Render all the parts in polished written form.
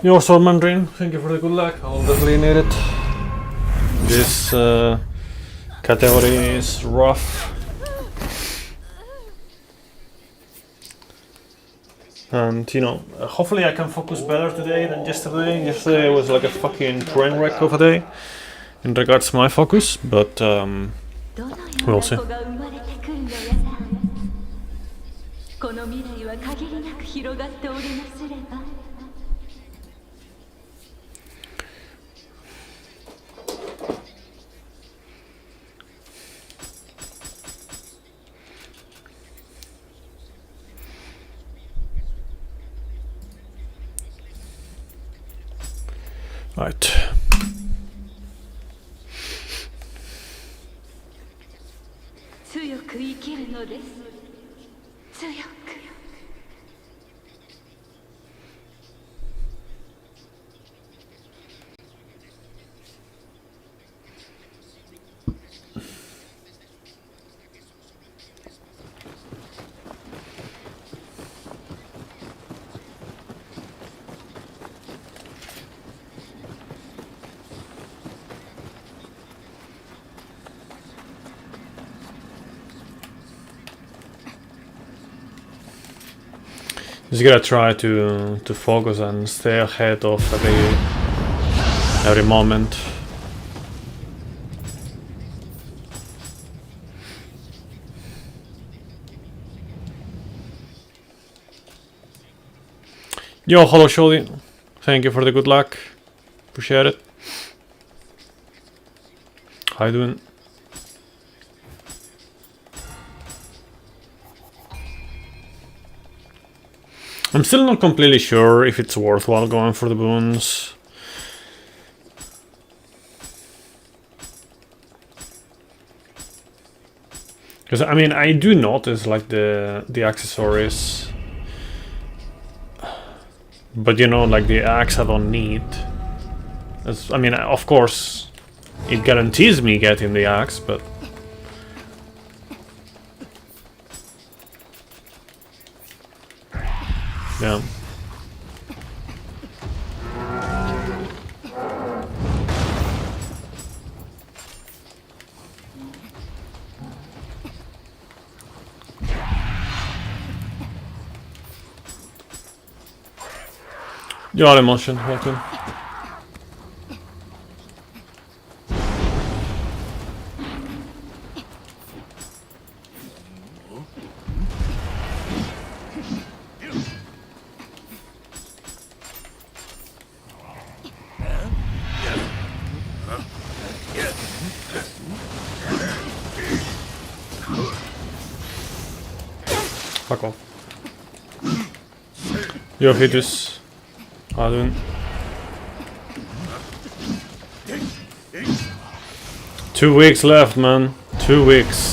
Your soul Mandarin, thank you for the good luck. I'll definitely need it. This category is rough. And you know, hopefully I can focus better today than yesterday. Yesterday was like a fucking train wreck of a day in regards to my focus, but we'll see. Right. Just gotta try to focus and stay ahead of every moment. Yo, hello Sholly. Thank you for the good luck. Appreciate it. How you doing? I'm still not completely sure if it's worthwhile going for the boons. Because I mean, I do notice like the accessories, but you know, like the axe I don't need. I mean, of course, it guarantees me getting the axe, but yeah. Your emotion, welcome. Fuck off. Yo, Hitus. How you doing? 2 weeks left, man. 2 weeks.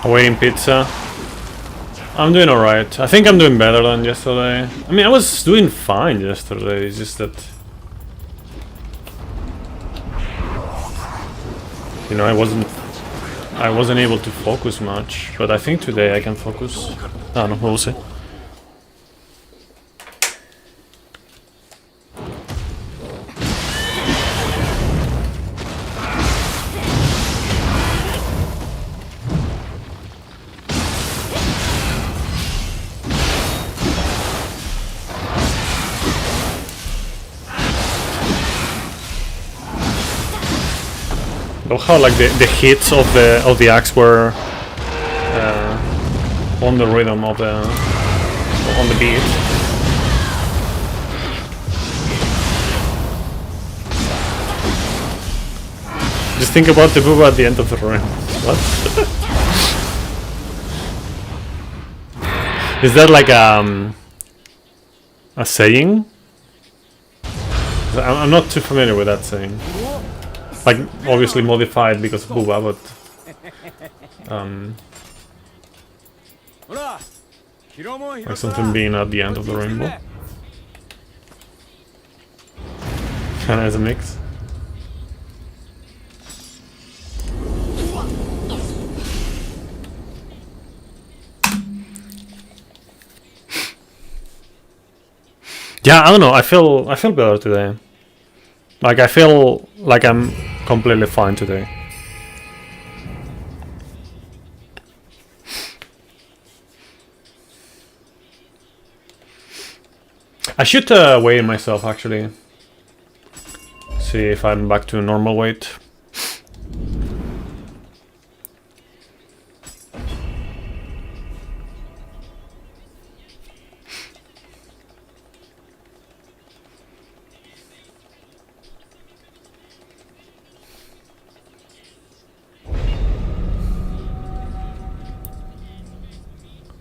Awaiting pizza. I'm doing alright. I think I'm doing better than yesterday. I mean, I was doing fine yesterday, it's just that... You know, I wasn't able to focus much, but I think today I can focus. I don't know, we'll see. Look how like the hits of the axe were on the rhythm of on the beat. Just think about the booba at the end of the round. What? Is that like a saying? I'm not too familiar with that saying. Like, obviously modified because of booba, but Like something being at the end of the rainbow. Kinda as a mix. Yeah, I don't know. I feel better today. Like I feel like I'm completely fine today. I should weigh myself actually. See if I'm back to normal weight.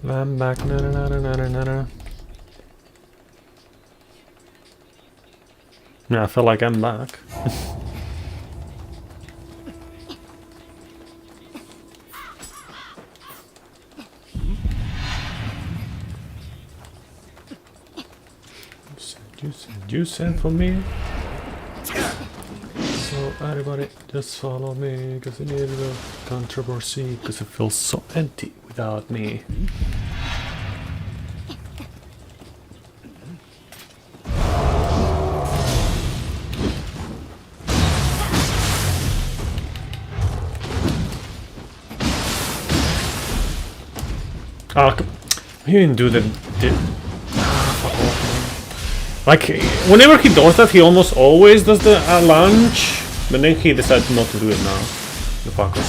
I'm back. Yeah, I feel like I'm back. You sent for me. So everybody just follow me, cause I need a controversy, cause it feels so empty without me. Oh, he didn't do the like, whenever he does that, he almost always does the lunge, but then he decides not to do it now. The fucker.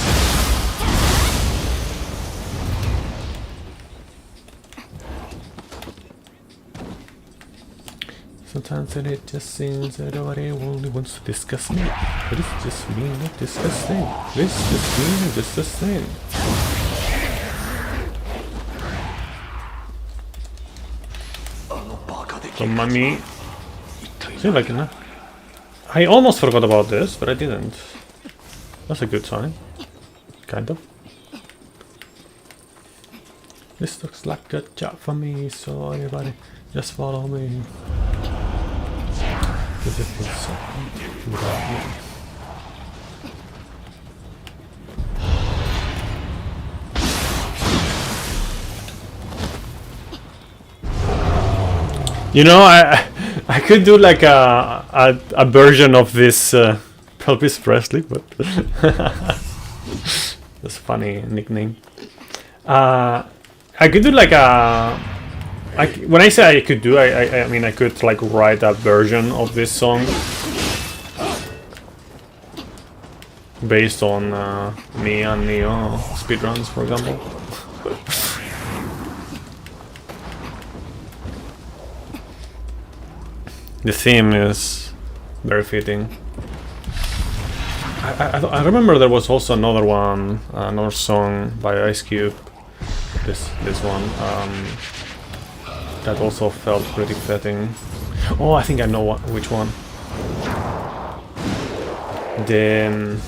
Sometimes it just seems that everybody only wants to discuss me, but it's just me not disgusting. It's just me not disgusting. So, mommy. Seems like enough. I almost forgot about this, but I didn't. That's a good sign. Kind of. This looks like a job for me, so everybody just follow me. This is so without me. You know, I could do like a version of this Elvis Presley, but that's a funny nickname. I could do like when I say I could do, I mean I could like write a version of this song based on me and Nioh speedruns, for example. The theme is very fitting. I remember there was also another one, another song by Ice Cube. This one that also felt pretty fitting. Oh, I think I know which one. Then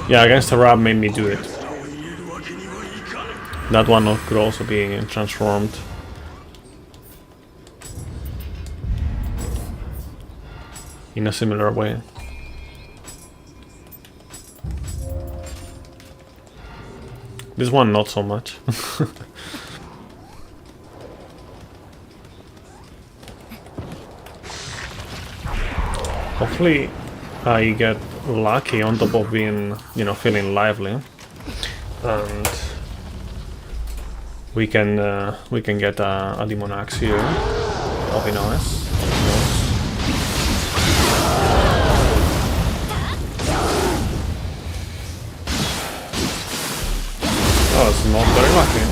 yeah, Against the Rap made me do it. That one could also be transformed. In a similar way. This one not so much. Hopefully I get lucky on top of being, you know, feeling lively, and we can get a demon axe here. That'll be nice. Oh, it's not very lucky.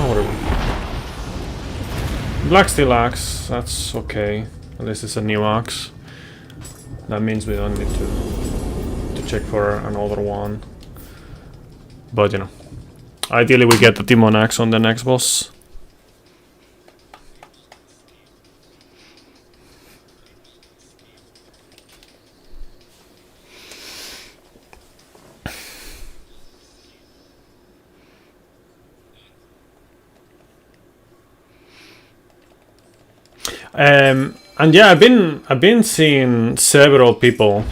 Whatever. Black steel axe, that's okay. At least it's a new axe. That means we don't need to check for another one. But you know, ideally we get the Demon Axe on the next boss. And yeah, I've been seeing several people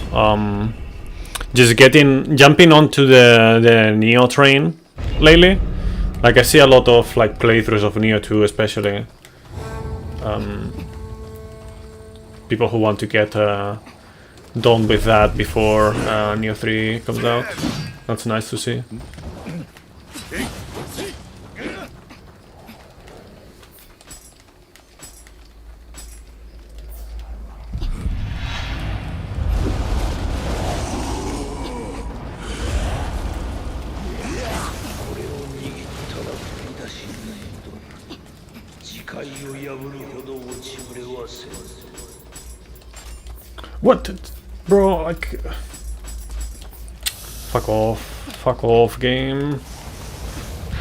just jumping onto the Nioh train lately. Like I see a lot of like playthroughs of Nioh 2, especially people who want to get done with that before Nioh 3 comes out. That's nice to see. What? Bro, like... Fuck off, game.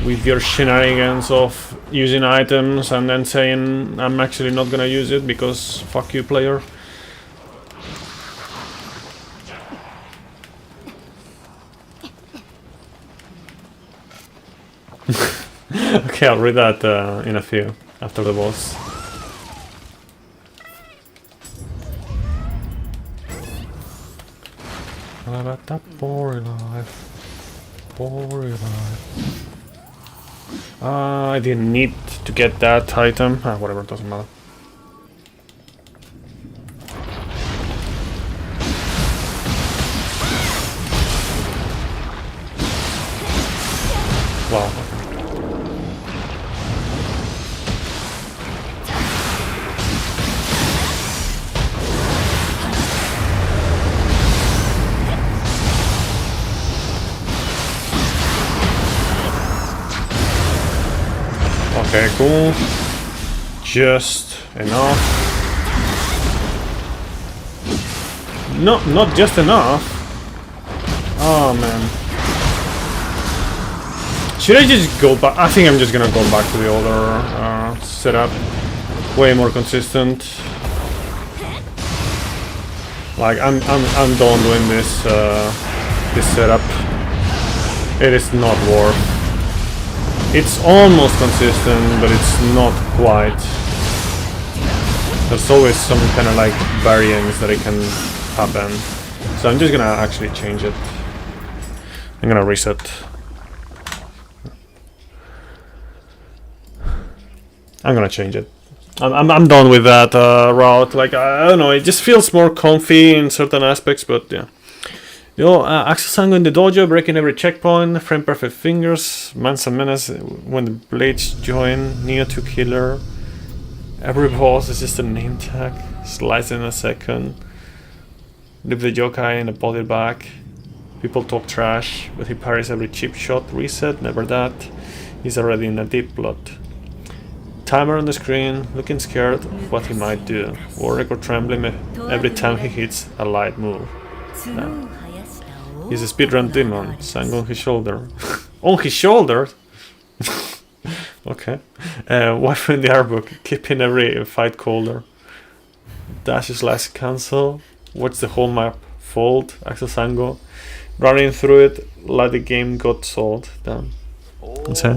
With your shenanigans of using items and then saying I'm actually not gonna use it because fuck you, player. Okay, I'll read that in a few, after the boss. About that boring life. Boring life. I didn't need to get that item. Whatever, doesn't matter. Wow. Okay, cool. Just enough. No, not just enough. Oh man. Should I just go back? I think I'm just gonna go back to the other setup. Way more consistent. Like I'm done doing this this setup. It is not worth. It's almost consistent, but it's not quite. There's always some kind of like variance that it can happen. So I'm just gonna actually change it. I'm gonna reset. I'm gonna change it. I'm done with that route. Like I don't know, it just feels more comfy in certain aspects, but yeah. Yo, Axel Sango in the dojo, breaking every checkpoint, frame perfect fingers, Mansa Menace when the blades join, Nioh 2 killer. Every boss is just a name tag, slice in a second. Leave the yokai in a body bag. People talk trash, but he parries every cheap shot, reset, never that. He's already in a deep plot. Timer on the screen, looking scared of what he might do. War record trembling every time he hits a light move. Damn. He's a speedrun demon, sang on his shoulder. On his shoulder? Okay. Wife in the art book, keeping every fight colder. Dash slash cancel. Watch the whole map fold. Axel Sango. Running through it like the game got sold. Damn. That's it.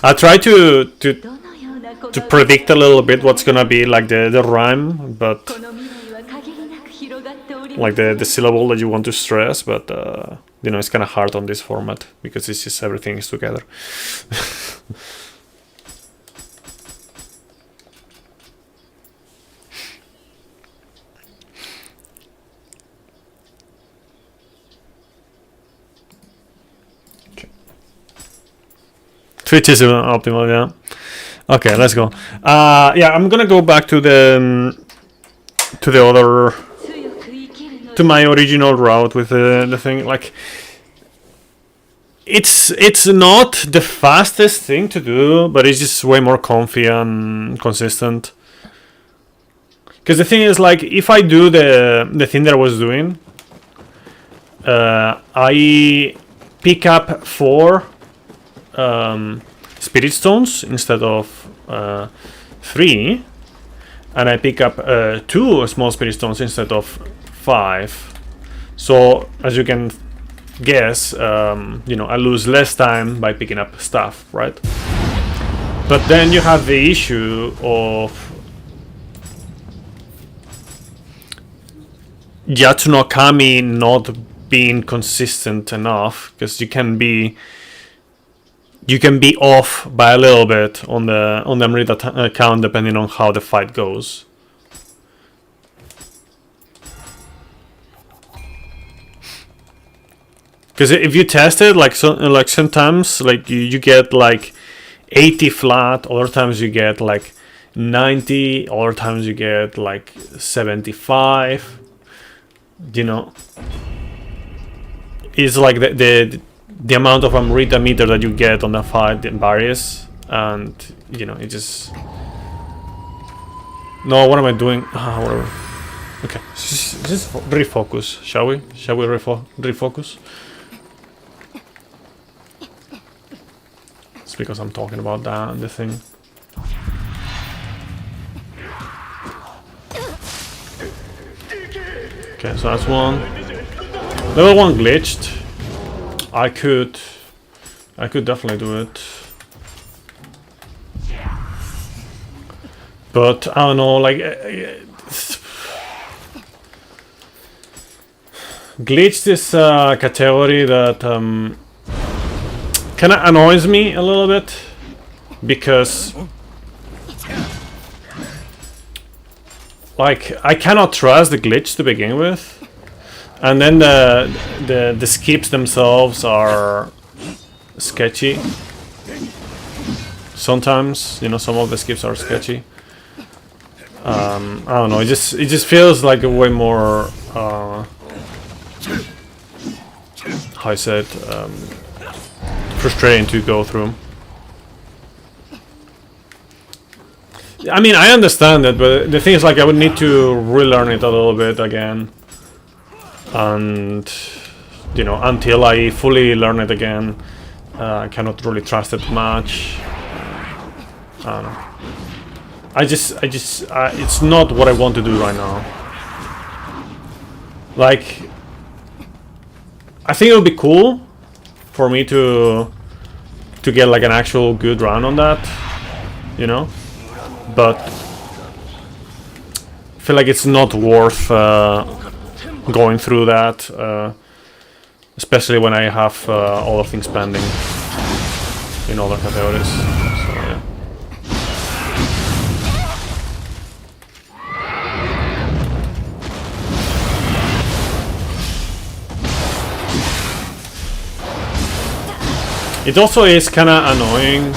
I try to predict a little bit what's gonna be like the rhyme, but like the syllable that you want to stress, but you know, it's kind of hard on this format because it's just everything is together. Twitch is optimal, yeah. Okay, let's go. Yeah, I'm gonna go back to the other, to my original route with the thing. Like, it's not the fastest thing to do, but it's just way more comfy and consistent. Because the thing is, like, if I do the thing that I was doing, I pick up 4 spirit stones instead of 3, and I pick up 2 small spirit stones instead of 5. So as you can guess, you know, I lose less time by picking up stuff, right? But then you have the issue of Yatsu no Kami not being consistent enough, because you can be off by a little bit on the Amrita account depending on how the fight goes. Because if you test it, like sometimes like you get like 80 flat, other times you get like 90, other times you get like 75. You know, it's like the amount of Amrita meter that you get on the fight varies, and you know, it just. No, what am I doing? Whatever. Okay, just refocus, shall we? Shall we refocus? It's because I'm talking about the thing. Okay, so that's one. Level 1 glitched. I could definitely do it. But I don't know, like glitched is a category that kind of annoys me a little bit, because like I cannot trust the glitch to begin with, and then the skips themselves are sketchy. Sometimes, you know, some of the skips are sketchy. I don't know. It just feels like a way more how I said, frustrating to go through. I mean, I understand it, but the thing is, like, I would need to relearn it a little bit again, and you know, until I fully learn it again, I cannot really trust it much. I don't know. It's not what I want to do right now. Like, I think it would be cool for me to get like an actual good run on that, you know. But I feel like it's not worth going through that, especially when I have other things pending in other categories. So, yeah. It also is kind of annoying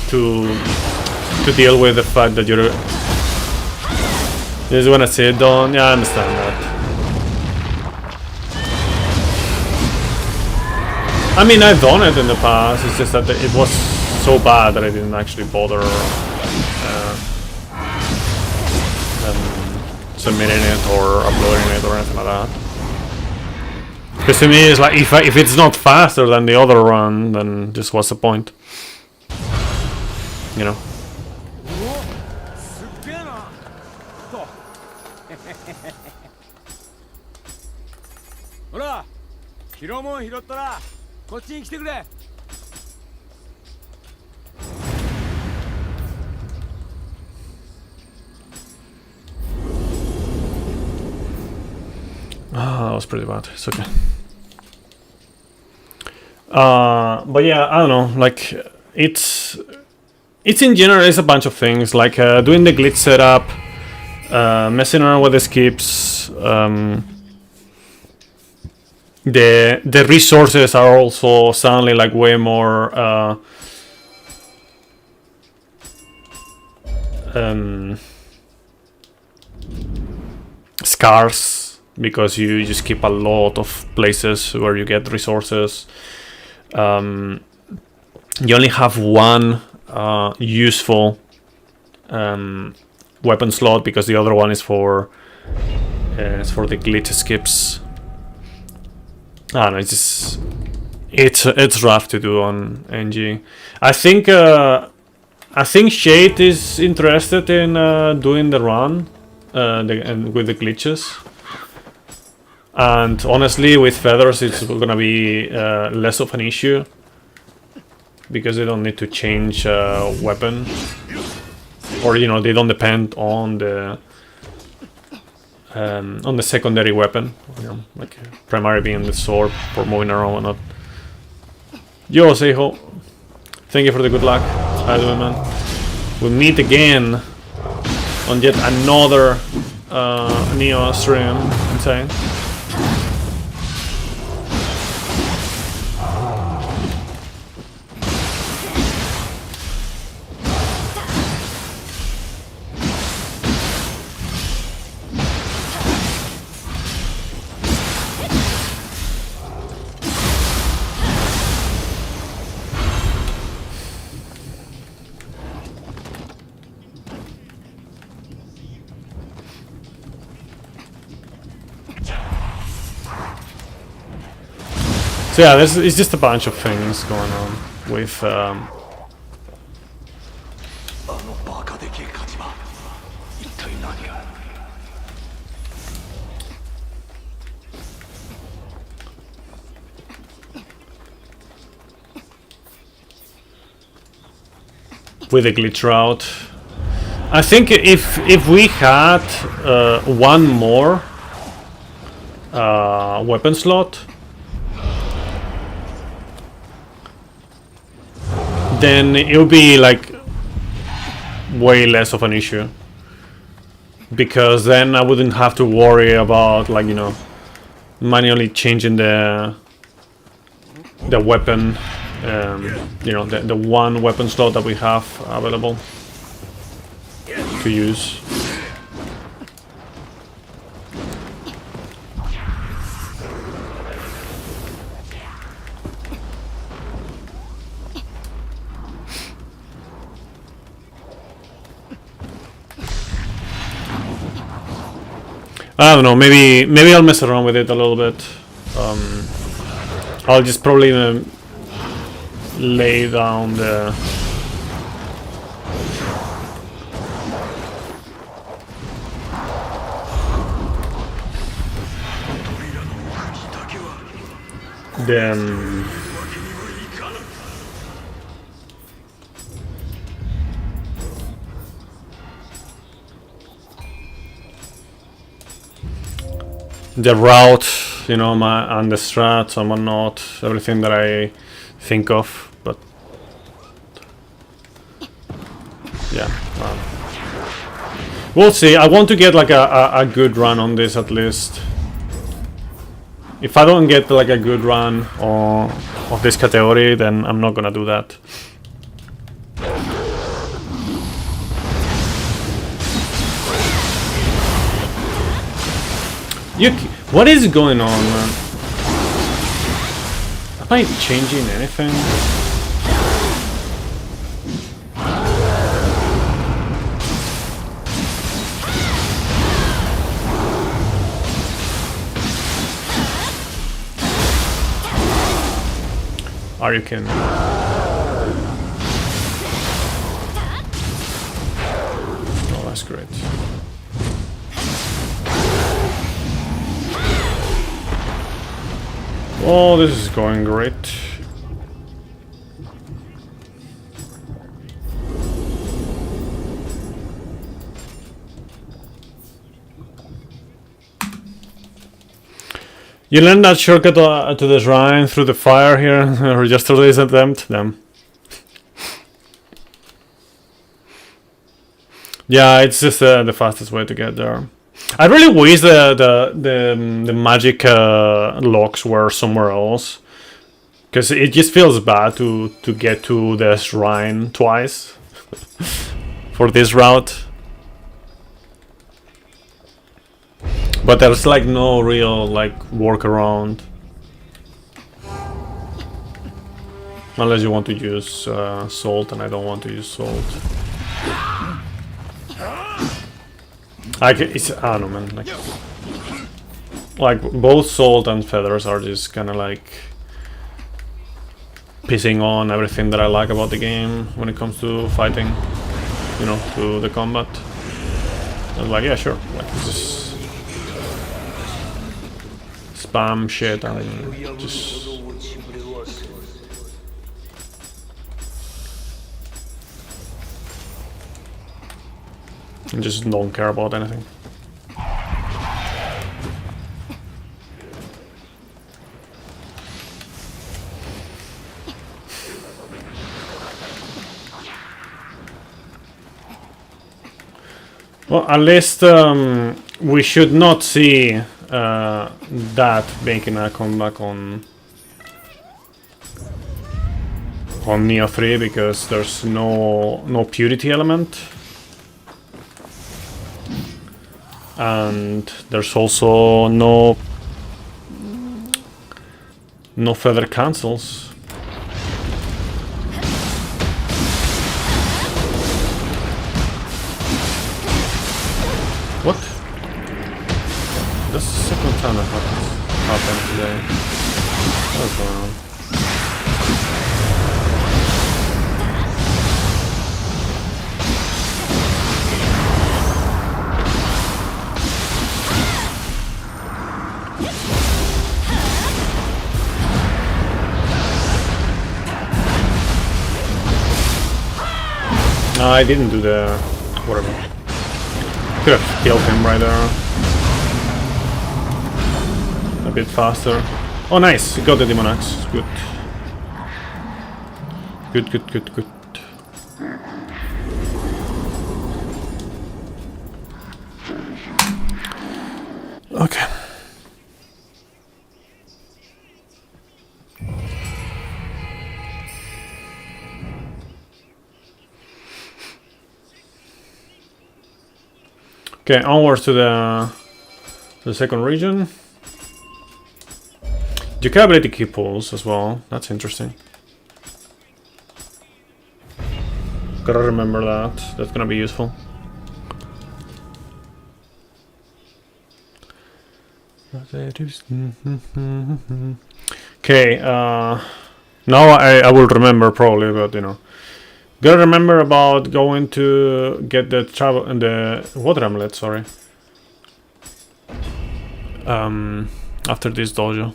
to deal with the fact that you're just wanna sit down. Yeah, I understand that. I mean, I've done it in the past. It's just that it was so bad that I didn't actually bother submitting it or uploading it or anything like that. Because to me, it's like if it's not faster than the other run, then just what's the point? You know. That was pretty bad. It's okay. But yeah, I don't know. Like, it's in general, it's a bunch of things. Like doing the glitch setup, messing around with the skips. The resources are also suddenly like way more scarce, because you just keep a lot of places where you get resources. You only have one useful weapon slot because the other one is for the glitch skips. I don't know, it's rough to do on NG. I think Shade is interested in doing the run and with the glitches. And honestly, with feathers, it's gonna be less of an issue because they don't need to change weapon, or you know, they don't depend on the secondary weapon. You know, like primary being the sword for moving around and not. Yo, Seiho, thank you for the good luck. How you doing, man? We'll meet again on yet another Nioh stream. Insane. So yeah, it's just a bunch of things going on with the glitch route. I think if we had one more weapon slot, then it would be like way less of an issue, because then I wouldn't have to worry about, like, you know, manually changing the weapon, you know, the one weapon slot that we have available to use. I don't know, maybe I'll mess around with it a little bit. I'll just probably lay down the route, you know, and the strats and whatnot, everything that I think of, but yeah, we'll see. I want to get like a good run on this at least. If I don't get like a good run of this category, then I'm not gonna do that. What is going on, man? Am I changing anything? Are you kidding me? Oh, that's great. Oh, this is going great. You learned that shortcut to the shrine through the fire here, or yesterday's attempt? Damn. Yeah, it's just the fastest way to get there. I really wish the magic locks were somewhere else, because it just feels bad to get to the shrine twice for this route. But there's like no real like workaround, unless you want to use salt, and I don't want to use salt. Like, it's, I don't know, man. Like both Salt and Feathers are just kind of like pissing on everything that I like about the game when it comes to fighting, you know, to the combat. I was like, yeah, sure. Like, just spam shit and just don't care about anything. Well, at least we should not see that making a comeback on Nioh 3 because there's no purity element, and there's also no feather cancels. What? That's the second time that happened today. What's going on? No, I didn't do the whatever. Could have killed him right there. A bit faster. Oh, nice! Got the Demon Axe. Good. Good. Okay. Okay, onwards to the second region. Durability key pulls as well. That's interesting. Gotta remember that. That's gonna be useful. Okay, now I will remember probably, but you know. Gotta remember about going to get the travel and the water amulet, sorry. After this dojo.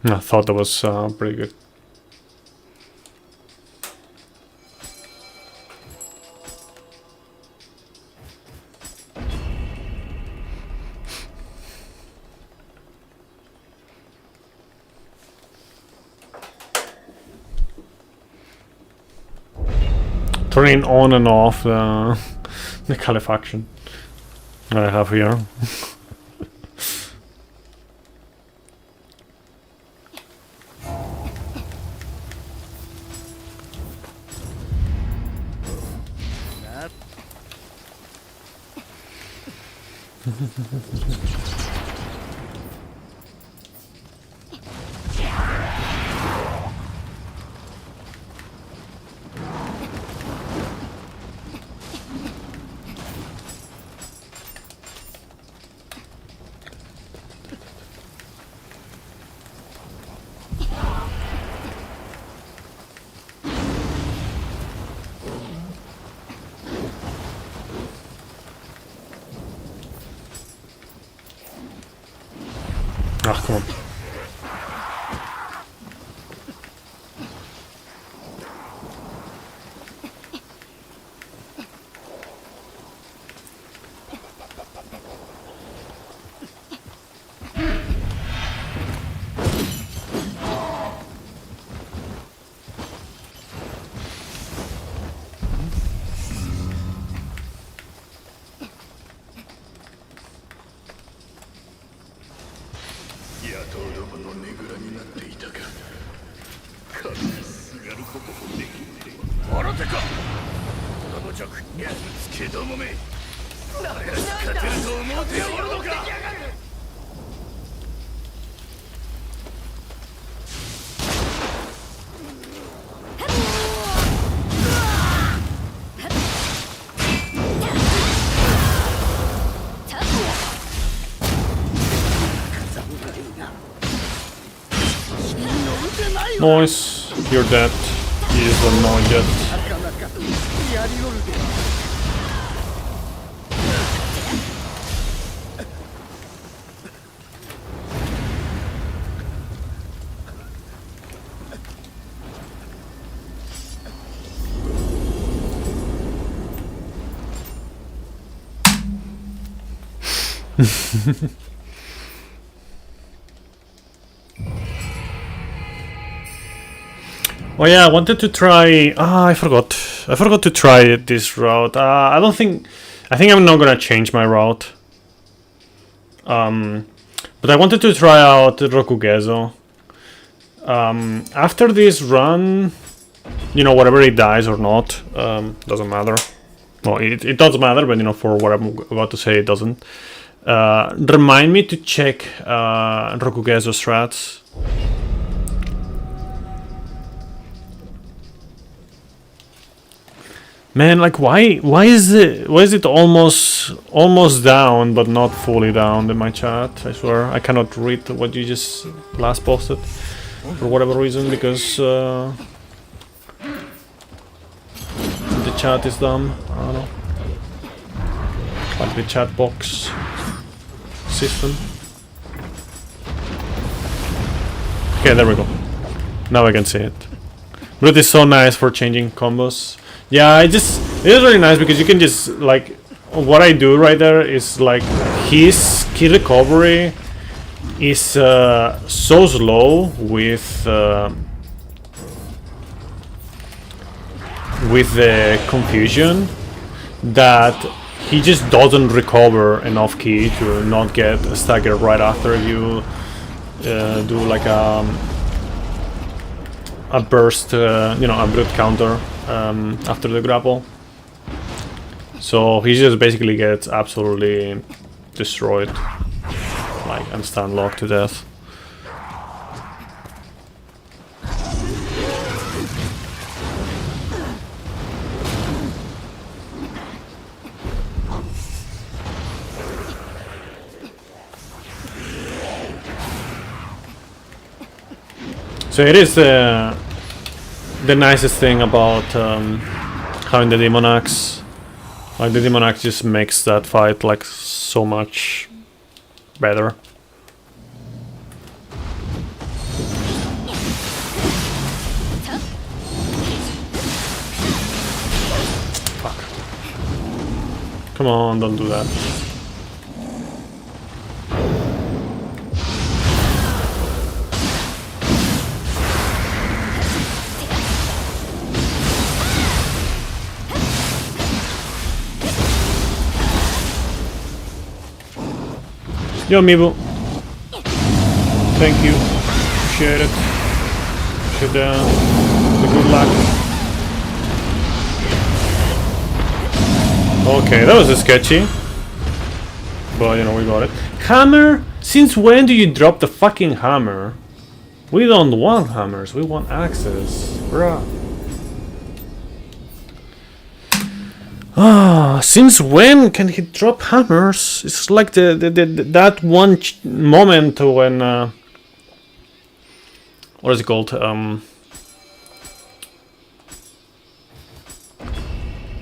I thought that was pretty good. Turning on and off the calefaction that I have here. Ah, come on. Noise, you're dead. He is not yet. Oh yeah, I wanted to try. I forgot. I forgot to try this route. I don't think. I think I'm not gonna change my route. But I wanted to try out Rokugezo. After this run, you know, whatever it dies or not, doesn't matter. Well, it does matter, but you know, for what I'm about to say, it doesn't. Remind me to check Rokugezo strats. Man, like why is it almost down but not fully down in my chat? I swear I cannot read what you just last posted for whatever reason, because the chat is dumb. I don't know. Like the chat box system. Okay, there we go. Now I can see it. But it is so nice for changing combos. Yeah, it is really nice because you can just, like, what I do right there is like his key recovery is so slow with the confusion that he just doesn't recover enough key to not get staggered right after you do like a burst, you know, a brute counter after the grapple. So he just basically gets absolutely destroyed, like, and stun locked to death. So it is the nicest thing about having the Demon Axe. Like, the Demon Axe just makes that fight like so much better. Fuck. Come on, don't do that. Yo, Mibu. Thank you. Appreciate it. Appreciate the good luck. Okay, that was sketchy. But, you know, we got it. Hammer? Since when do you drop the fucking hammer? We don't want hammers, we want axes. Bruh. Since when can he drop hammers? It's like that one moment when what is it called?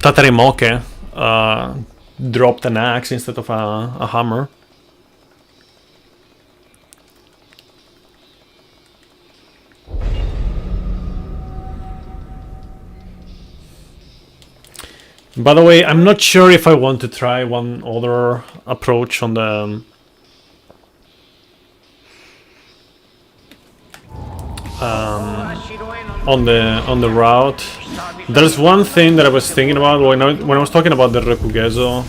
Tatarimoke dropped an axe instead of a hammer. By the way, I'm not sure if I want to try one other approach on the on the route. There's one thing that I was thinking about when I was talking about the Rokugezo.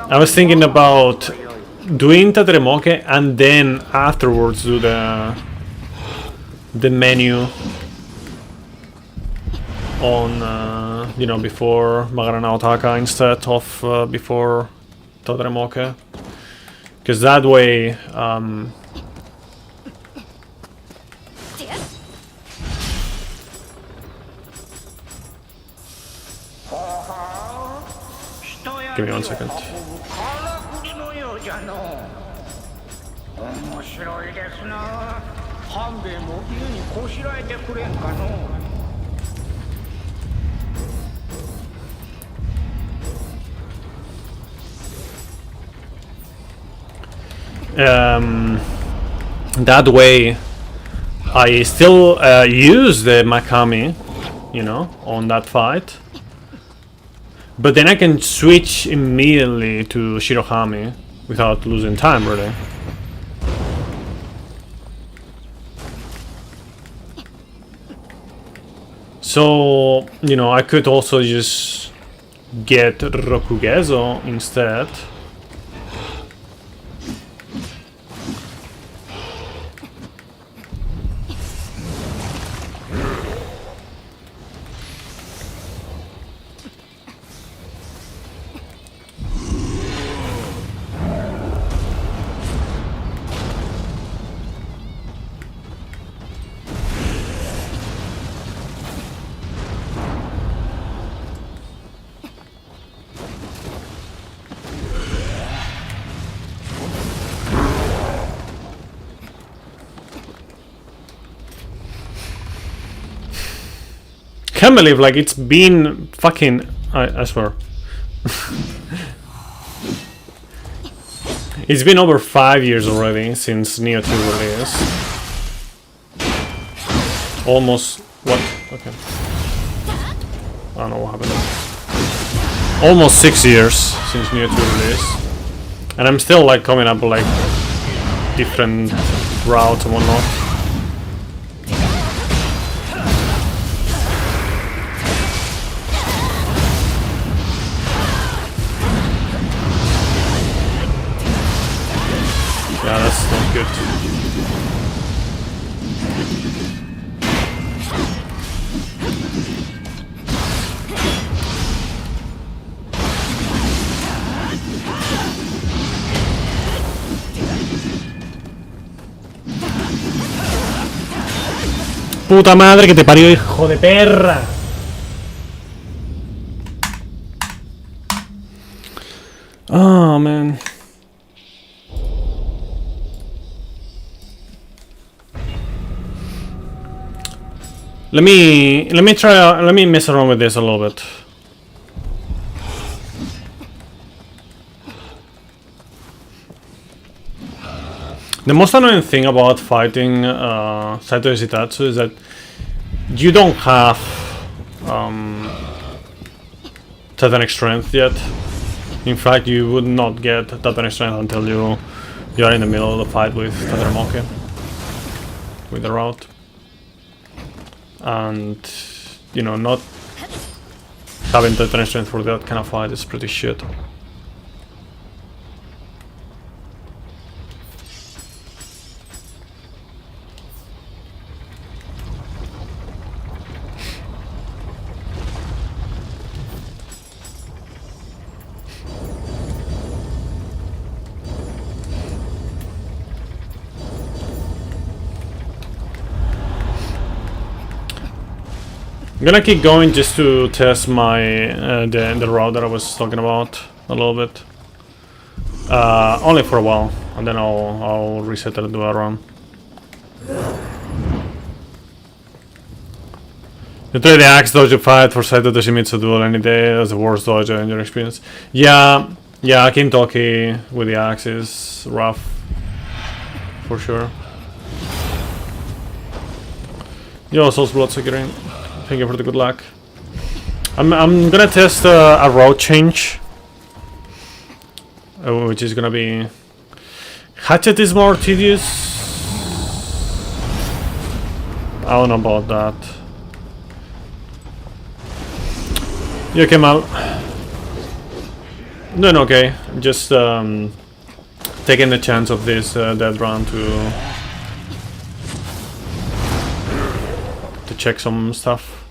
I was thinking about doing Tateremoke and then afterwards do the menu on, you know, before Magana Otaka instead of before Todremoke. Because that way, give me 1 second. That way, I still use the Makami, you know, on that fight. But then I can switch immediately to Shirohami without losing time, really. So, you know, I could also just get Rokugezo instead. Can't believe, like, it's been fucking... I swear. It's been over 5 years already since Nioh 2 release. Almost... what? Okay. I don't know what happened. Almost 6 years since Nioh 2 release. And I'm still, like, coming up with, like, different routes and whatnot. Yeah, that's not good. Puta madre que te parió, hijo de perra. Oh man. Let me mess around with this a little bit. The most annoying thing about fighting Saito Ishitatsu is that you don't have Titanic Strength yet. In fact, you would not get Titanic Strength until you are in the middle of the fight with Tadaramoke, with the route. And, you know, not having Titanic Strength for that kind of fight is pretty shit. I'm gonna keep going just to test my the route that I was talking about a little bit, only for a while, and then I'll reset it and do a run. You try the axe dojo fight for Saito Toshimitsu duel any day. That's the worst dojo in your experience. Yeah, Kintoki with the axe is rough, for sure. Yo, Soul's Blood Securing. Thank you for the good luck. I'm gonna test a route change, which is gonna be... Hatchet is more tedious. I don't know about that. You came out. Doing okay. Just taking the chance of this dead run to check some stuff.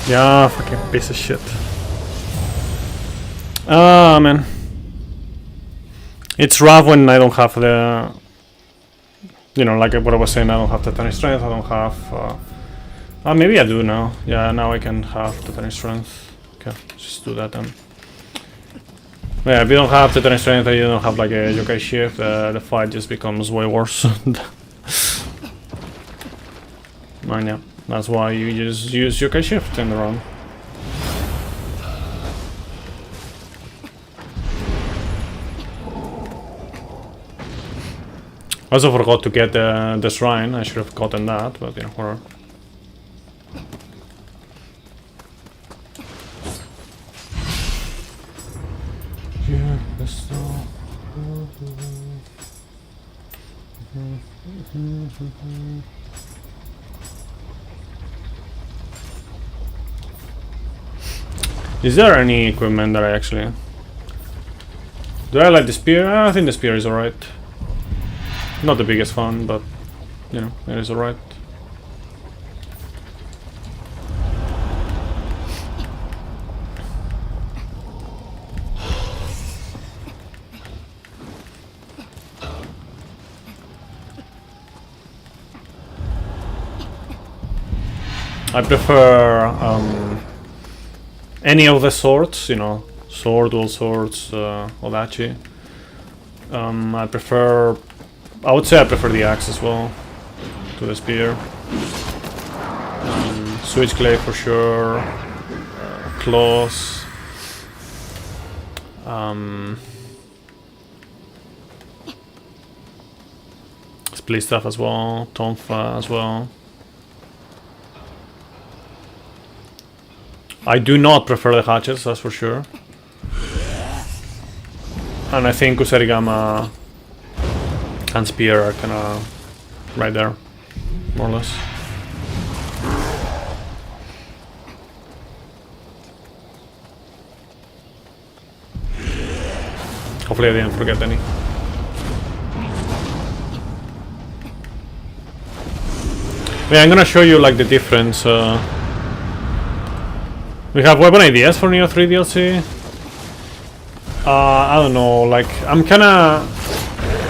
Yeah, fucking piece of shit. Ah, man. It's rough when I don't have the... You know, like what I was saying, I don't have Titanic Strength, I don't have... maybe I do now. Yeah, now I can have Titanic Strength. Okay, just do that then. Yeah, if you don't have Titanic Strength and you don't have like a yokai shift, the fight just becomes way worse. And yeah, that's why you just use yokai shift in the run. I also forgot to get the shrine. I should have gotten that, but you know, whatever. Yeah, that's Is there any equipment that I actually... Do I like the spear? I think the spear is alright. Not the biggest fan, but you know, it is alright. I prefer any of the swords, you know, sword, dual swords, Odachi. I would say I prefer the axe as well to the spear. Switchblade for sure. Claws. Split staff as well. Tonfa as well. I do not prefer the hatchets, that's for sure. And I think Kusarigama and Spear are kinda right there, more or less. Hopefully I didn't forget any. Yeah, I'm gonna show you like the difference. We have weapon ideas for Nioh 3 DLC. I don't know, like I'm kinda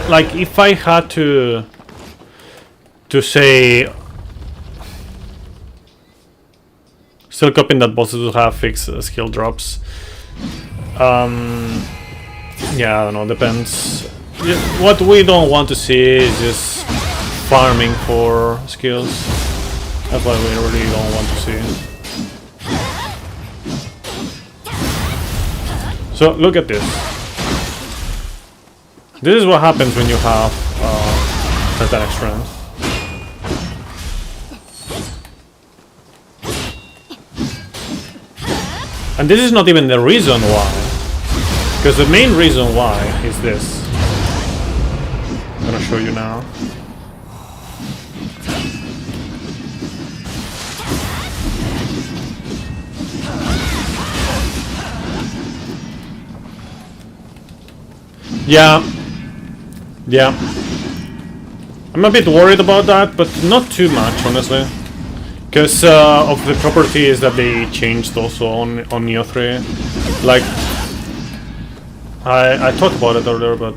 like if I had to say, still copying that bosses will have fixed skill drops. Yeah, I don't know, depends. What we don't want to see is just farming for skills. That's what we really don't want to see. So look at this. This is what happens when you have Titanic Strength. And this is not even the reason why. Because the main reason why is this. I'm gonna show you now. Yeah. I'm a bit worried about that, but not too much, honestly. Because of the properties that they changed also on Nioh 3. Like, I talked about it earlier, but...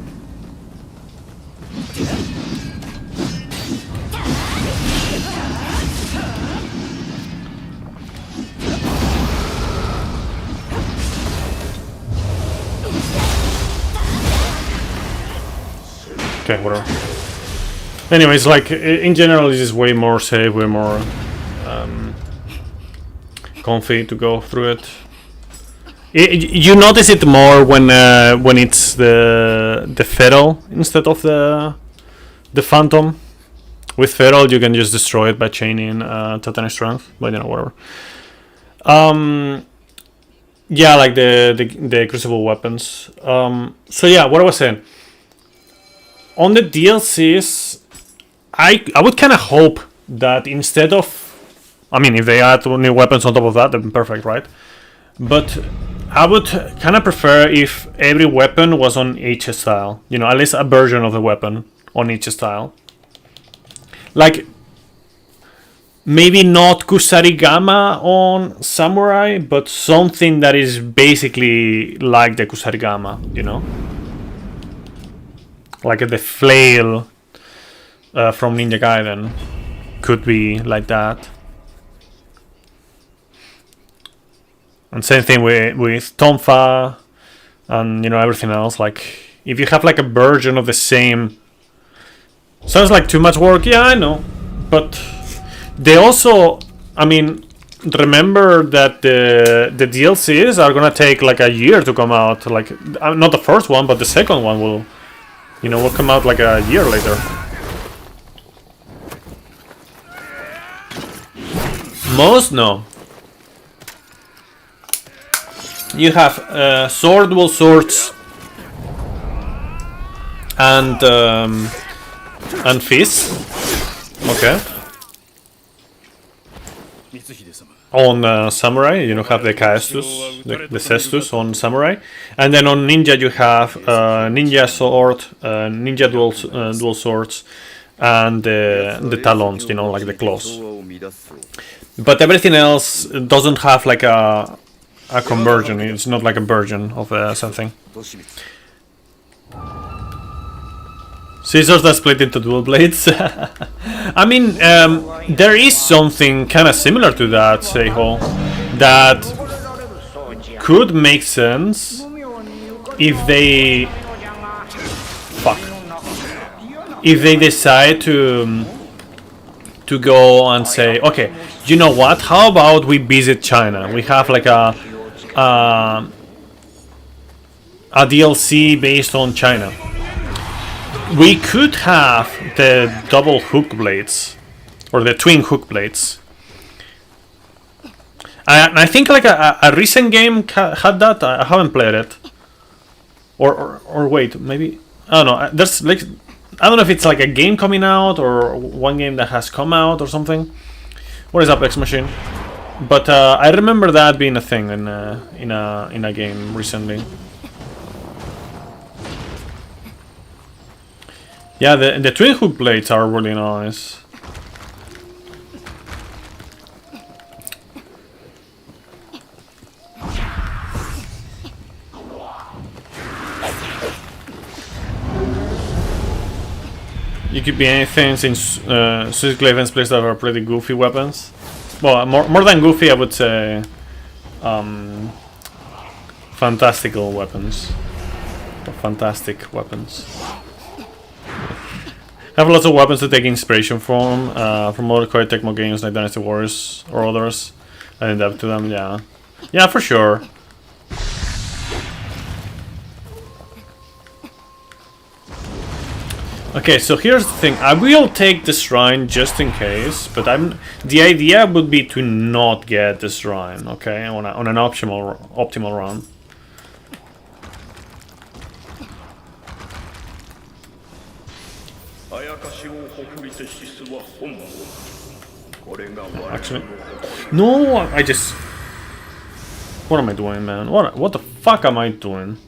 Okay, whatever. Anyways, like, in general, this is way more safe, way more comfy to go through it. You notice it more when it's the Feral instead of the Phantom. With Feral, you can just destroy it by chaining Titanic Strength, but you know, whatever. Yeah, like the Crucible weapons. So yeah, what I was saying. On the DLCs, I would kind of hope that instead of I mean, if they add new weapons on top of that, then perfect, right? But I would kind of prefer if every weapon was on each style. You know, at least a version of the weapon on each style. Like, maybe not Kusarigama on Samurai, but something that is basically like the Kusarigama, you know? Like the flail from Ninja Gaiden could be like that. And same thing with Tonfa and, you know, everything else. Like, if you have like a version of the same... Sounds like too much work, yeah, I know. But they also, I mean, remember that the DLCs are gonna take like a year to come out. Like, not the first one, but the second one will, you know, will come out like a year later. Most? No. You have sword, dual swords, and fists. Okay. On Samurai, you know, have the Kaestus, the Cestus on Samurai, and then on Ninja you have Ninja Sword, Ninja dual swords, and the Talons, you know, like the claws. But everything else doesn't have like a conversion. It's not like a version of something. Scissors that split into dual blades. I mean, there is something kind of similar to that, Seiho, that could make sense if they... Fuck. If they decide to go and say, okay, you know what, how about we visit China? We have like a DLC based on China. We could have the double hook blades, or the twin hook blades. I think like a recent game had that. I haven't played it. Or wait, maybe, I don't know. There's like, I don't know if it's like a game coming out or one game that has come out or something. What is up, X Machine? But I remember that being a thing in a game recently. Yeah, the twin hook blades are really nice. You could be anything since Suiclaven's plays that are pretty goofy weapons. Well, more than goofy, I would say fantastical weapons. Or fantastic weapons. Have lots of weapons to take inspiration from other Koei Tecmo games like Dynasty Warriors or others, and adapt to them. Yeah, for sure. Okay, so here's the thing. I will take the shrine just in case, but the idea would be to not get the shrine. Okay, on an optimal run. Actually, no, I just... What am I doing, man? What the fuck am I doing?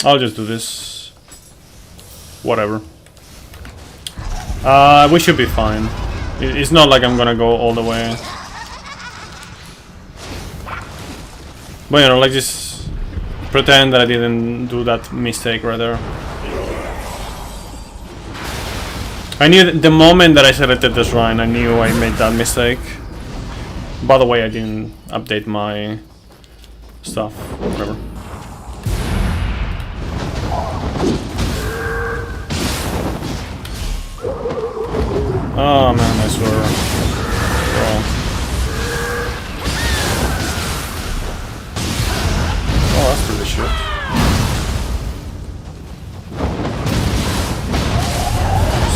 I'll just do this. Whatever. We should be fine. It's not like I'm gonna go all the way. But you know, like just pretend that I didn't do that mistake right there. I knew the moment that I selected the shrine, I knew I made that mistake. By the way, I didn't update my stuff, whatever. Oh man, I swear. Oh, that's pretty shit.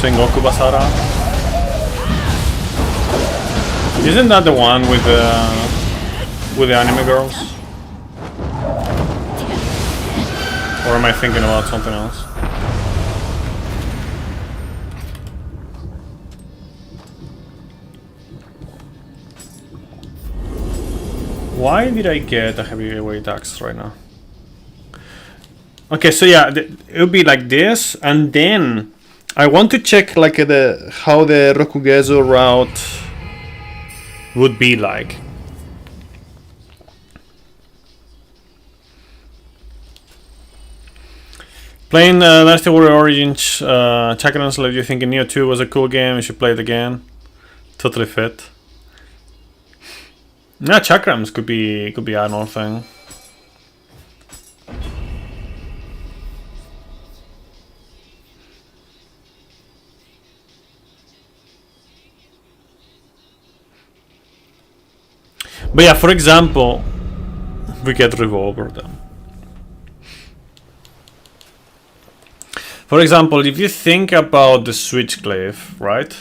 Sengoku Basara. Isn't that the one with with the anime girls? Or am I thinking about something else? Why did I get a heavyweight axe right now? Okay, so yeah, it would be like this, and then I want to check like how the Rokugezo route would be like. Playing Dynasty Warrior Origins Chakrams left you thinking Nioh 2 was a cool game, you should play it again. Totally fit. Yeah, Chakrams could be another thing. But yeah, for example, we get Revolver then. For example, if you think about the Switchclave, right?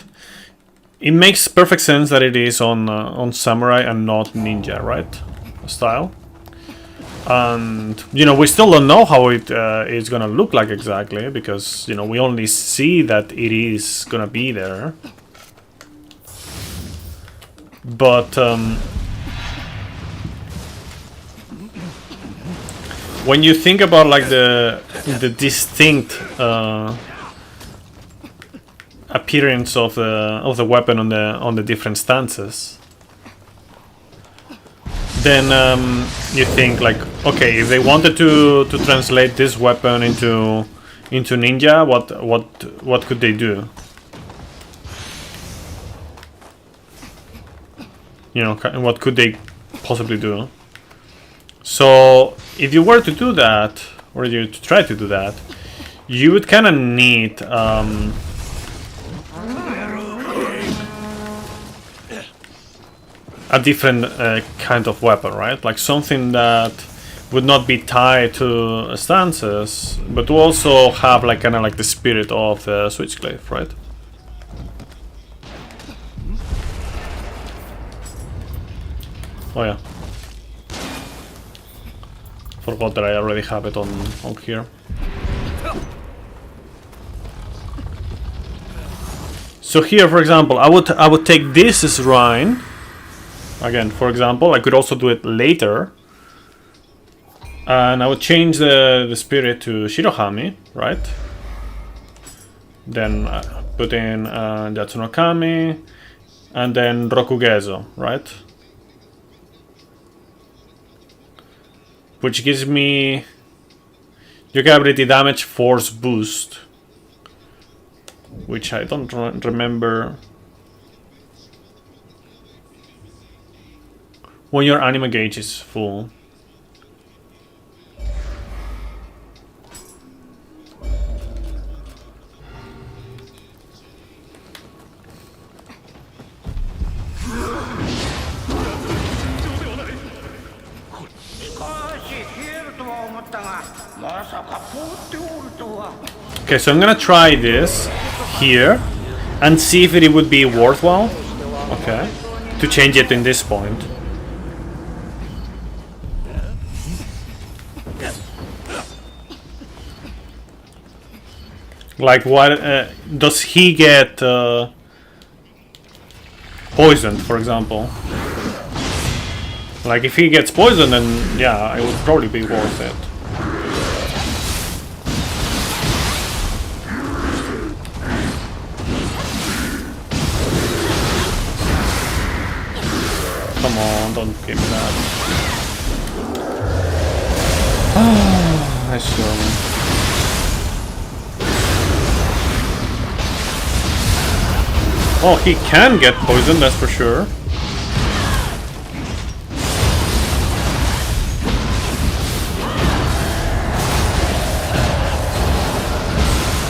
It makes perfect sense that it is on Samurai and not Ninja, right? Style. And, you know, we still don't know how it is gonna look like exactly, because, you know, we only see that it is gonna be there. But, when you think about like the distinct appearance of the weapon on the different stances, then you think like, okay, if they wanted to translate this weapon into ninja, what could they do? You know, what could they possibly do? So if you were to do that, or you to try to do that, you would kind of need a different kind of weapon, right? Like something that would not be tied to stances, but to also have like kind of like the spirit of the Switchclave, right? Oh yeah. Forgot that I already have it on here. So here, for example, I would take this as Rhine. Again, for example, I could also do it later, and I would change the spirit to Shirohami, right? Then put in Yatsunokami, and then Rokugezo, right? Which gives me Yokai ability damage force boost, which I don't remember. When your anima gauge is full. Okay, so I'm gonna try this here and see if it would be worthwhile. Okay, to change it in this point. Like, what does he get poisoned, for example? Like, if he gets poisoned, then yeah, it would probably be worth it. Come on, don't give me that. Oh, I swear. Oh, he can get poisoned, that's for sure.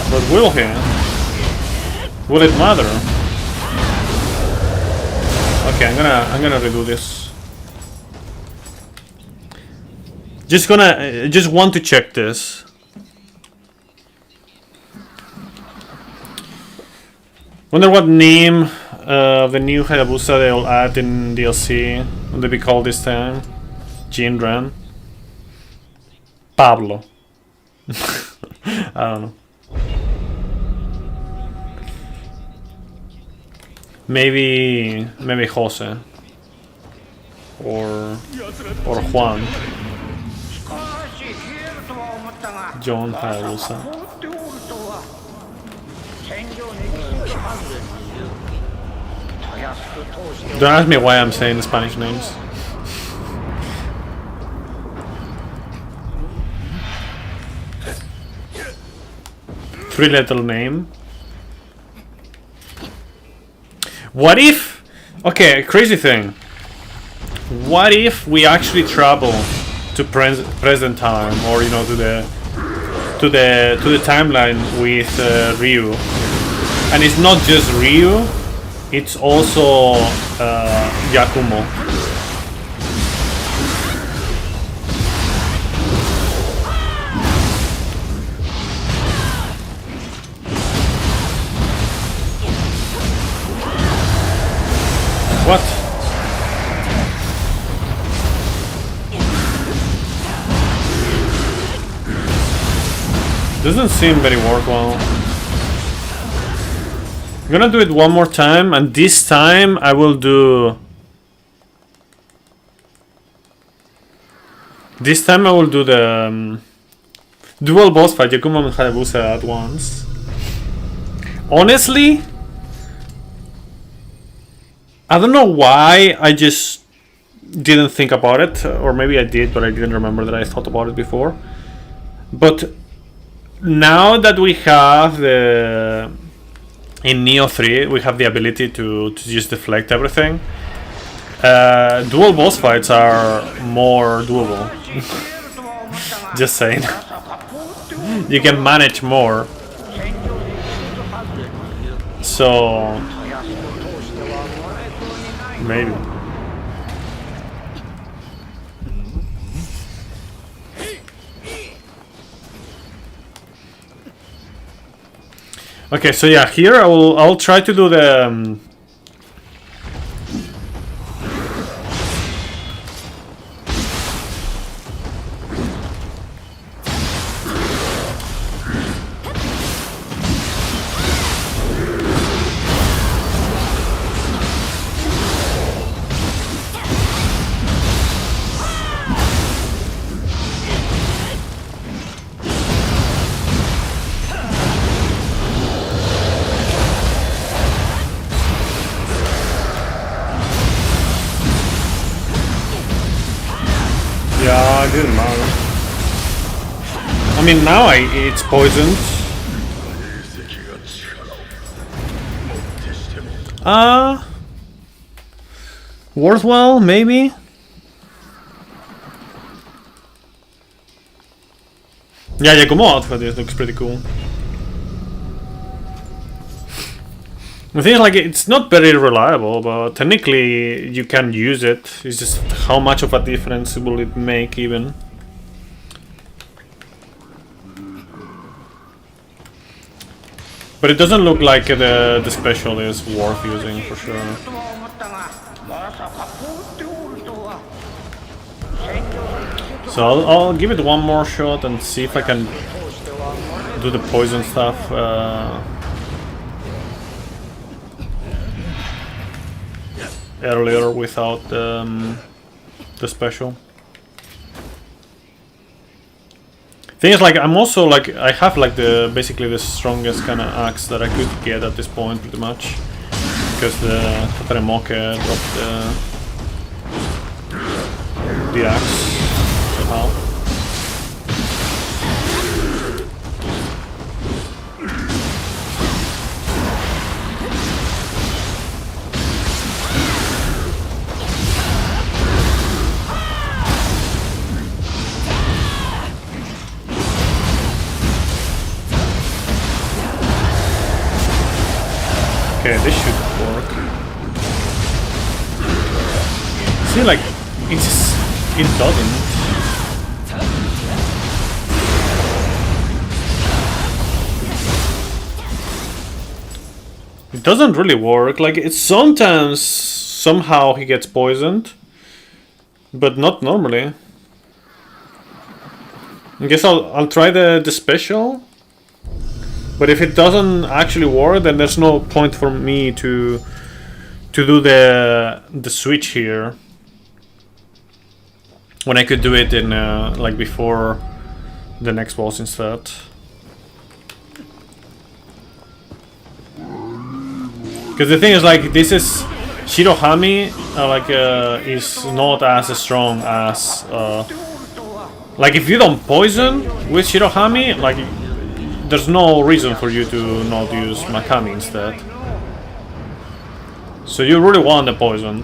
But will he? Will it matter? Okay, I'm gonna redo this. Just want to check this. Wonder what name of the new Hayabusa they'll add in DLC. Will they be called this time? Jinran. Pablo. I don't know. Maybe Jose or Juan. John Hayabusa. Don't ask me why I'm saying Spanish names. Three-letter name. What if? Okay, crazy thing. What if we actually travel to present time, or you know, to the timeline with Ryu, and it's not just Ryu, it's also Yakumo. What? Doesn't seem very worthwhile. I'm gonna do it one more time, and this time I will do... This time I will do the dual boss fight, Yakumo and Hayabusa at once. Honestly, I don't know why I just didn't think about it, or maybe I did, but I didn't remember that I thought about it before. But now that we have the... In Nioh 3, we have the ability to just deflect everything. Dual boss fights are more doable. Just saying. You can manage more. So... Maybe. Okay, so yeah, here I'll try to do the it didn't matter. I mean, now it's poisoned. Worthwhile, maybe? Yeah, Yakumo outfit looks pretty cool. The thing is, like, it's not very reliable, but technically you can use it. It's just how much of a difference will it make, even. But it doesn't look like the special is worth using, for sure. So I'll give it one more shot and see if I can do the poison stuff. Earlier without the special. Thing is, like, I'm also like, I have like basically the strongest kind of axe that I could get at this point, pretty much, because the Tateremoke dropped the axe somehow. Okay, this should work. See, like, it doesn't. It doesn't really work. Like, it's sometimes, somehow he gets poisoned, but not normally. I guess I'll try the special. But if it doesn't actually work, then there's no point for me to do the switch here. When I could do it in like before the next boss instead. Because the thing is, like, this is Shirohami, is not as strong as like if you don't poison with Shirohami, like there's no reason for you to not use Makami instead. So you really want the poison.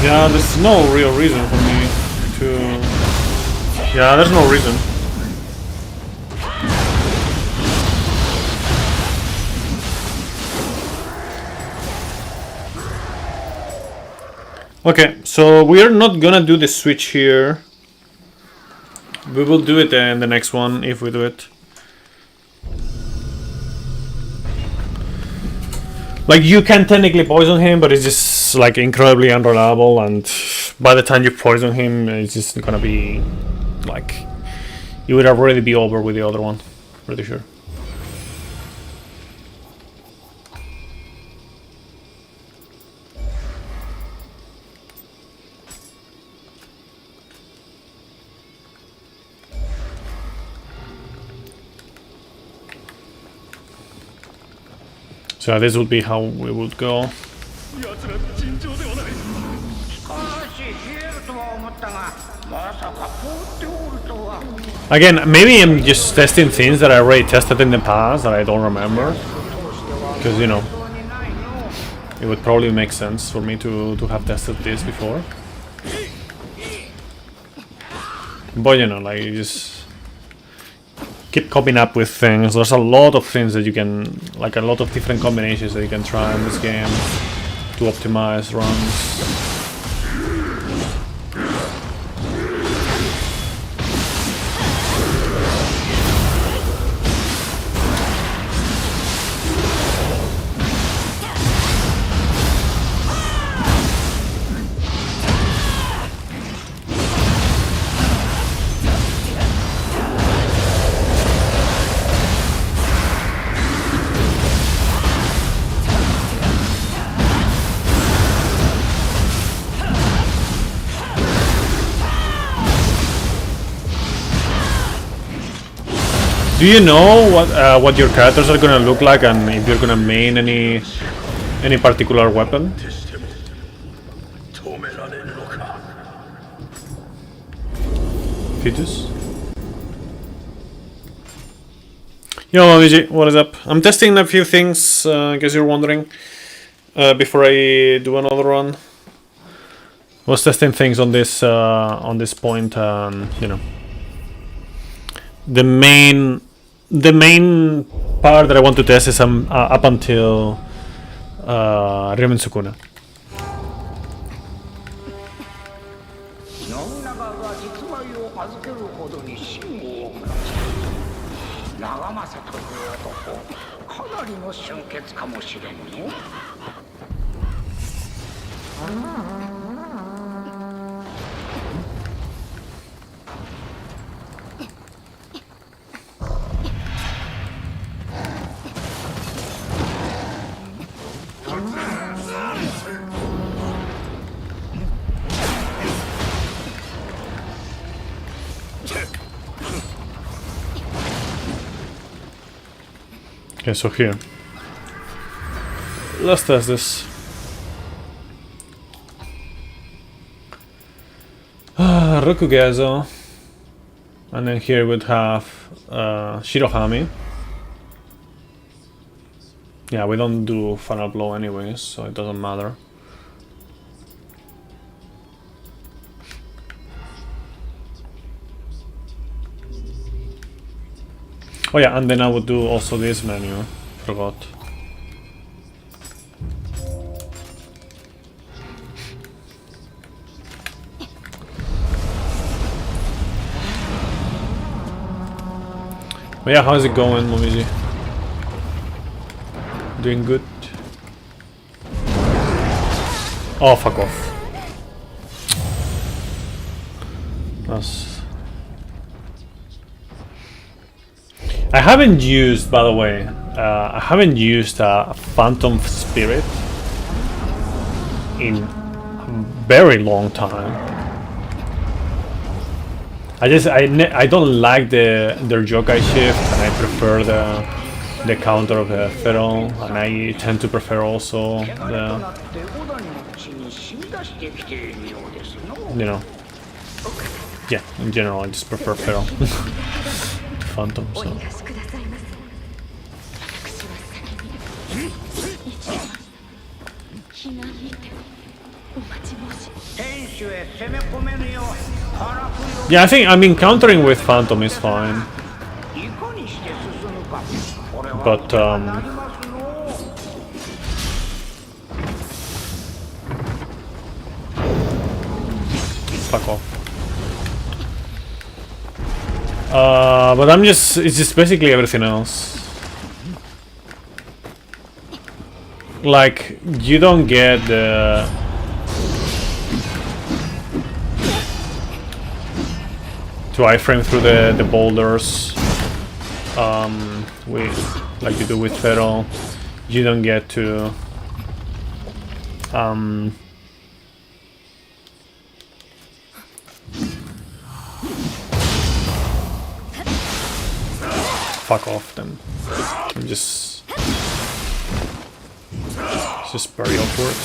Yeah, there's no real reason for me to... Yeah, there's no reason. Okay, so we're not gonna do the switch here. We will do it in the next one, if we do it. Like, you can technically poison him, but it's just, like, incredibly unreliable, and by the time you poison him, it's just gonna be, like, you would already be over with the other one, pretty sure. So this would be how we would go. Again, maybe I'm just testing things that I already tested in the past that I don't remember. Because, you know, it would probably make sense for me to have tested this before. But, you know, like, you just keep coming up with things. There's a lot of things that you can, like a lot of different combinations that you can try in this game to optimize runs. Do you know what your characters are gonna look like, and if you're gonna main any particular weapon? Fetus? Yo, VG, what is up? I'm testing a few things, in case you're wondering, before I do another run. I was testing things on this point, you know. The main part that I want to test is up until Ryomen Sukuna. Okay, so here. Let's test this. Rokugezo. And then here we'd have Shirohami. Yeah, we don't do final blow anyways, so it doesn't matter. Oh yeah, and then I would do also this menu. Forgot. But yeah, how's it going, Momiji? Doing good? Oh, fuck off. That's... I haven't used, by the way, I haven't used a Phantom Spirit in a very long time. I don't like their Yokai shift, and I prefer the counter of the Feral, and I tend to prefer also the, you know, yeah, in general I just prefer Feral to Phantom, so. Yeah, I mean, countering with Phantom is fine. But, fuck off. But it's just basically everything else. Like, you don't get the... to iframe through the boulders, like you do with Feral. You don't get to fuck off them. It's just very awkward.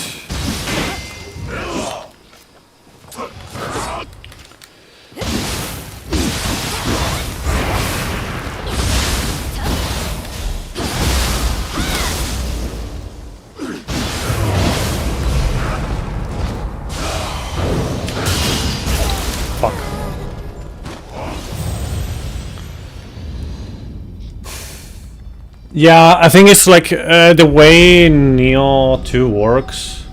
Fuck. Yeah, I think it's like the way Nioh 2 works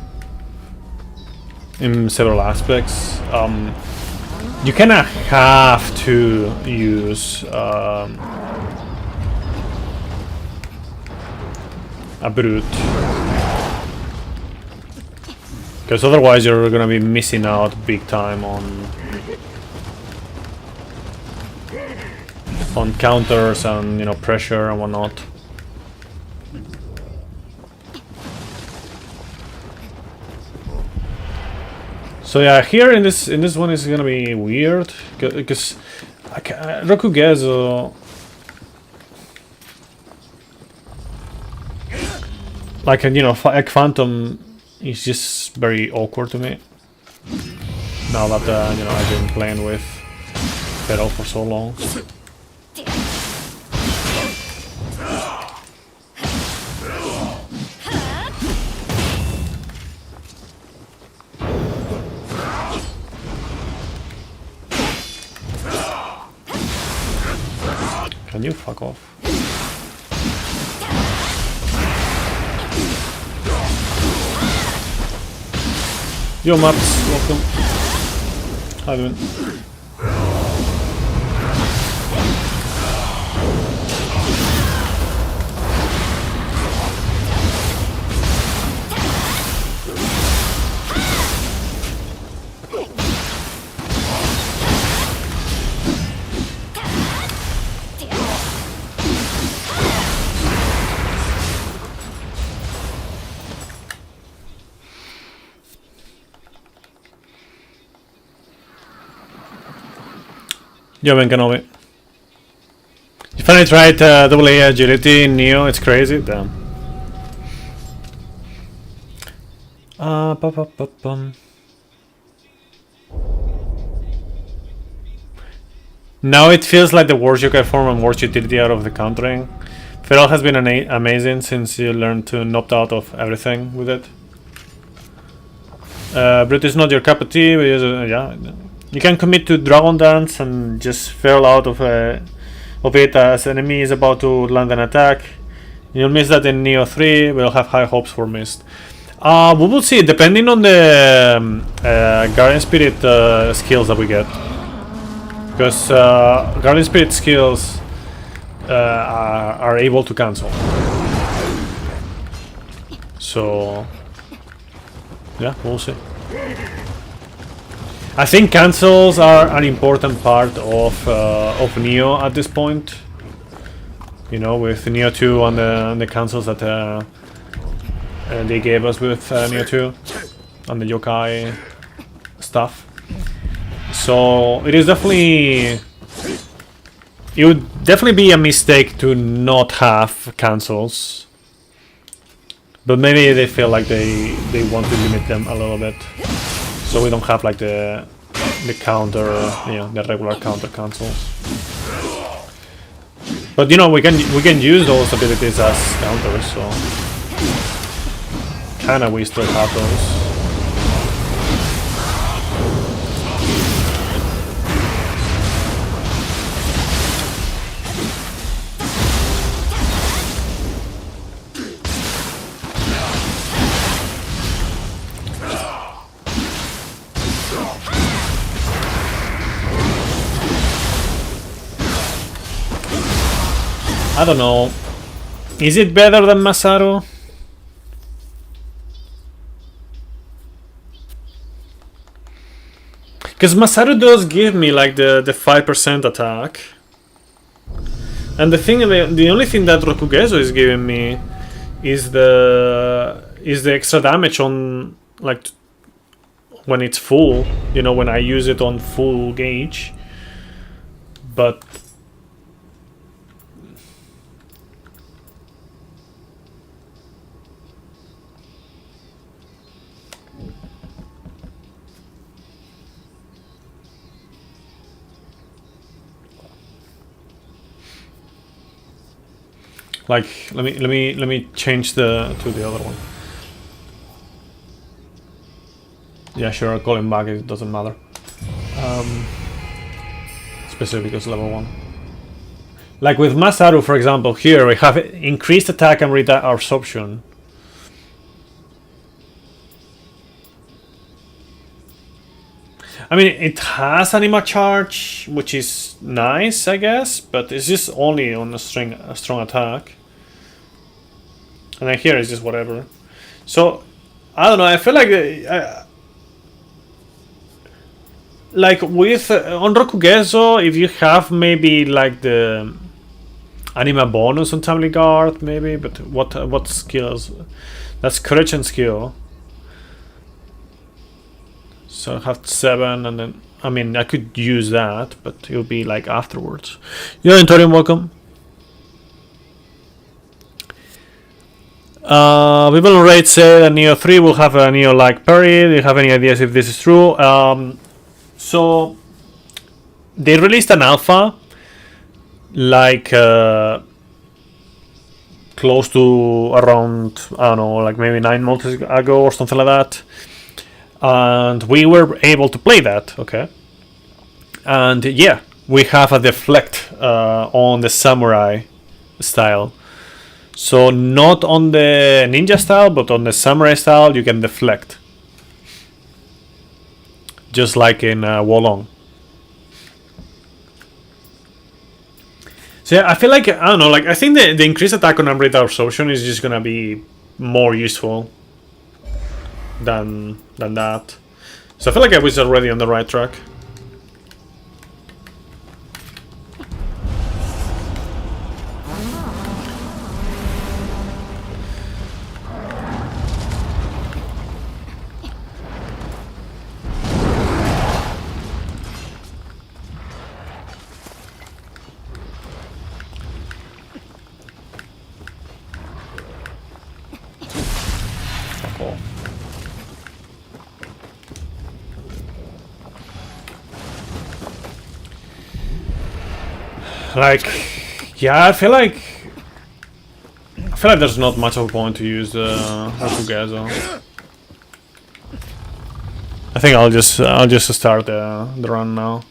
in several aspects. You kinda have to use a brute, because otherwise you're gonna be missing out big time on counters and, you know, pressure and whatnot. So yeah, here in this one is gonna be weird because Rokugezo, like, you know, like Phantom is just very awkward to me now that you know, I've been playing with Feral for so long. Can you fuck off? Yo, Maps, welcome. How you doing? Yo, Ben Kenobi. You finally tried AA agility in Nioh, it's crazy, damn. Now it feels like the worst yokai form and worst utility out of the countering. Feral has been amazing since you learned to opt out of everything with it. Brute is not your cup of tea, but yeah. You can commit to Dragon Dance and just fail out of it as enemy is about to land an attack. You'll miss that in Nioh 3, we'll have high hopes for Mist. We will see, depending on the Guardian Spirit skills that we get. Because Guardian Spirit skills are able to cancel. So, yeah, we'll see. I think cancels are an important part of Nioh at this point. You know, with Nioh 2 and the cancels that they gave us with Nioh 2 and the yokai stuff. So it is definitely, it would definitely be a mistake to not have cancels, but maybe they feel like they want to limit them a little bit, so we don't have like the counter, the regular counter cancels. But you know, we can use those abilities as counters, so kinda we still have those. I don't know. Is it better than Masaru? Because Masaru does give me like the 5% attack. And the only thing that Rokugezo is giving me is the extra damage on like when it's full, you know, when I use it on full gauge. But like, let me change to the other one. Yeah, sure, I'll call him back, it doesn't matter. Especially because level 1. Like with Masaru, for example, here we have increased attack and absorption. I mean, it has Anima Charge, which is nice, I guess, but it's just only on a strong attack. And then here it's just whatever. So, I don't know, I feel like with on Rokugezo, if you have maybe like the Anima bonus on Timely Guard, maybe, but what skills? That's courage and skill. So I have 7, and then I mean I could use that, but it'll be like afterwards. Yeah, Intorium, welcome. People on Raid say that Nioh 3 will have a Nioh-like parry. Do you have any ideas if this is true? So they released an alpha like close to around, I don't know, like maybe 9 months ago or something like that. And we were able to play that, okay? And yeah, we have a deflect on the samurai style. So not on the ninja style, but on the samurai style, you can deflect. Just like in Wolong. So yeah, I feel like, I don't know, like I think the increased attack on Unbreakable Absorption is just gonna be more useful than that. So I feel like I was already on the right track. Like, yeah, I feel like there's not much of a point to use the Rakugezo. I think I'll just start the run now.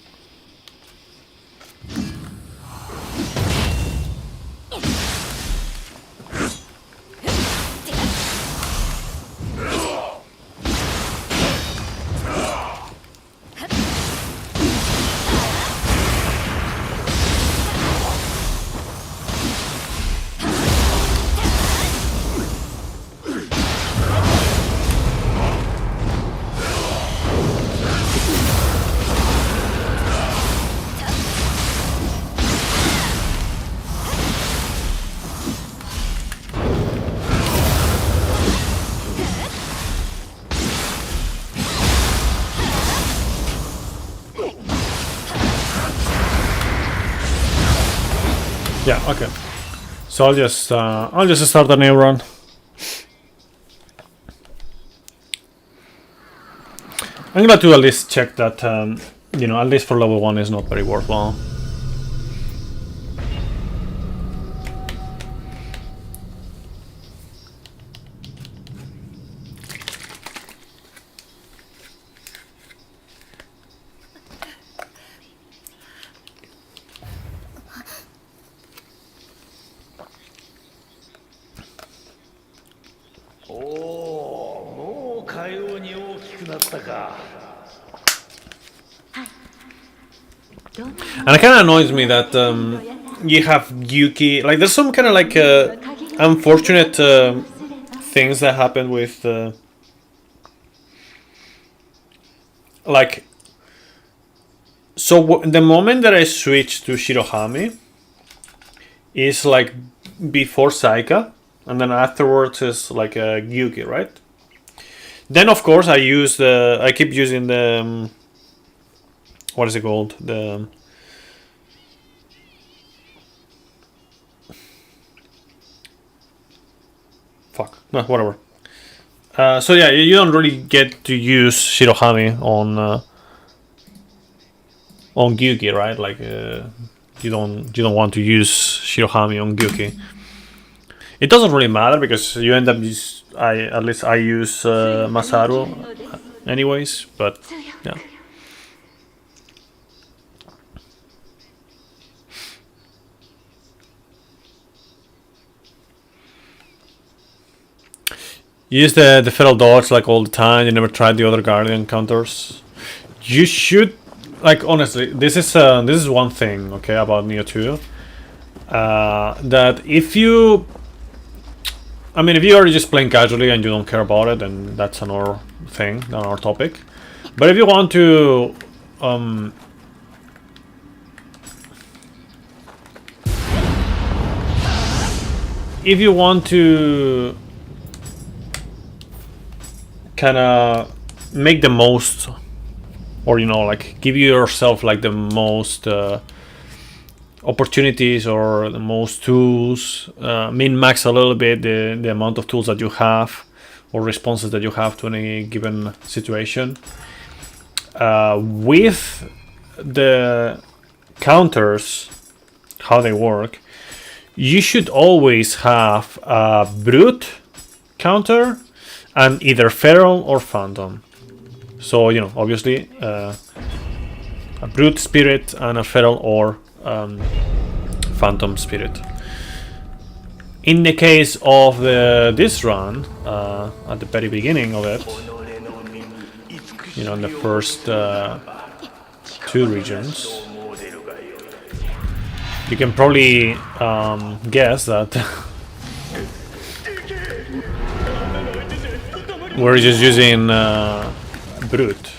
Yeah, okay. So I'll just start a new run. I'm glad to at least check that you know, at least for level 1 is not very worthwhile. And it kind of annoys me that you have Yuki. Like, there's some kind of like unfortunate things that happen with like. So the moment that I switch to Shirohami is like before Saika, and then afterwards is like Yuki, right? Then of course I keep using the what is it called? The fuck. No, whatever. So yeah, you don't really get to use Shirohami on Gyuki, right? Like you don't want to use Shirohami on Gyuki. It doesn't really matter because you end up at least I use Masaru anyways, but yeah. You use the feral dodge like all the time. You never tried the other guardian counters. You should, like, honestly, this is one thing, okay, about Nioh 2. That if you, I mean, if you are just playing casually and you don't care about it, then that's another thing, another topic. But if you want to, kind of make the most, or you know, like give yourself like the most opportunities or the most tools, min-max a little bit the amount of tools that you have or responses that you have to any given situation. With the counters, how they work, you should always have a brute counter and either feral or phantom. So, you know, obviously a brute spirit and a feral or phantom spirit. In the case of this run, at the very beginning of it, you know, in the first 2 regions, you can probably guess that we're just using brute.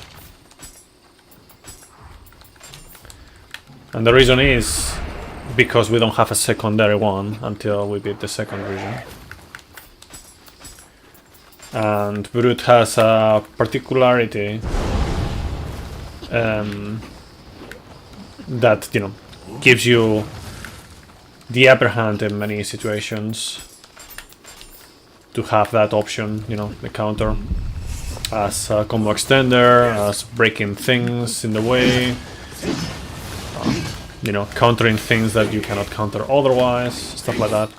And the reason is because we don't have a secondary one until we beat the second region. And brute has a particularity that, you know, gives you the upper hand in many situations to have that option, you know, the counter as a combo extender, as breaking things in the way. you know, countering things that you cannot counter otherwise, stuff like that.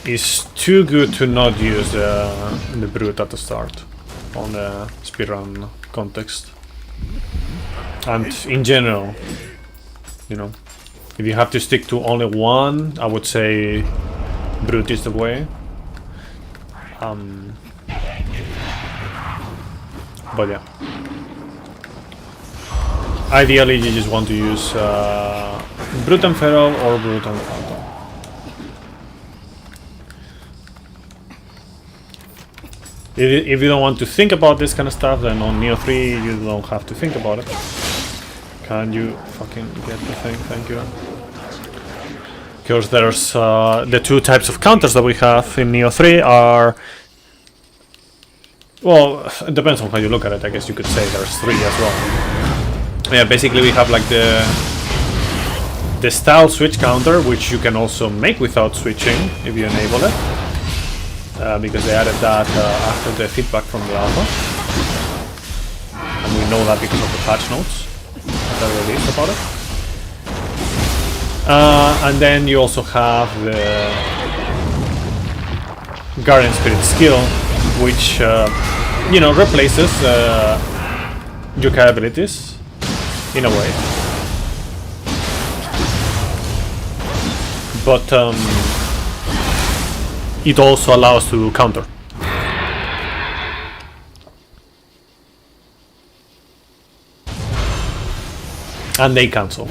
It's too good to not use the brute at the start on the speedrun context. And in general, you know, if you have to stick to only one, I would say brute is the way. But yeah, ideally you just want to use brute and feral or brute and phantom. If you don't want to think about this kind of stuff, then on Nioh 3 you don't have to think about it. Can you fucking get the thing? Thank you. Because there's the two types of counters that we have in Nioh 3 are... Well, it depends on how you look at it. I guess you could say there's three as well. Yeah, basically we have like the style switch counter, which you can also make without switching if you enable it. Because they added that after the feedback from the alpha. And we know that because of the patch notes that are released about it. And then you also have the Guardian Spirit skill, which you know, replaces Yokai abilities in a way. But it also allows to counter. And they cancel.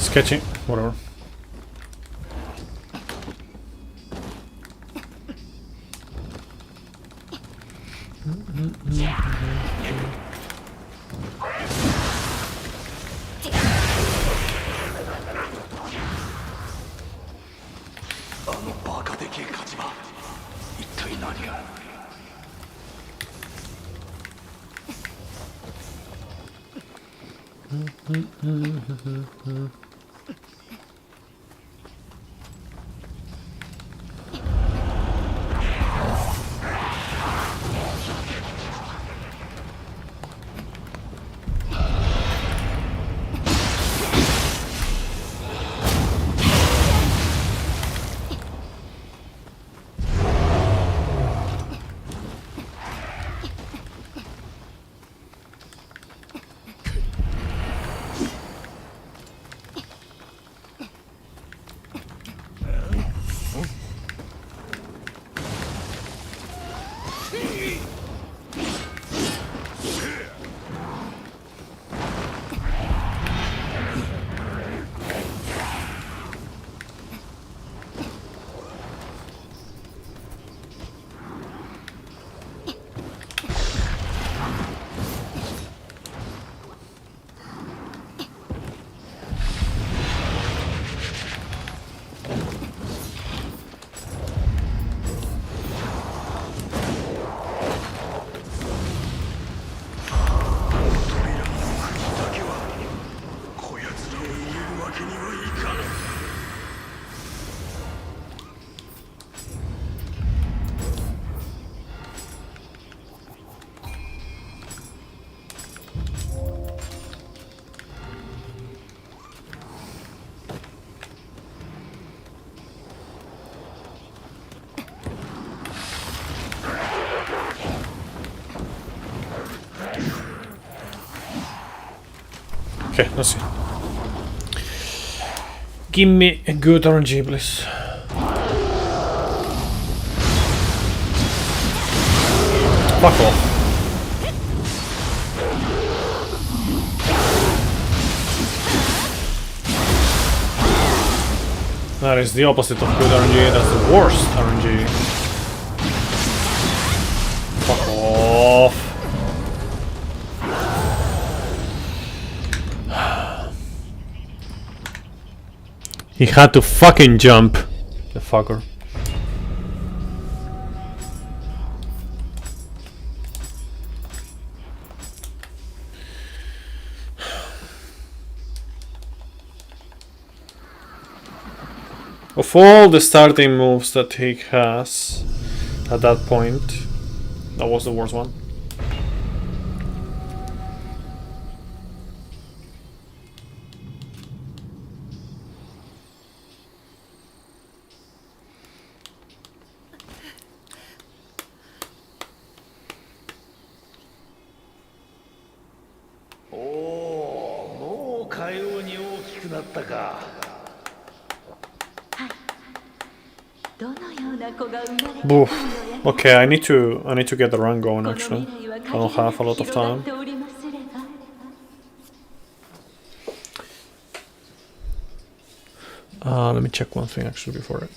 Sketchy, whatever. Okay, let's see. Give me a good RNG, please. Fuck off. That is the opposite of good RNG, that's the worst RNG. Fuck off. He had to fucking jump. The fucker. Of all the starting moves that he has at that point, that was the worst one. Oof. Okay, I need to get the run going actually. I don't have a lot of time. Let me check one thing actually before it.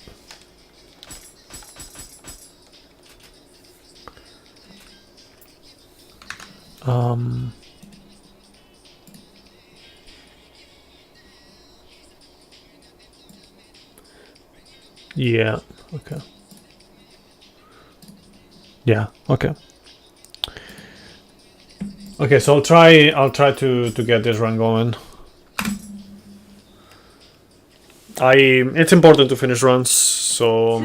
Yeah, okay. Yeah, okay. Okay, so I'll try to get this run going. It's important to finish runs, so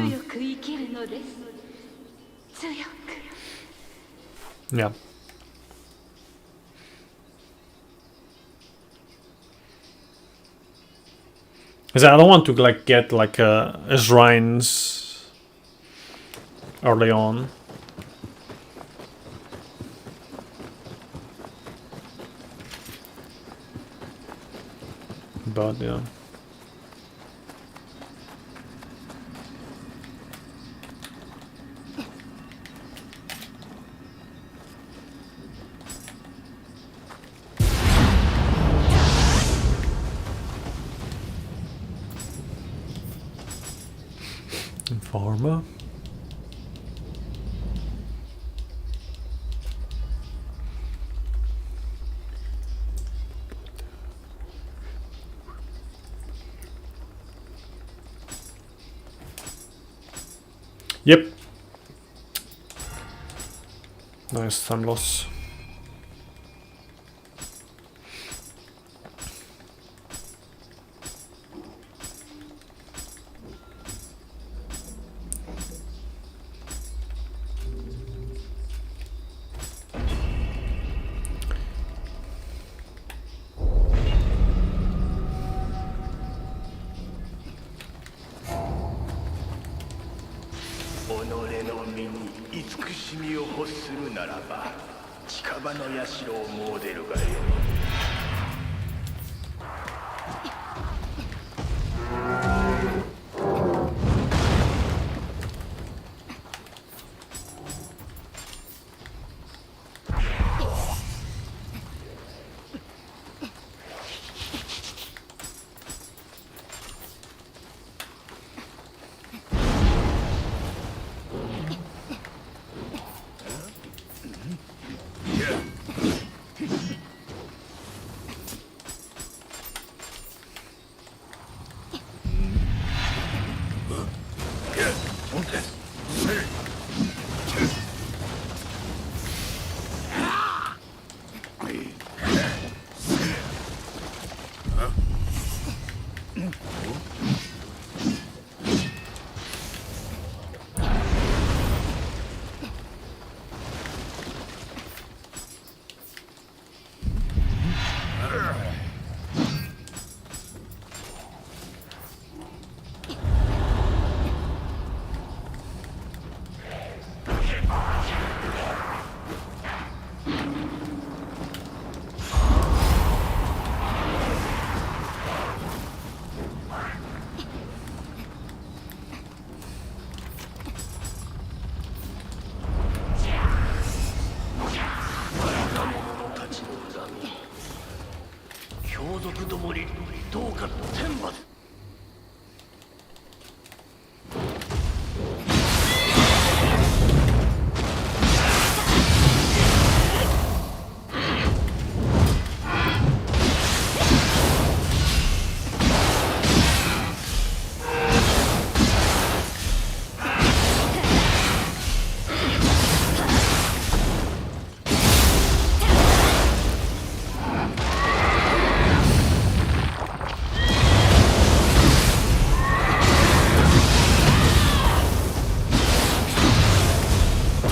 yeah. Because I don't want to like get like shrines early on. But yeah. Informer. Yep. Nice time loss.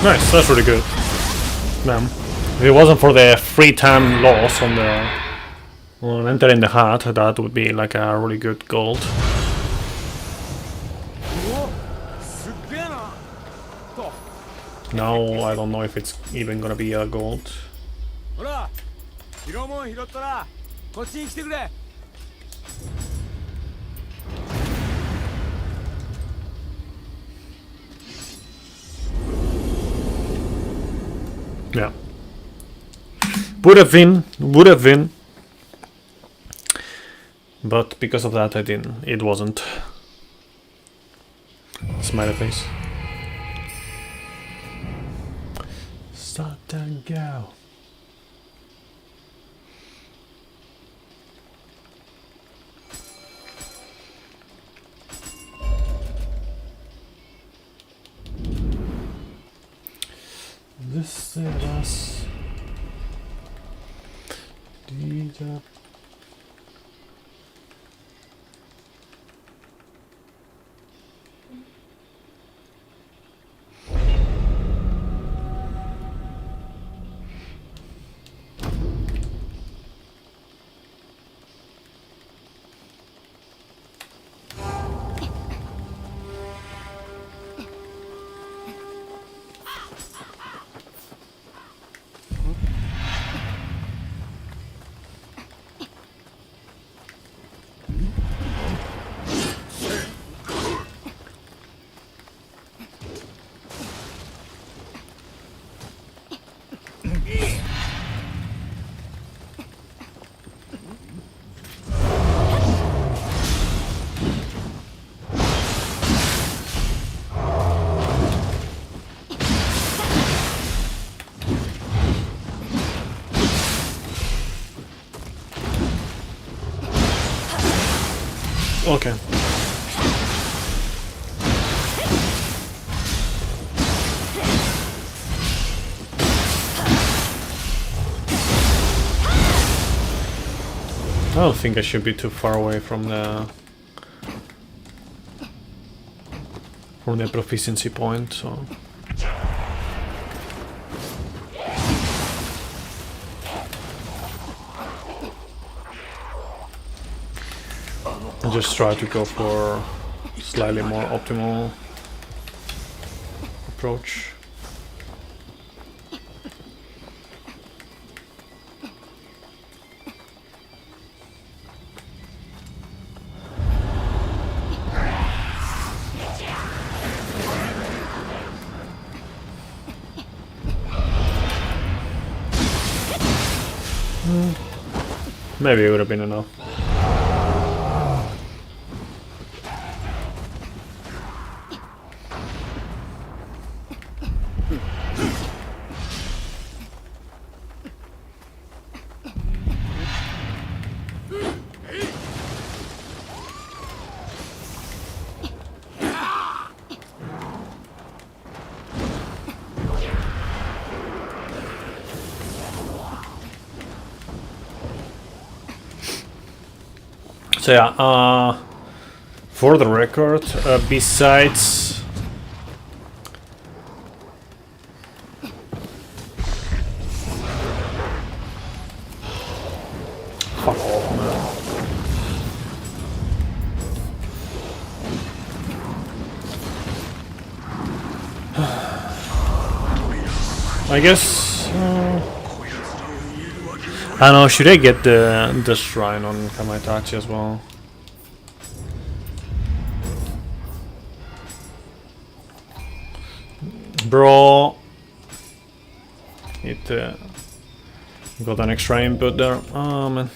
Nice, that's really good. Man, if it wasn't for the free time loss on entering the hat, that would be like a really good gold. Now I don't know if it's even gonna be a gold. Yeah. Would have been. But because of that I didn't. It wasn't. Smiley face. Start and go. This is us. Okay. I don't think I should be too far away from the proficiency point, so I'll just try to go for slightly more optimal approach. Maybe it would have been enough. So yeah, for the record, besides fuck off, man. I guess I don't know, should I get the shrine on Kamaitachi as well? Bro, it got an extra input there. Oh man.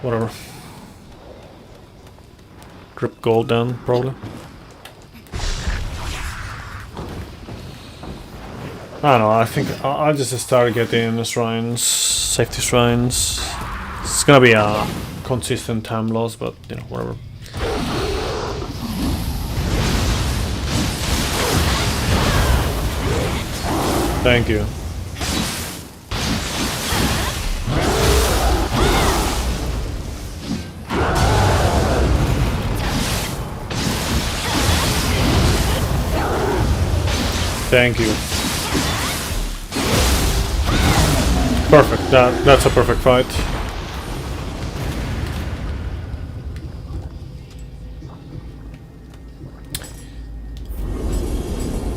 Whatever. Drip gold down, probably. I don't know, I think I'll just start getting the shrines, safety shrines. It's gonna be a consistent time loss, but you know, whatever. Thank you. Thank you. Perfect. That's a perfect fight.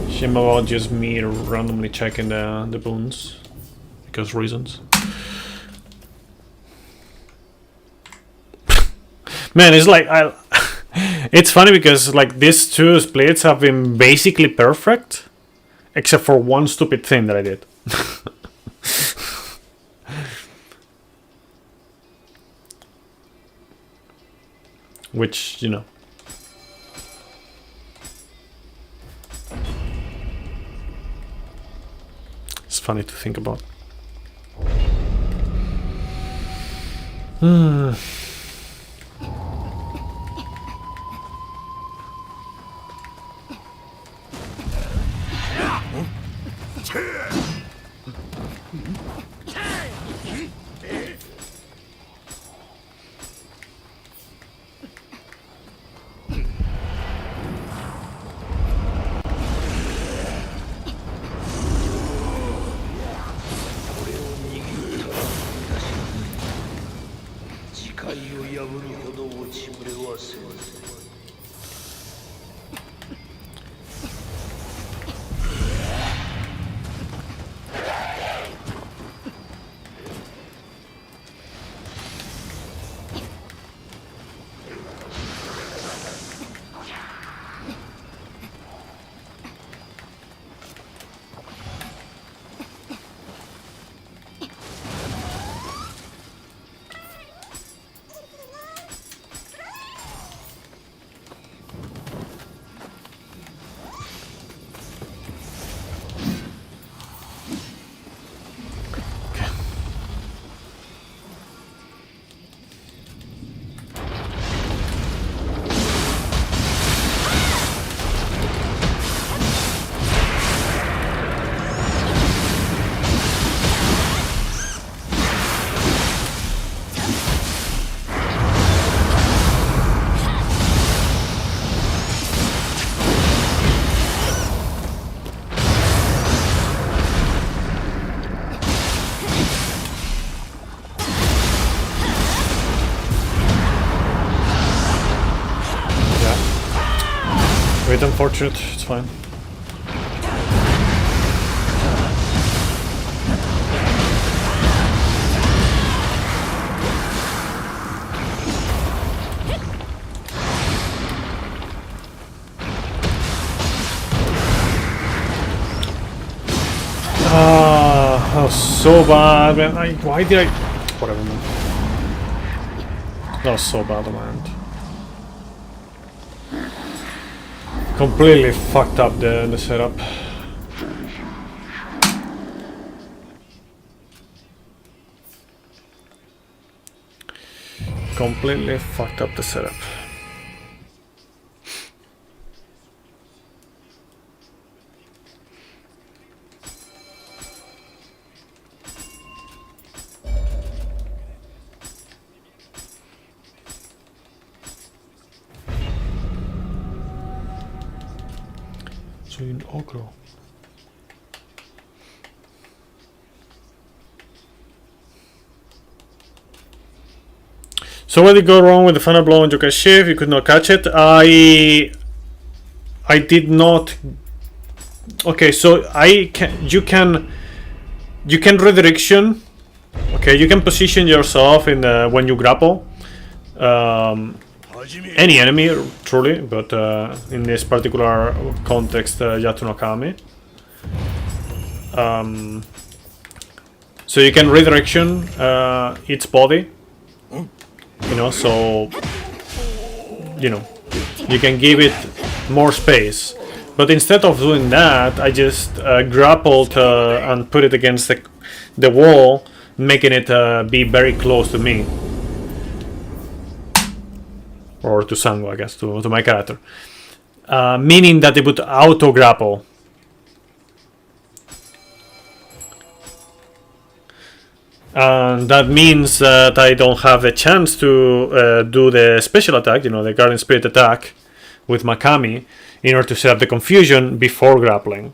Shame about just me randomly checking the boons because reasons. Man, it's like it's funny because like these two splits have been basically perfect, except for one stupid thing that I did. Which, you know. It's funny to think about. Bit unfortunate, it's fine. That was so bad, man. Why did I... Whatever, man. That was so bad, man. Completely fucked up the setup. Completely fucked up the setup. Ogro. So what did go wrong with the final blow on Joker's shift? You could not catch it. I did not. Okay, so you can redirection. Okay, you can position yourself in when you grapple. Any enemy, truly, but in this particular context, Yatu no Kami. So you can redirection its body, you know, so, you know, you can give it more space. But instead of doing that, I just grappled and put it against the wall, making it be very close to me. Or to Sango, I guess, to my character. Meaning that it would auto-grapple. And that means that I don't have the chance to do the special attack, you know, the Guardian Spirit attack with Makami, in order to set up the confusion before grappling.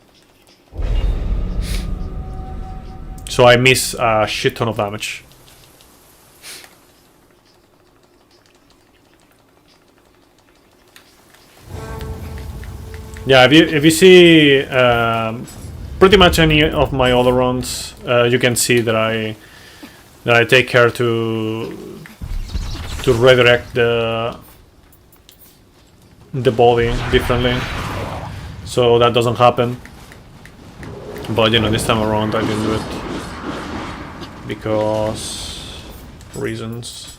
So I miss a shit ton of damage. Yeah, if you see pretty much any of my other runs, you can see that I take care to redirect the body differently, so that doesn't happen. But you know, this time around I didn't do it because reasons.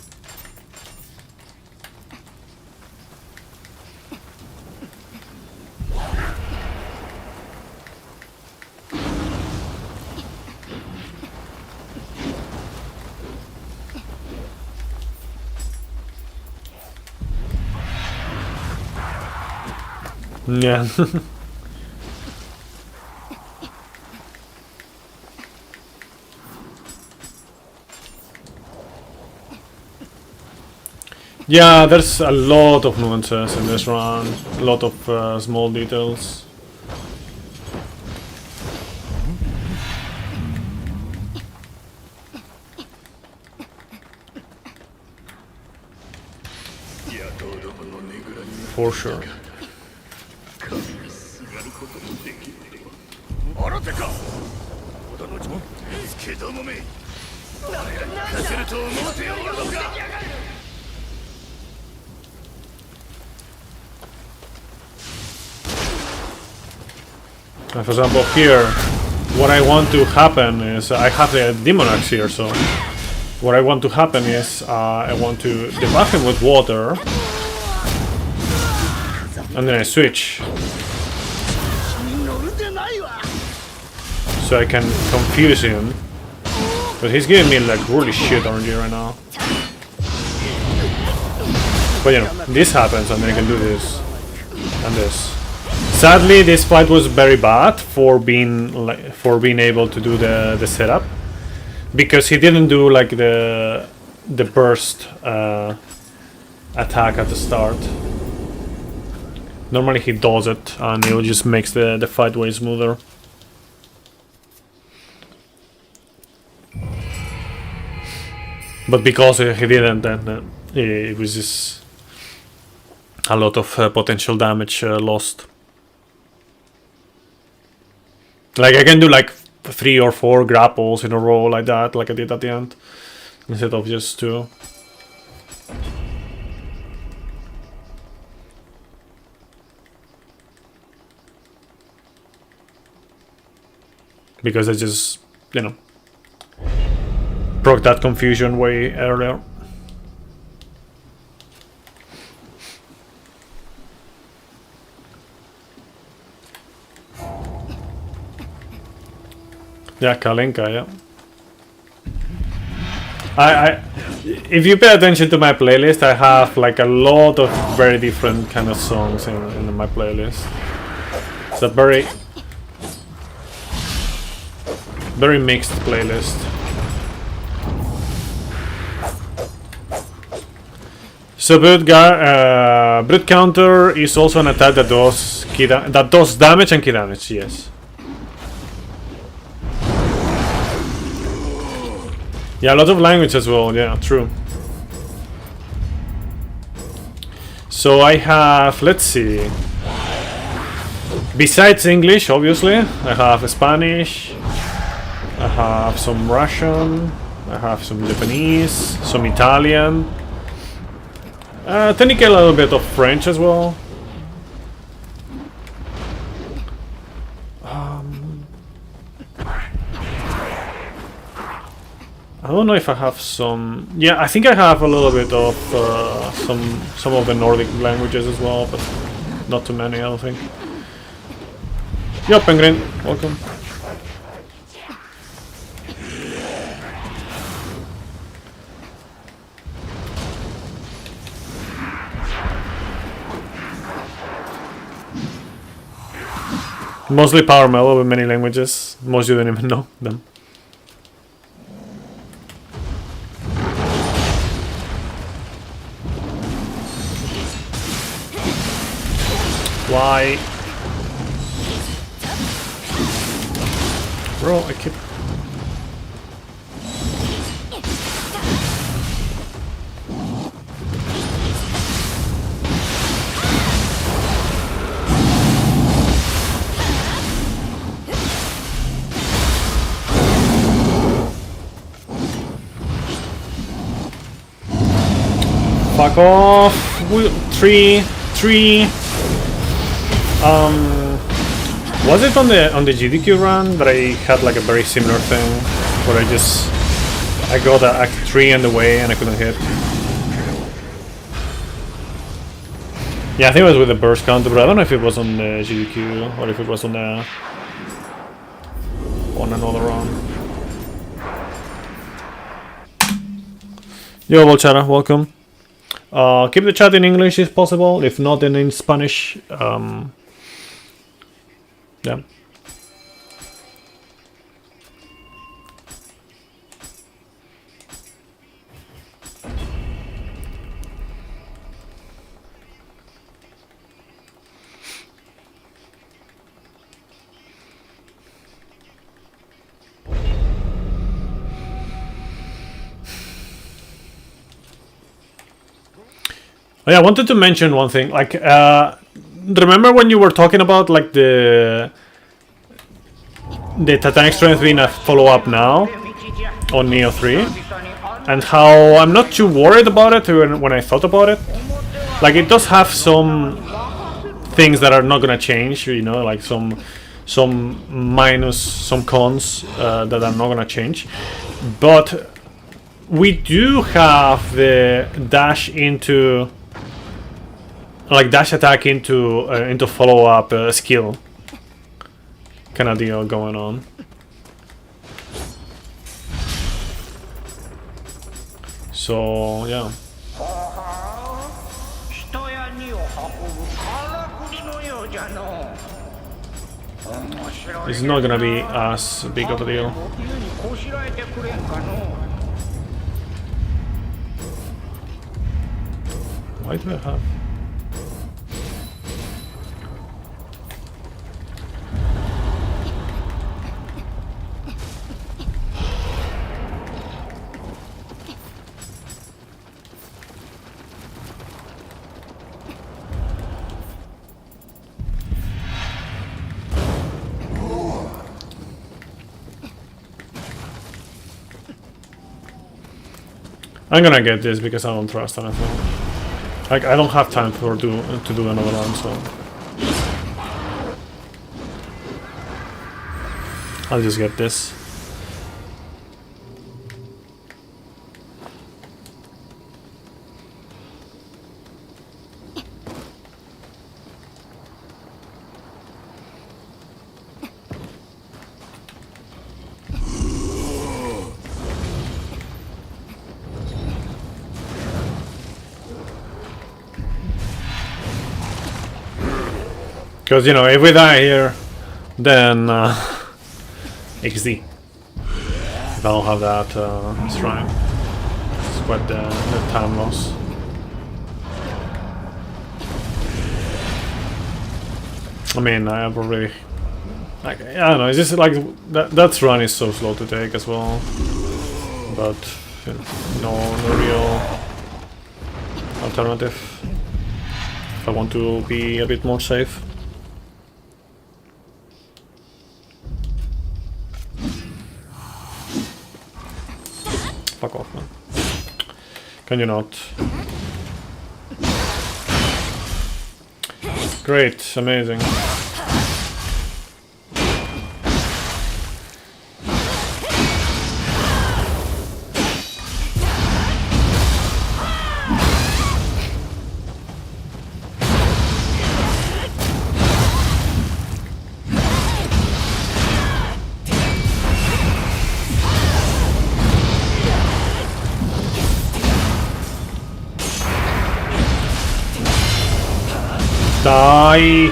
Yeah. Yeah, there's a lot of nuances in this run, a lot of small details. For sure. For example, here, what I want to happen is I have the demon axe here, so what I want to happen is I want to debuff him with water, and then I switch, so I can confuse him. But he's giving me like really shit RNG right now. But you know, this happens, and then I can do this and this. Sadly, this fight was very bad for being able to do the setup, because he didn't do like the burst attack at the start. Normally he does it, and it just makes the fight way smoother. But because he didn't, then it was just a lot of potential damage lost. Like I can do like 3 or 4 grapples in a row like that, like I did at the end, instead of just 2. Because I just, you know, broke that confusion way earlier. Yeah, Kalinka, yeah. If you pay attention to my playlist, I have like a lot of very different kind of songs in my playlist. It's a very mixed playlist. So Brute Counter is also an attack that does damage and key damage, yes. Yeah, a lot of language as well, yeah, true. So I have, let's see, besides English, obviously, I have Spanish, I have some Russian, I have some Japanese, some Italian, technically a little bit of French as well. I don't know if I have some. Yeah, I think I have a little bit of some of the Nordic languages as well, but not too many, I don't think. Yo, Penguin, welcome. Mostly power mellow with many languages. Most you don't even know them. Why? Bro, I keep... Fuck off. 3. Was it on the GDQ run that I had like a very similar thing where I got a 3 in the way and I couldn't hit? Yeah, I think it was with the burst counter, but I don't know if it was on the GDQ or if it was on another run. Yo, Volchara, welcome. Keep the chat in English if possible, if not then in Spanish. Yeah. Oh, yeah, I wanted to mention one thing. Like, remember when you were talking about like the Titanic Strength being a follow-up now on Nioh 3, and how I'm not too worried about it when I thought about it. Like, it does have some things that are not gonna change, you know, like some minus, some cons that are not gonna change, but we do have the dash into. Like dash attack into follow-up skill kind of deal going on. So yeah, it's not gonna be as big of a deal. Why do I have? I'm gonna get this because I don't trust anything. Like, I don't have time to do another one, so I'll just get this. Because, you know, if we die here, then XD. If I don't have that shrine, it's quite the time loss. I mean, I have already, like, I don't know, it's just like that run is so slow to take as well. But you know, no real alternative if I want to be a bit more safe. Fuck off, man. Can you not? Great, amazing. Die!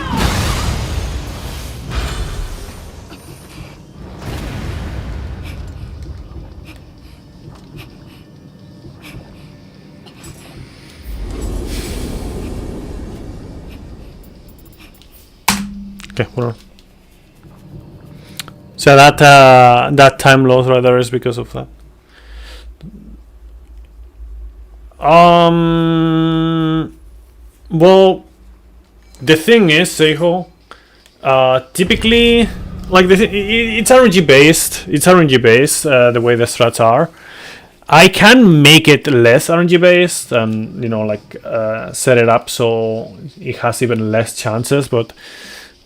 Okay, whatever. So that time loss right there is because of that. Well, the thing is, Seiho, typically, like it's RNG based. It's RNG based the way the strats are, I can make it less RNG based and, you know, like set it up so it has even less chances. But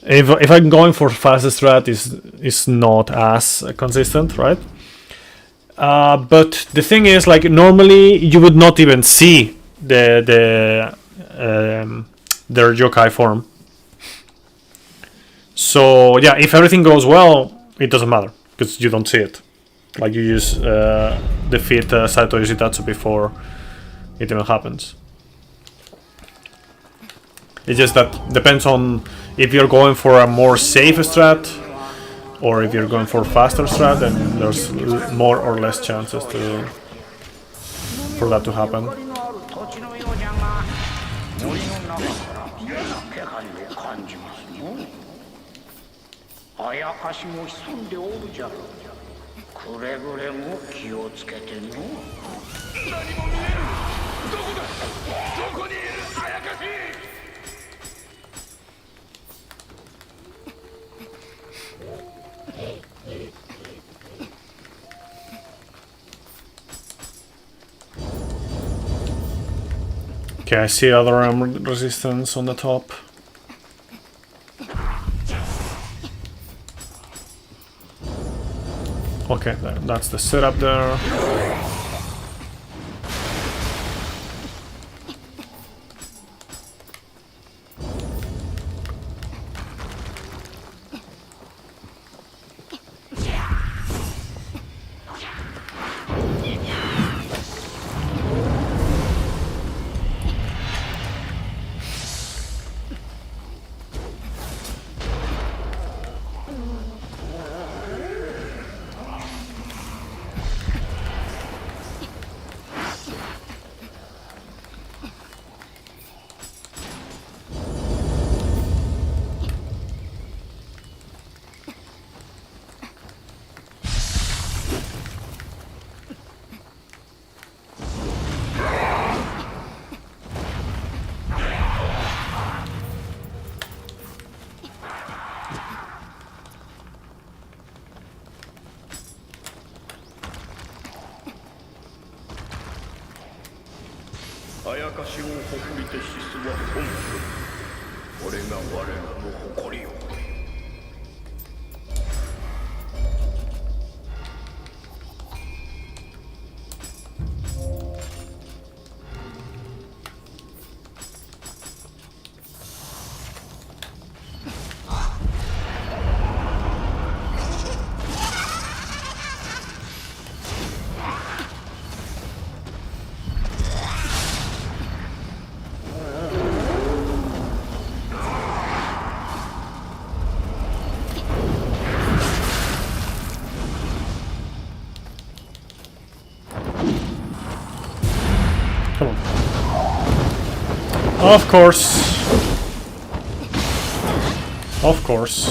if I'm going for fastest strat, is not as consistent, right? But the thing is, like, normally you would not even see their yokai form. So yeah, if everything goes well, it doesn't matter because you don't see it. Like, you use defeat Saito Yoshitatsu before it even happens. It's just that depends on if you're going for a more safe strat or if you're going for faster strat, then there's more or less chances for that to happen. Okay, I see other resistance on the top. Okay, that's the setup there. Come on. Of course. Of course.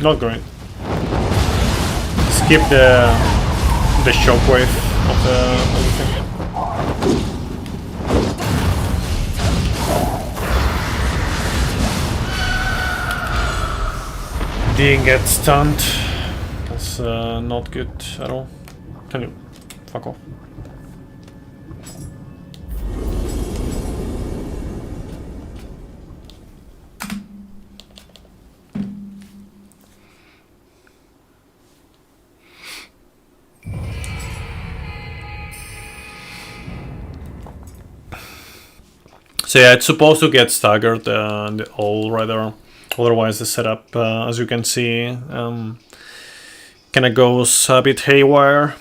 Not great. Skip the shockwave of the thing. Didn't get stunned. That's not good at all. Can you fuck off? So yeah, it's supposed to get staggered all rather. Otherwise, the setup, as you can see, kind of goes a bit haywire.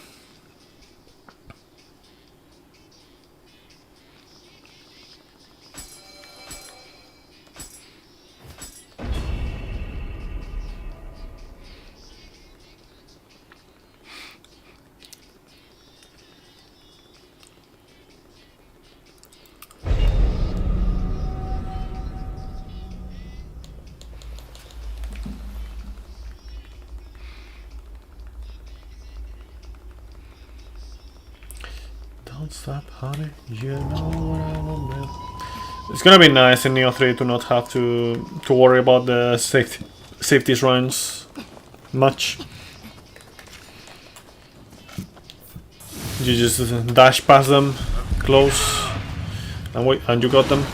stop, honey. You know what I want. It's gonna be nice in Nioh 3 to not have to worry about the safety runs much. You just dash past them, close, and wait, and you got them.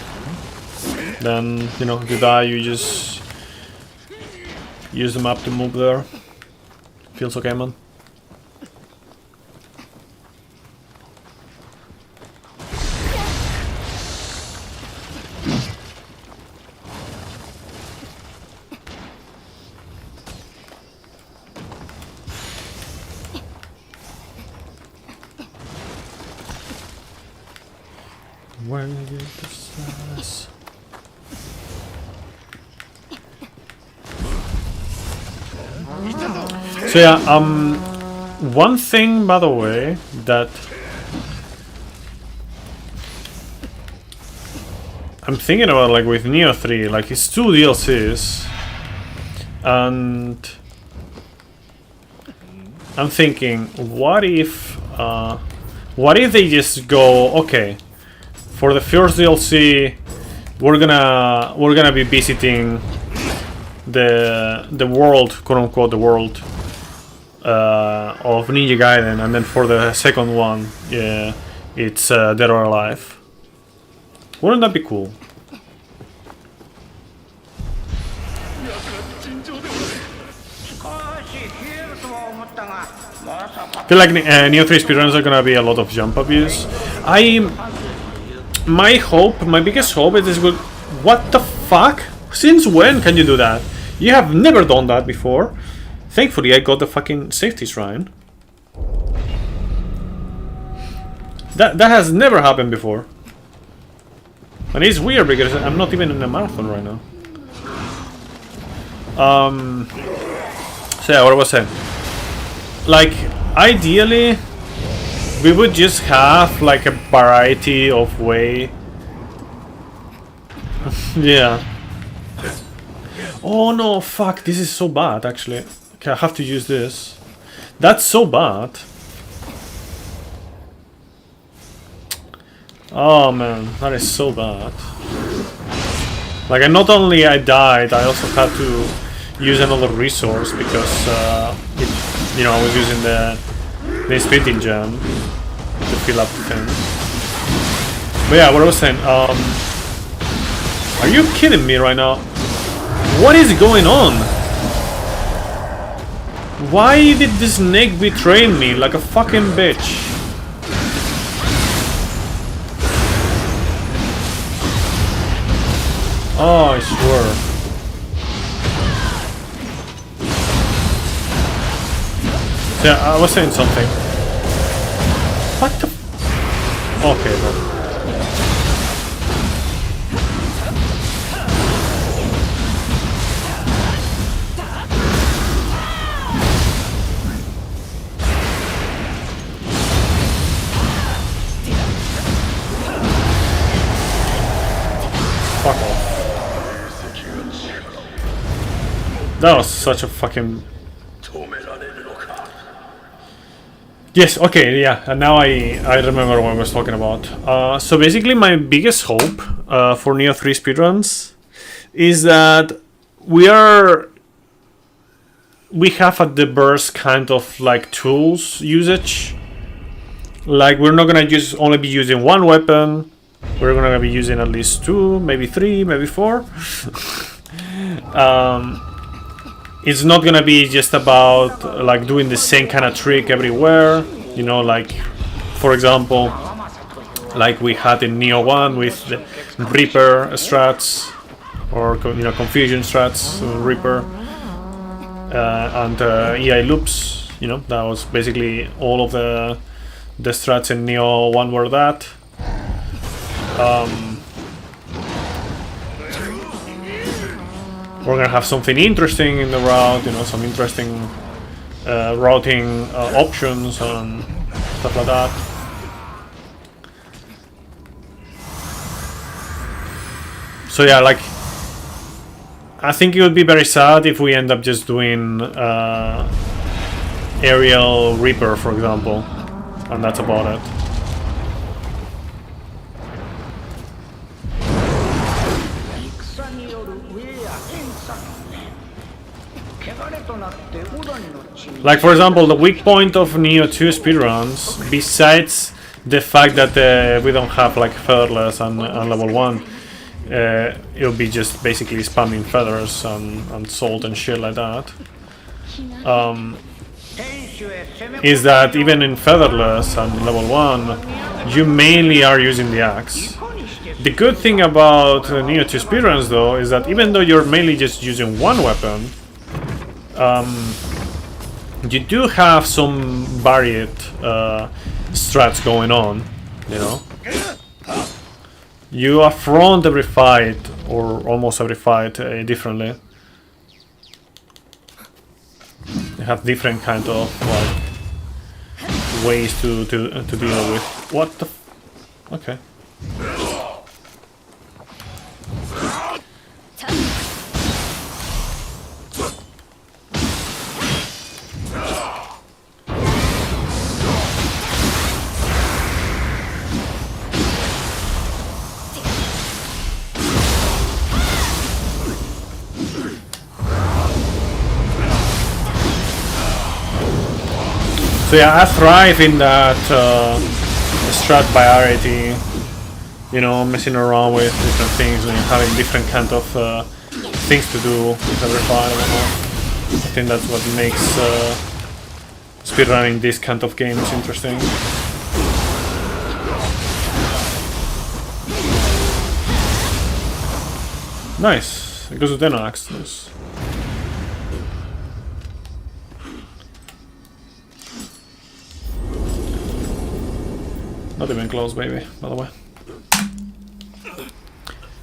Then, you know, if you die, you just use the map to move there. Feels okay, man. Where did you get the stars? So yeah, one thing, by the way, that I'm thinking about, like with Nioh 3, like it's 2 DLCs, and I'm thinking, what if they just go, okay, for the first DLC, we're gonna be visiting the world, quote unquote, the world of Ninja Gaiden, and then for the second one, yeah, it's Dead or Alive. Wouldn't that be cool? I feel like Nioh 3 speedruns are gonna be a lot of jump abuse. My biggest hope is this. What the fuck? Since when can you do that? You have never done that before. Thankfully, I got the fucking safety shrine. That has never happened before. And it's weird because I'm not even in a marathon right now. So yeah, what I was saying. Like, ideally, we would just have like a variety of way. Yeah. Oh no, fuck, this is so bad actually. Okay, I have to use this. That's so bad. Oh man, that is so bad. Like, not only I died, I also had to use another resource because you know, I was using the spitting gem to fill up the thing. But yeah, what I was saying, are you kidding me right now? What is going on? Why did this snake betray me like a fucking bitch? Oh, I swear. Yeah, I was saying something. What the? Okay, no. Fuck off. That was such a fucking... Yes, okay, yeah, and now I remember what I was talking about. So basically my biggest hope for Nioh 3 speedruns is that we have a diverse kind of like tools usage. Like, we're not gonna only be using one weapon, we're gonna be using at least 2, maybe 3, maybe 4. It's not gonna be just about like doing the same kind of trick everywhere, you know, like for example, like we had in Nioh 1 with the Reaper strats, or you know, confusion strats, Reaper, and EI loops. You know, that was basically all of the strats in Nioh 1 were that. We're gonna have something interesting in the route, you know, some interesting routing options and stuff like that. So yeah, like, I think it would be very sad if we end up just doing aerial Reaper, for example, and that's about it. Like for example, the weak point of Nioh 2 speedruns, besides the fact that we don't have like featherless and level 1, it'll be just basically spamming feathers and salt and shit like that. Is that even in featherless and level 1, you mainly are using the axe. The good thing about Nioh 2 speedruns though is that even though you're mainly just using one weapon, you do have some varied strats going on, you know. You affront every fight, or almost every fight, differently. You have different kind of like ways to deal with. What the? Okay. So yeah, I thrive in that strat variety, you know, messing around with different things and having different kind of things to do with every fight. I think that's what makes speedrunning this kind of games interesting. Nice, it goes with Nioh axe. Nice. Not even close, baby, by the way.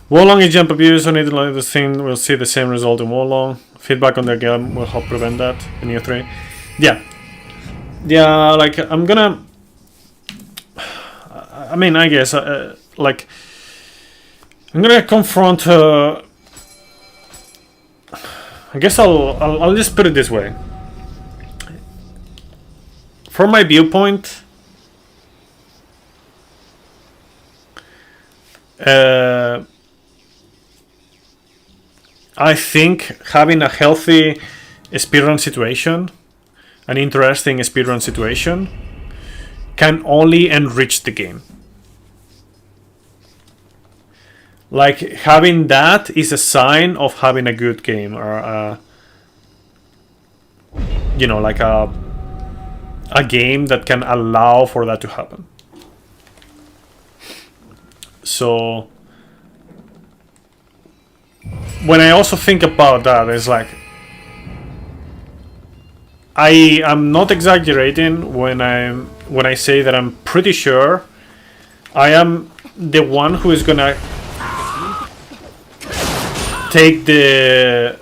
Wolong is jump abuse on it like the thing. We'll see the same result in Wolong. Feedback on their game will help prevent that in Nioh 3. Yeah. Yeah, like, I'm gonna... I mean, I guess, like... I'm gonna confront... I guess I'll just put it this way. From my viewpoint... I think having a healthy speedrun situation, an interesting speedrun situation, can only enrich the game. Like, having that is a sign of having a good game, or you know, like a game that can allow for that to happen. So when I also think about that, it's like I am not exaggerating when I say that I'm pretty sure I am the one who is gonna take the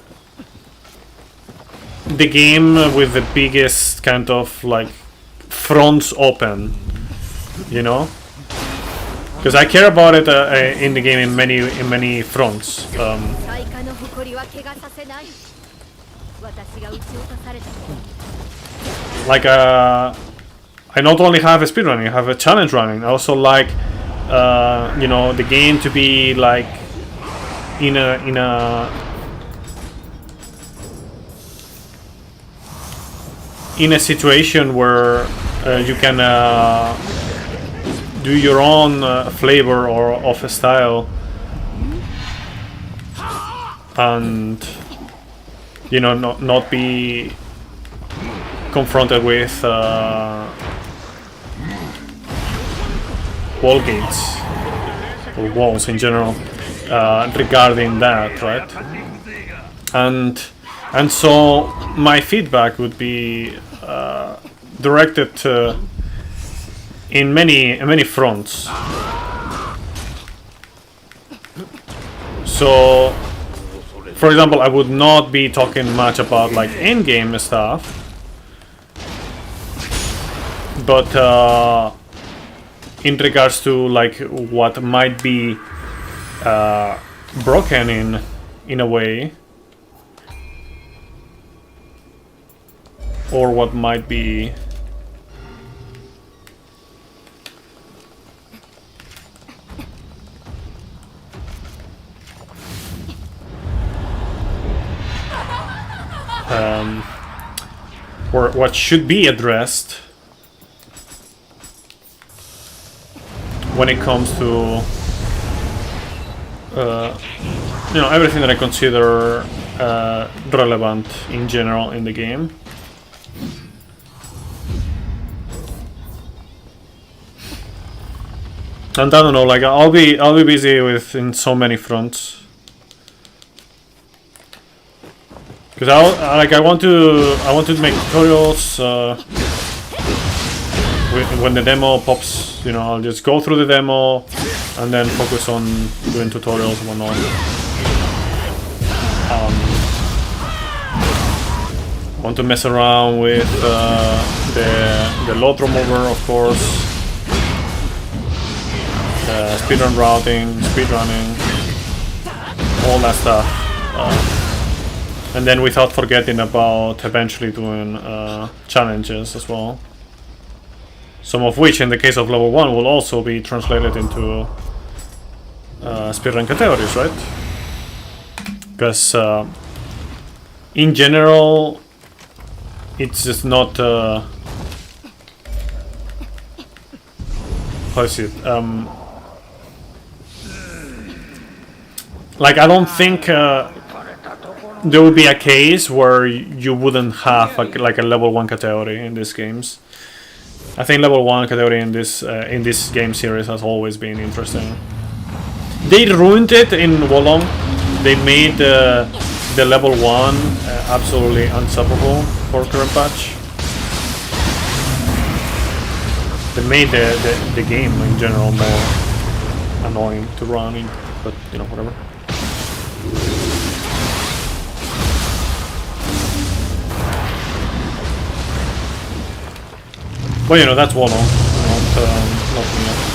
game with the biggest kind of like fronts open, you know. Because I care about it in the game in many fronts. Like I not only have a speed running, I have a challenge running. I also like you know, the game to be like in a situation where you can do your own flavor or of a style, and you know, not be confronted with wall gates or walls in general regarding that, right? And so my feedback would be directed to in many fronts. So, for example, I would not be talking much about like in-game stuff, but in regards to like what might be broken in a way, or what might be what should be addressed when it comes to you know, everything that I consider relevant in general in the game. And I don't know, like I'll be busy with in so many fronts. Because I want to make tutorials. When the demo pops, you know, I'll just go through the demo and then focus on doing tutorials and whatnot. I want to mess around with the load remover, of course, speedrun routing, speedrunning, all that stuff. And then without forgetting about eventually doing challenges as well. Some of which, in the case of level 1, will also be translated into speedrun categories, right? Because in general, it's just not... how is it? Like, I don't think there would be a case where you wouldn't have like a level 1 category in these games. I think level 1 category in this game series has always been interesting. They ruined it in Wolong. They made the level 1 absolutely unstoppable for current patch. They made the game in general more annoying to run in, but you know, whatever. Well, you know, that's Wolong, not Nioh.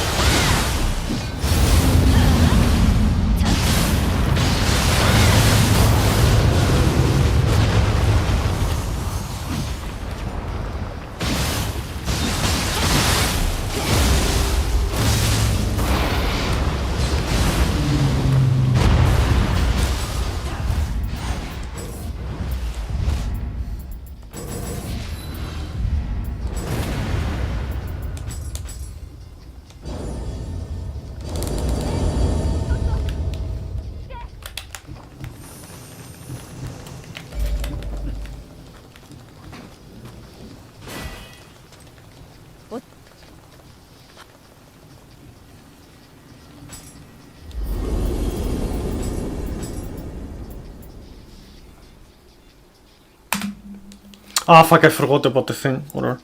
Ah, fuck, I forgot about the thing. Whatever.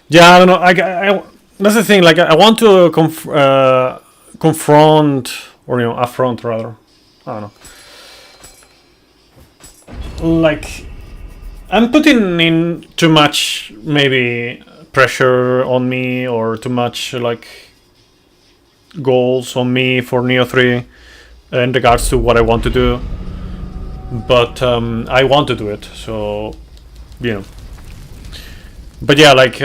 Yeah, I don't know. I that's the thing. Like, I want to confront, or you know, affront rather. I don't know. Like, I'm putting in too much, maybe, pressure on me, or too much like goals on me for Nioh 3 in regards to what I want to do. But I want to do it, so you know. But yeah, like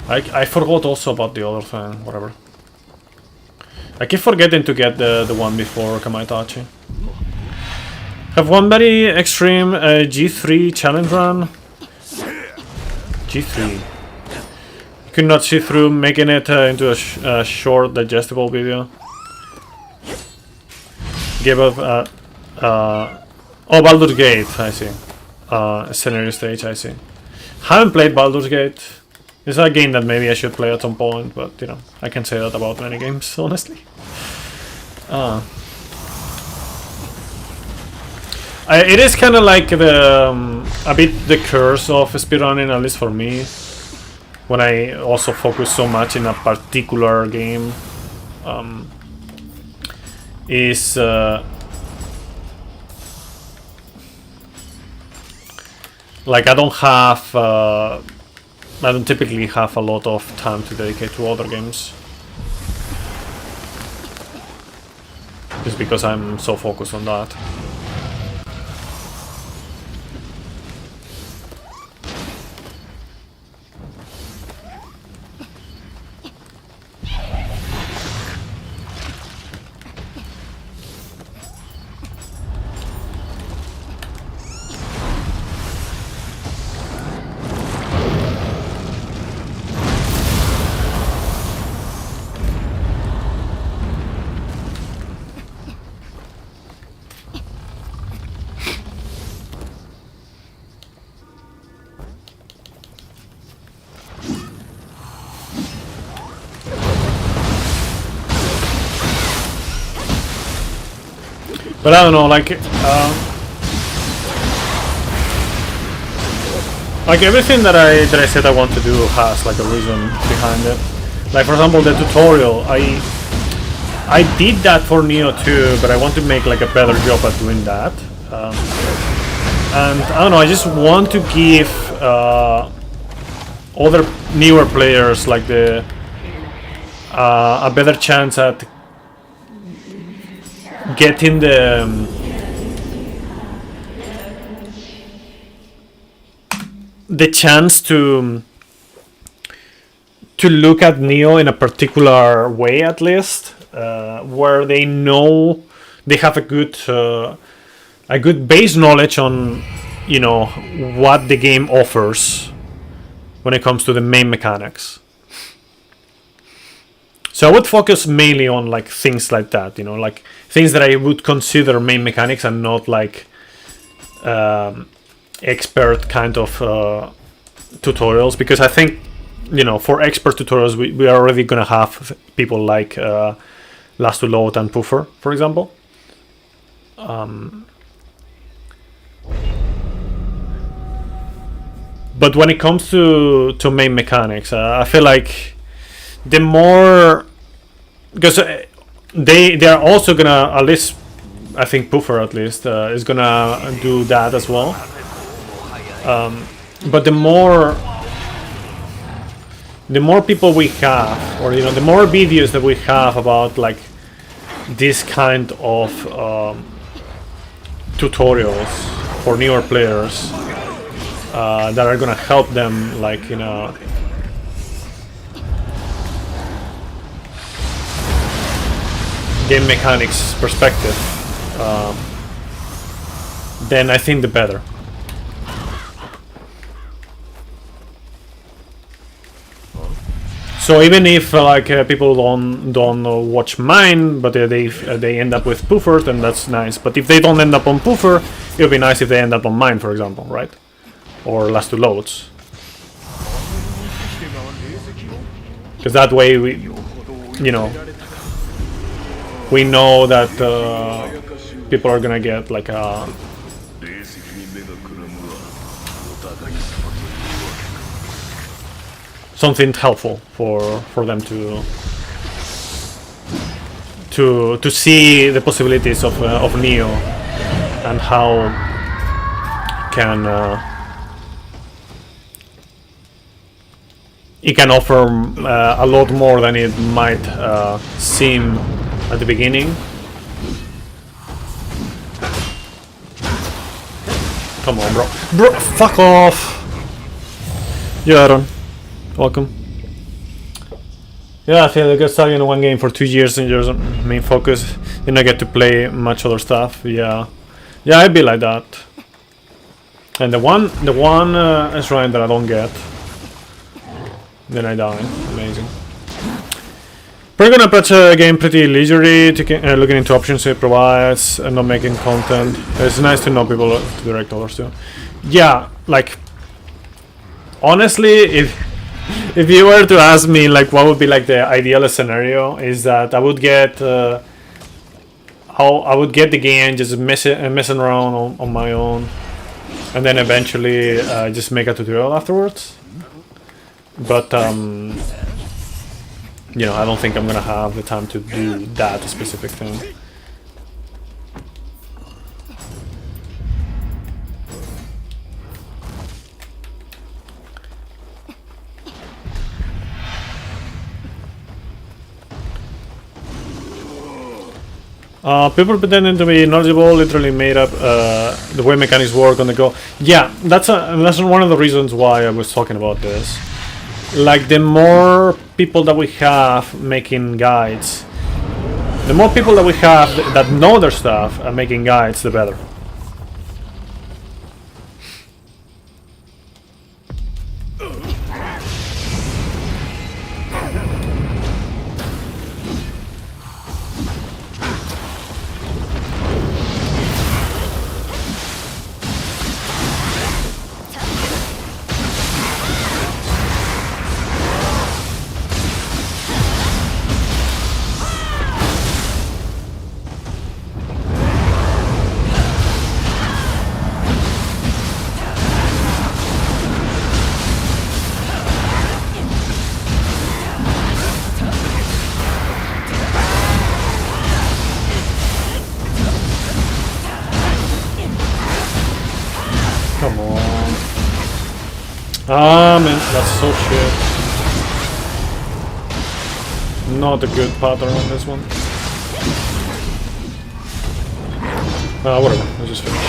I forgot also about the other thing, whatever. I keep forgetting to get the one before Kamaitachi. Have one very extreme G3 challenge run. G3. Could not see through making it into a short digestible video. Gave up oh, Baldur's Gate, I see. Scenario stage, I see. Haven't played Baldur's Gate. It's a game that maybe I should play at some point, but you know, I can say that about many games, honestly. It is kind of like the a bit the curse of speedrunning, at least for me, when I also focus so much in a particular game. Is like I don't typically have a lot of time to dedicate to other games. Just because I'm so focused on that. But I don't know, like everything that I said I want to do has like a reason behind it. Like for example, the tutorial, I did that for Nioh 2, but I want to make like a better job at doing that. And I don't know, I just want to give other newer players like a better chance at getting the chance to look at Nioh in a particular way, at least, where they know they have a good base knowledge on, you know, what the game offers when it comes to the main mechanics. So I would focus mainly on like things like that, you know, like things that I would consider main mechanics and not like expert kind of tutorials, because I think, you know, for expert tutorials we are already gonna have people like Last to Load and Puffer, for example. But when it comes to main mechanics, I feel like the more, because they are also gonna, at least I think Puffer at least is gonna do that as well. But the more people we have, or you know, the more videos that we have about like this kind of tutorials for newer players that are gonna help them, like, you know, game mechanics perspective, then I think the better. So even if like people don't watch mine, but they end up with Puffer, then that's nice. But if they don't end up on Puffer, it would be nice if they end up on mine, for example, right? Or Last to Loads. Because that way we, you know, we know that people are gonna get like a something helpful for them to see the possibilities of Nioh and how can it can offer a lot more than it might seem at the beginning. Come on, bro. Fuck off! Yeah, Aaron. Welcome. Yeah, I feel like I got stuck in one game for 2 years and your main focus. Then I get to play much other stuff. Yeah, I'd be like that. And the one shrine that I don't get, then I die. Amazing. We're gonna approach a game pretty leisurely, looking into options it provides and not making content. It's nice to know people to direct others to. Yeah, like honestly, if you were to ask me like what would be like the ideal scenario, is that I would get the game just messing around on my own, and then eventually just make a tutorial afterwards. But you know, I don't think I'm gonna have the time to do that specific thing. People pretending to be knowledgeable literally made up the way mechanics work on the go. Yeah, that's one of the reasons why I was talking about this. Like, the more people that we have making guides, the more people that we have that know their stuff and making guides, the better. Ah man, that's so shit. Not a good pattern on this one. Whatever, I'll just finish.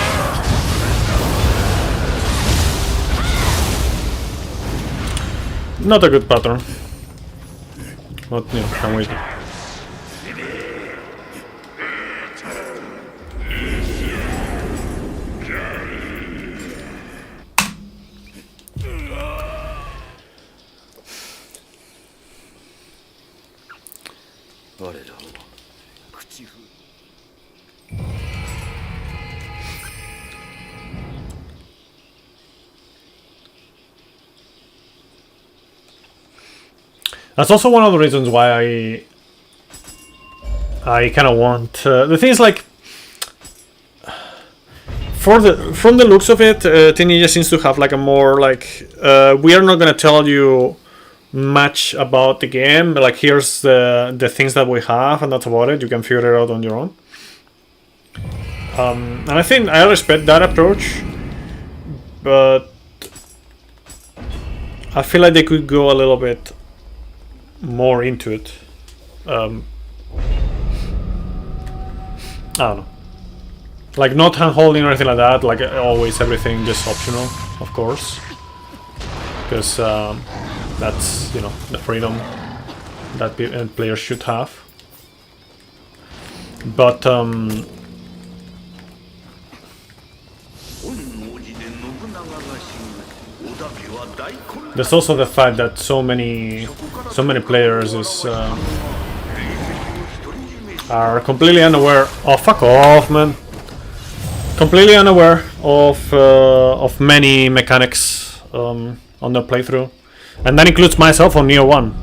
Not a good pattern. But, you know, can't wait. That's also one of the reasons why I kind of want the thing is like from the looks of it, Ninja seems to have like a more like we are not gonna tell you much about the game, but like here's the things that we have and that's about it. You can figure it out on your own. And I think I respect that approach, but I feel like they could go a little bit more into it. I don't know. Like not hand holding or anything like that. Like always, everything just optional, of course, because that's, you know, the freedom that players should have. But there's also the fact that so many players are completely unaware. Oh, fuck off, man! Completely unaware of many mechanics on their playthrough, and that includes myself on Nioh 1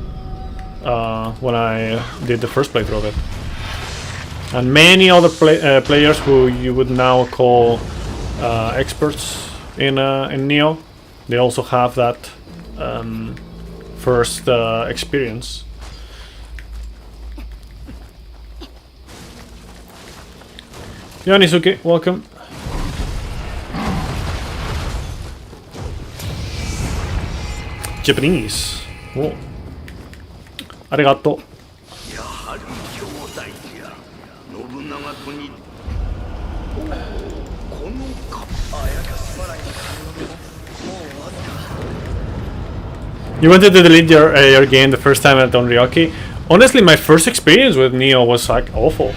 when I did the first playthrough of it, and many other players who you would now call experts in Nioh. They also have that first experience. Yanisuke, welcome. Japanese. Oh. Arigato. You wanted to delete your game the first time at Onryoki? Honestly, my first experience with Nioh was like awful.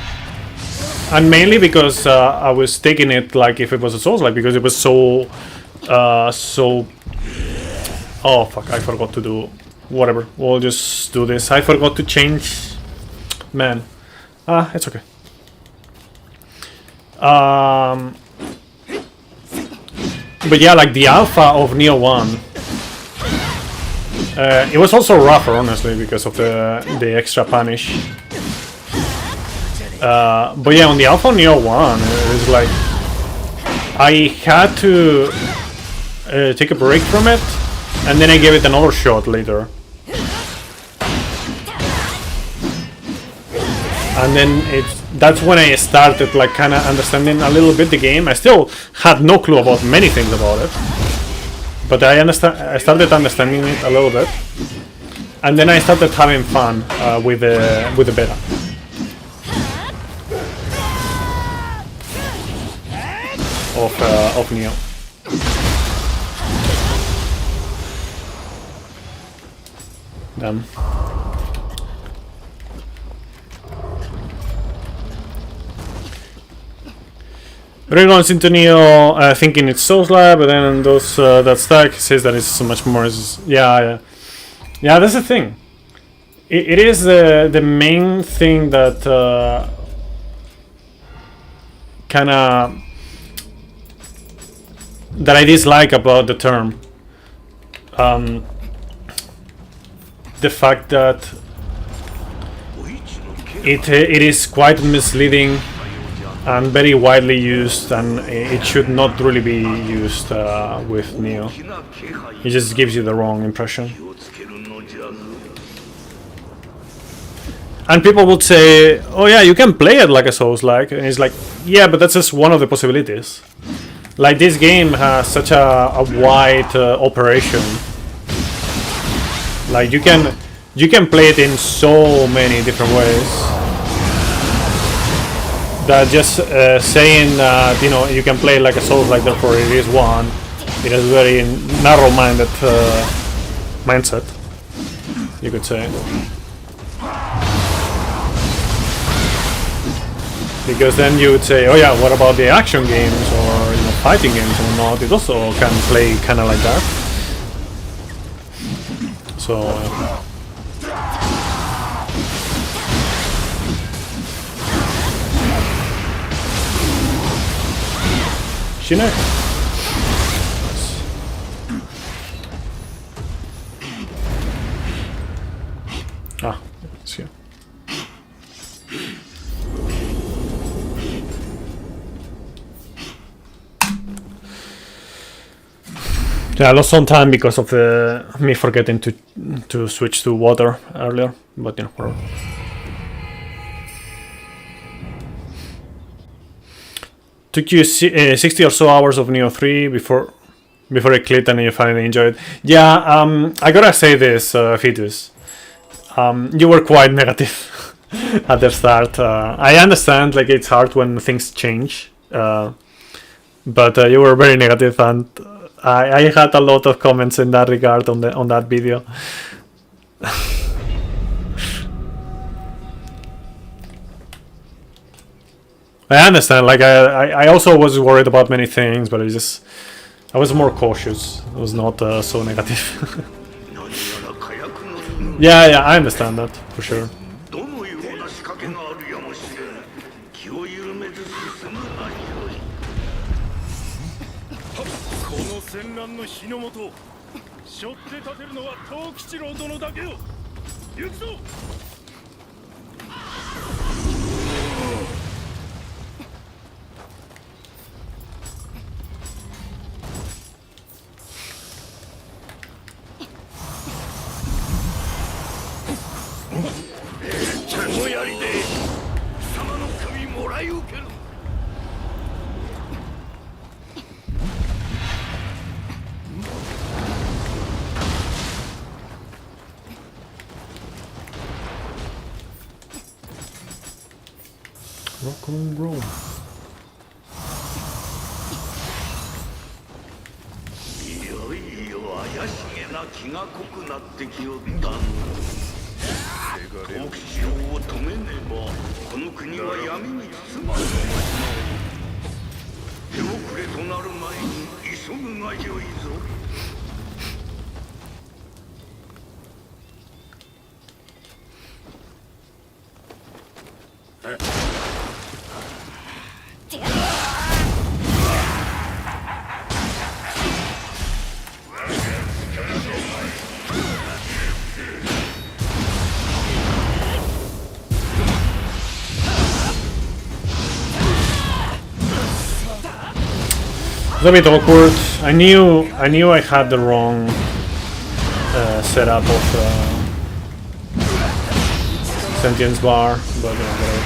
And mainly because I was taking it like if it was a Souls-like, because it was so oh fuck, I forgot to do whatever. We'll just do this. I forgot to change. Man. It's okay. But yeah, like the alpha of Nioh 1. It was also rougher, honestly, because of the extra punish. But yeah, on the alpha Nioh 1, it was like I had to take a break from it, and then I gave it another shot later. And then that's when I started like kind of understanding a little bit the game. I still had no clue about many things about it, but I started understanding it a little bit, and then I started having fun with the beta. Of Nioh. Damn. Everyone's into Nioh thinking it's Souls-like, but then those that stack says that it's so much more. Yeah. That's the thing. It is the main thing that kind of that I dislike about the term. The fact that it is quite misleading and very widely used, and it should not really be used with Nioh. It just gives you the wrong impression. And people would say, oh yeah, you can play it like a Souls-like, and it's like, yeah, but that's just one of the possibilities. Like this game has such a wide operation. Like you can play it in so many different ways. That just saying that you can play like a Souls-like, therefore it is one. It is very narrow-minded mindset, you could say. Because then you would say, oh yeah, what about the action games or fighting games and whatnot? It also can play kind of like that. So Shine. Ah, it's here. Yeah, I lost some time because of me forgetting to switch to water earlier, but whatever. Took you 60 or so hours of Nioh 3 before it clicked and you finally enjoyed it. Yeah, I gotta say this, Fetus. You were quite negative at the start. I understand, like, it's hard when things change, but you were very negative, and I had a lot of comments in that regard on that video. I understand. Like I also was worried about many things, but I was more cautious. I was not so negative. Yeah, I understand that for sure. Rock and roll. It's a bit awkward. I knew I had the wrong setup of sentience bar, but whatever.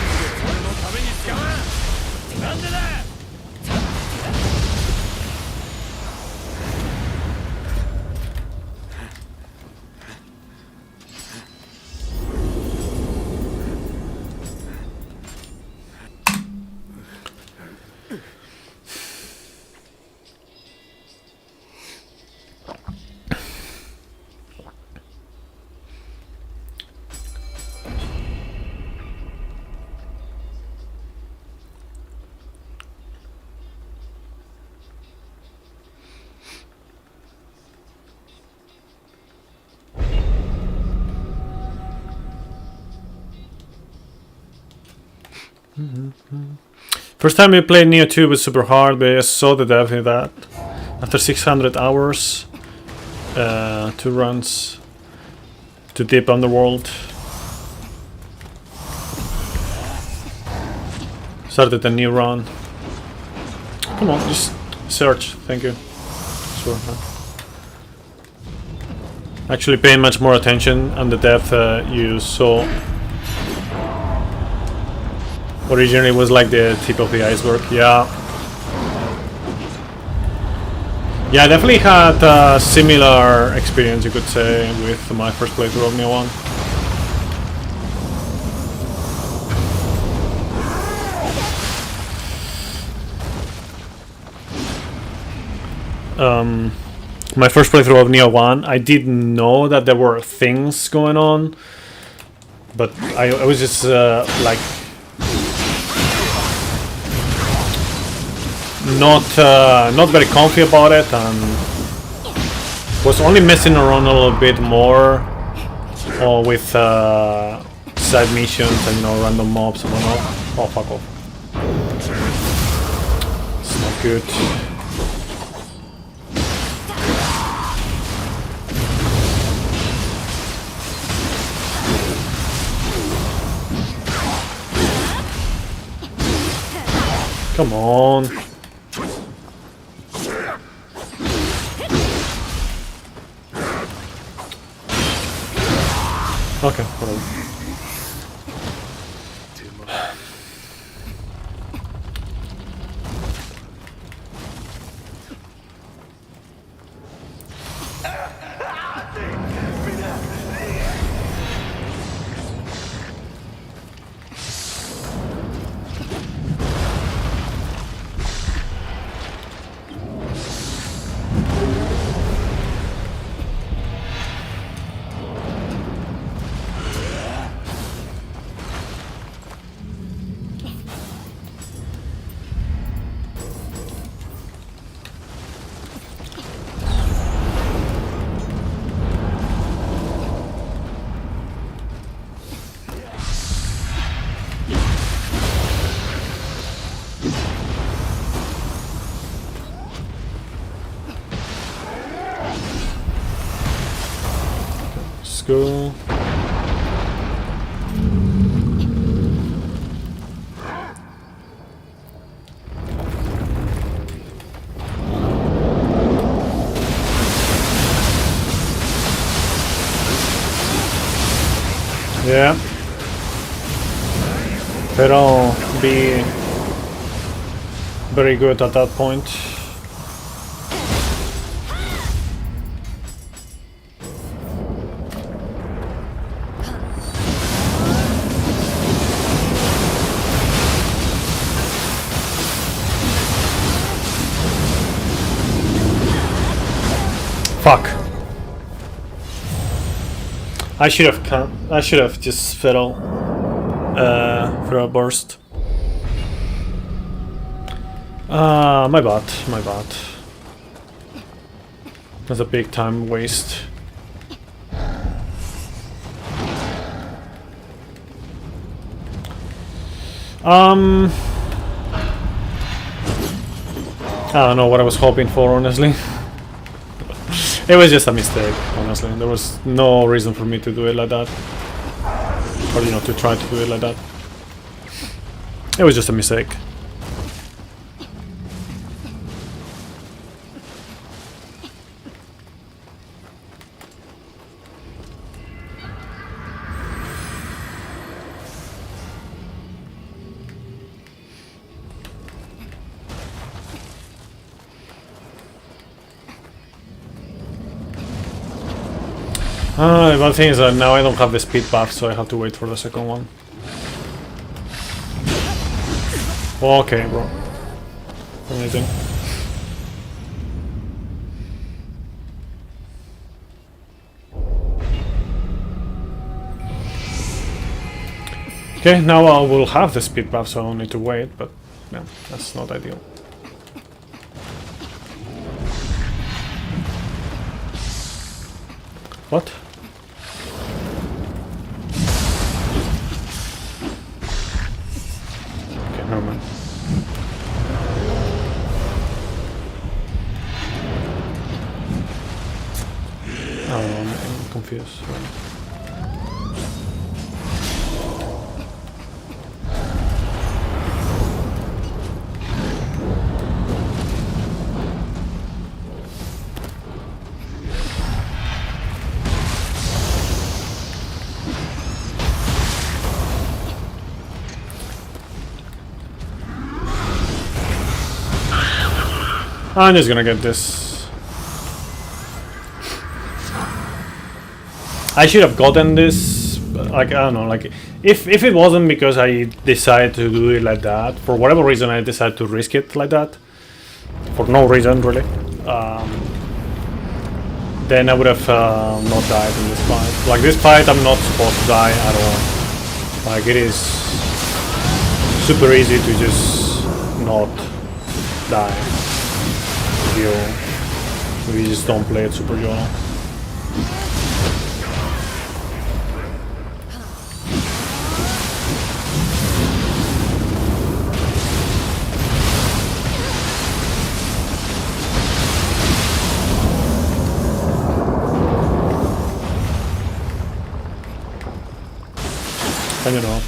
First time we played Nioh 2 was super hard, but I saw the depth in that. After 600 hours, 2 runs to deep underworld. Started a new run. Come on, just search. Thank you. Sure. Actually paying much more attention on the depth you saw. Originally was like the tip of the iceberg, yeah. Yeah, I definitely had a similar experience, you could say, with my first playthrough of Nioh 1. My first playthrough of Nioh 1, I didn't know that there were things going on, but I was just like not very comfy about it, and was only messing around a little bit more with side missions and random mobs and whatnot. Oh, fuck off! It's not good. Come on. Okay, whatever. Let's go. Yeah. Pero be very good at that point. Fuck. I should have just fiddle for a burst. My bad. That's a big time waste. I don't know what I was hoping for, honestly. It was just a mistake, honestly. There was no reason for me to do it like that. Or, to try to do it like that. It was just a mistake. One thing is that now I don't have the speed buff, so I have to wait for the second one. Okay, bro. Amazing. Okay, now I will have the speed buff, so I don't need to wait, but yeah, that's not ideal. What? Okay, never mind. Oh, I'm confused. I'm just gonna get this I should have gotten this, like, I don't know, like, if it wasn't because I decided to do it like that, for whatever reason I decided to risk it like that, for no reason really, then I would have not died in this fight. Like, this fight I'm not supposed to die at all. Like, it is super easy to just not die if you just don't play it super well. Can you not?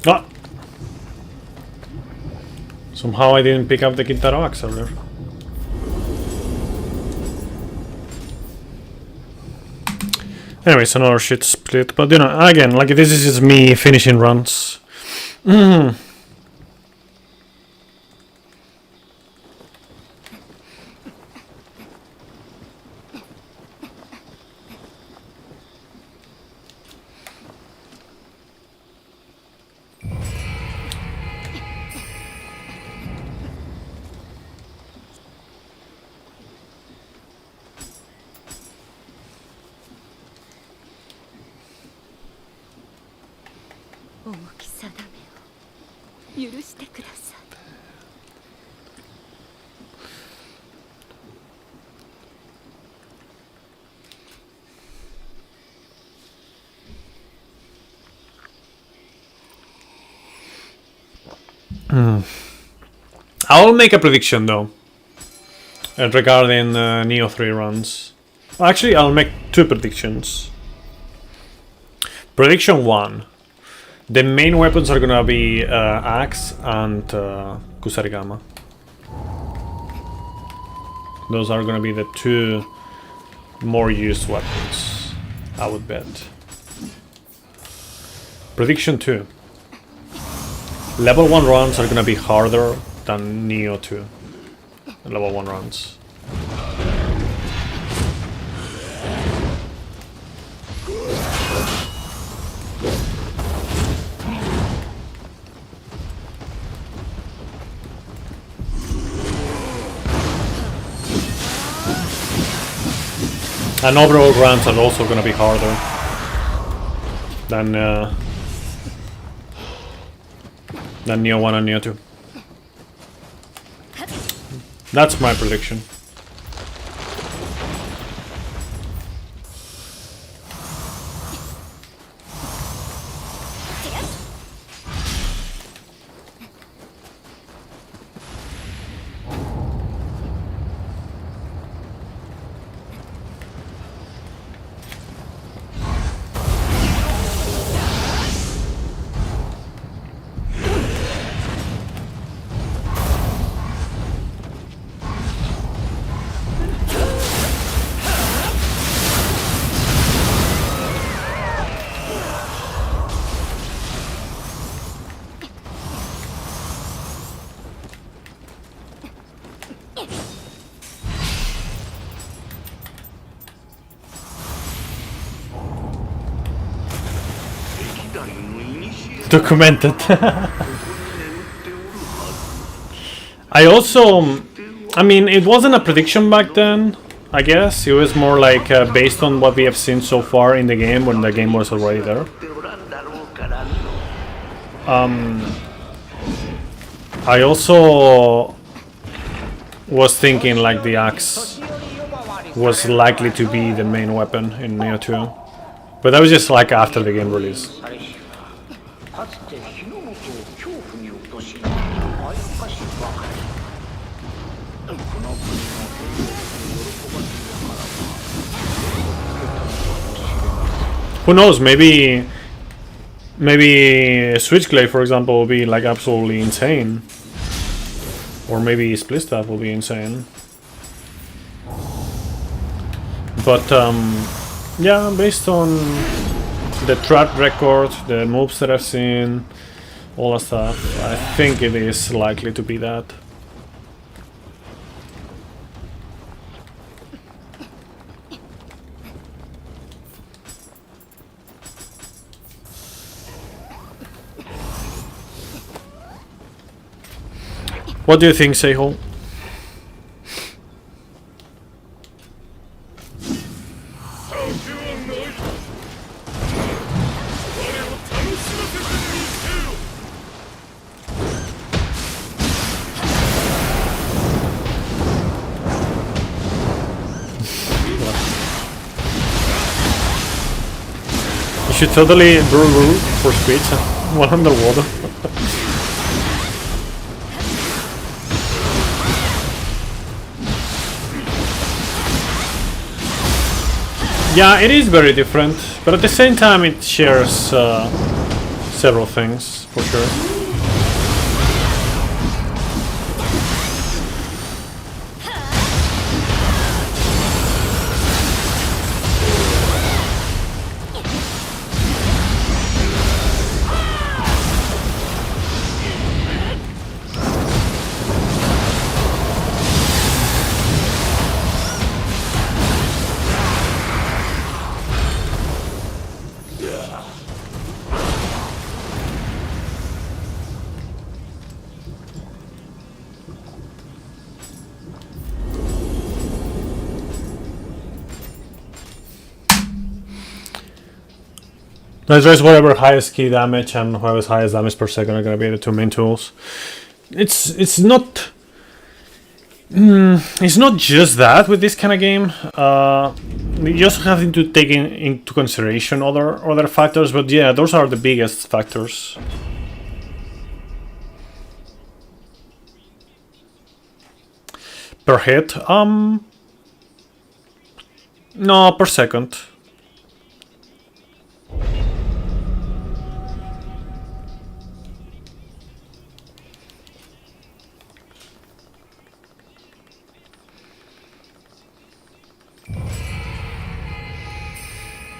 Ah! Somehow I didn't pick up the Kintaro axe earlier. Anyways, another shit split, but you know, again, like, this is just me finishing runs. I'll make a prediction though regarding Nioh 3 runs. Actually, I'll make two predictions. Prediction 1. The main weapons are gonna be Axe and Kusarigama. Those are gonna be the two more used weapons, I would bet. Prediction 2. Level 1 runs are gonna be harder than Nioh 2. Level 1 runs. And overall runs are also gonna be harder than Nioh 1 and Nioh 2. That's my prediction. Documented. I also, I mean, it wasn't a prediction back then, I guess. It was more like based on what we have seen so far in the game, when the game was already there. I also was thinking like the axe was likely to be the main weapon in Nioh 2. But that was just like after the game release. Who knows, maybe Switchblade, for example, will be like absolutely insane. Or maybe Split Staff will be insane. But yeah, based on the track record, the moves that I've seen, all that stuff, I think it is likely to be that. What do you think, Seiho? You should totally brew for speed. One underwater. Yeah, it is very different, but at the same time it shares several things, for sure. Let's raise whatever highest key damage and whoever's highest damage per second are gonna be the two main tools. It's not just that with this kind of game. You also have to take into consideration other factors, but yeah, those are the biggest factors. Per hit, no, per second.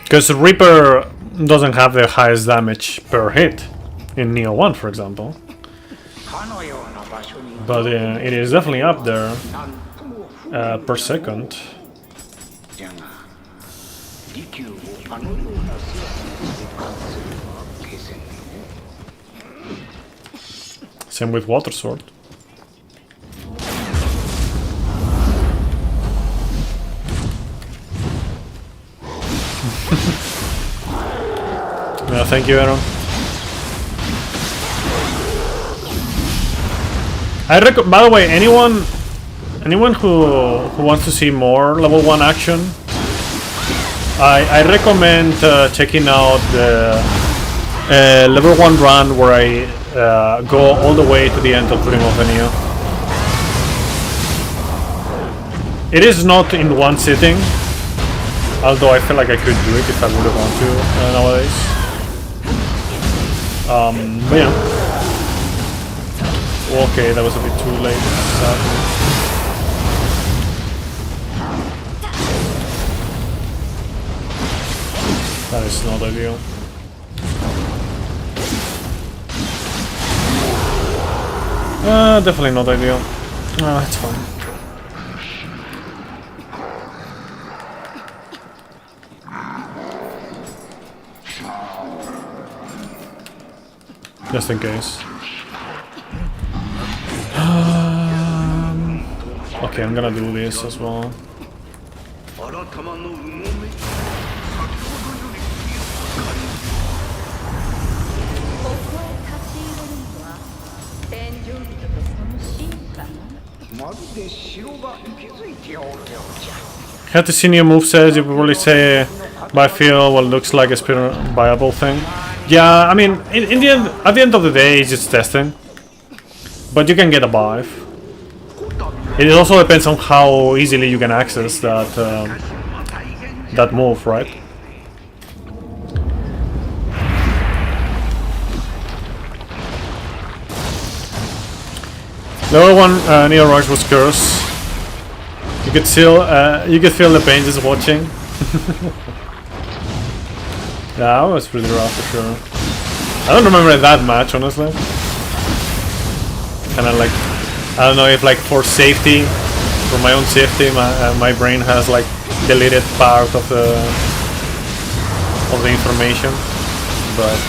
Because Reaper doesn't have the highest damage per hit in Nioh 1, for example. But it is definitely up there per second. Same with Water Sword. Yeah, thank you, Aaron. By the way, anyone who wants to see more level 1 action, I recommend checking out the level 1 run where I go all the way to the end of Dream of Nioh. It is not in one sitting, although I feel like I could do it if I would have want to nowadays. But yeah. Okay, that was a bit too late, sadly. That is not ideal. Definitely not ideal. It's fine. Just in case. Okay, I'm gonna do this as well. Had to see new movesets, you probably say, but I feel what looks like a speedrun viable thing. Yeah, I mean, in the end, at the end of the day, it's just testing. But you can get a buy. It also depends on how easily you can access that that move, right? Level 1 Nioh Rush was cursed. You could feel the pain just watching. Yeah, that was pretty rough for sure. I don't remember that much, honestly. Kinda like, I don't know if like for safety, for my own safety, my brain has like deleted part of the information, but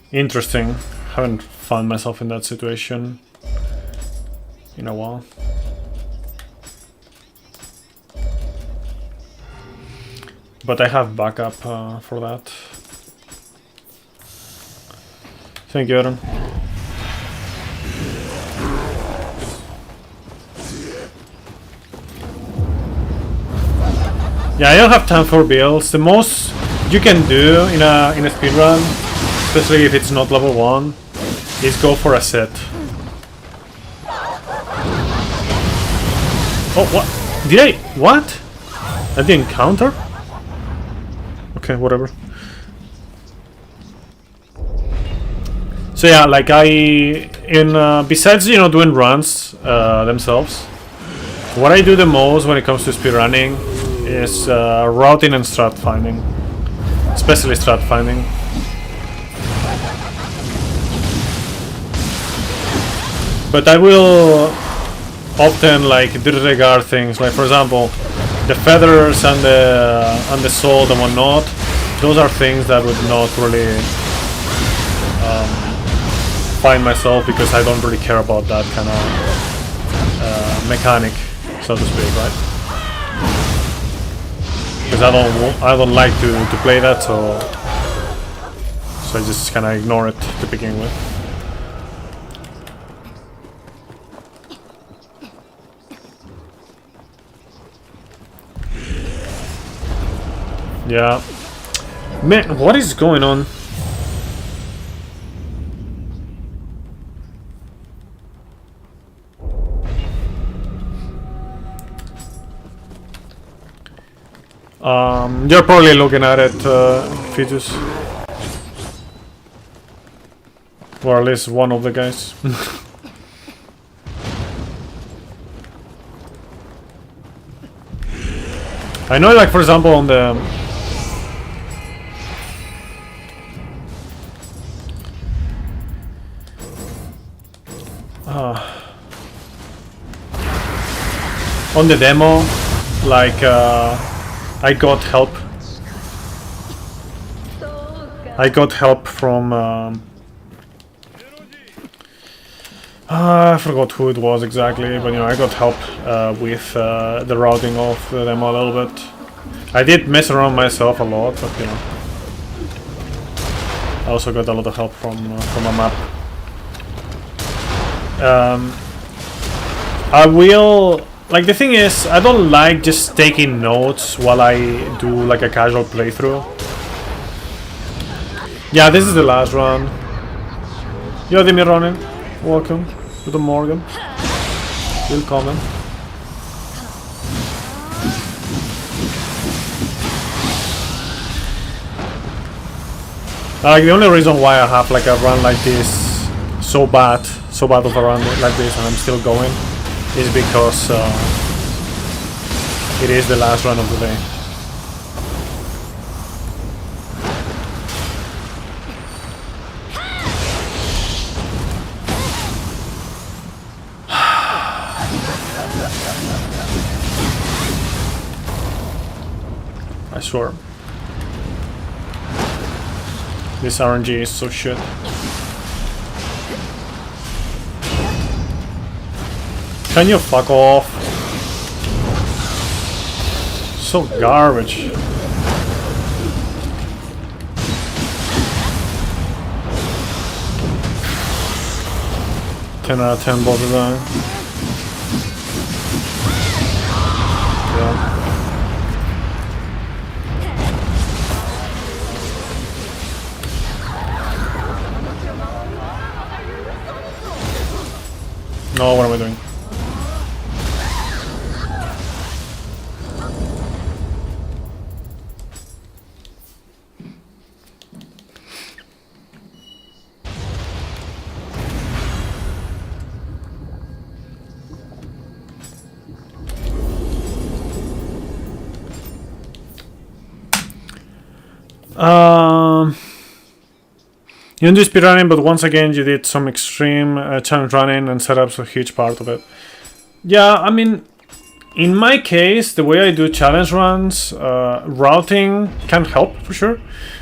interesting. Haven't found myself in that situation in a while. But I have backup for that. Thank you, Aaron. Yeah, I don't have time for builds. The most you can do in a speedrun, especially if it's not level 1, is go for a set. Oh, what? Did I? What? At the encounter? Okay, whatever. So yeah, like besides, you know, doing runs themselves, what I do the most when it comes to speedrunning is routing and strat finding. Especially strat finding. But I will often like disregard things, like for example the feathers and the sword and whatnot. Those are things that would not really find myself, because I don't really care about that kind of mechanic, so to speak, right? Because I don't like to play that, so I just kind of ignore it to begin with. Yeah. Man, what is going on? You're probably looking at it, Fetus. Or at least one of the guys. I know, like, for example, on the... on the demo, like, I got help. I got help from... I forgot who it was exactly, but you know, I got help with the routing of the demo a little bit. I did mess around myself a lot, but you know, I also got a lot of help from a map. I will... Like, the thing is, I don't like just taking notes while I do like a casual playthrough. Yeah, this is the last run. Yo, Dimmy Ronin, welcome to the Morgan. Willkommen. Like, the only reason why I have like a run like this, so bad of a run like this, and I'm still going, is because it is the last run of the day. I swear. This RNG is so shit. Can you fuck off? So garbage. 10 out of 10 both of them. Yeah. No, what am I doing? You didn't do speedrunning, but once again you did some extreme challenge running and setup's a huge part of it. Yeah, I mean, in my case, the way I do challenge runs, routing can help for sure.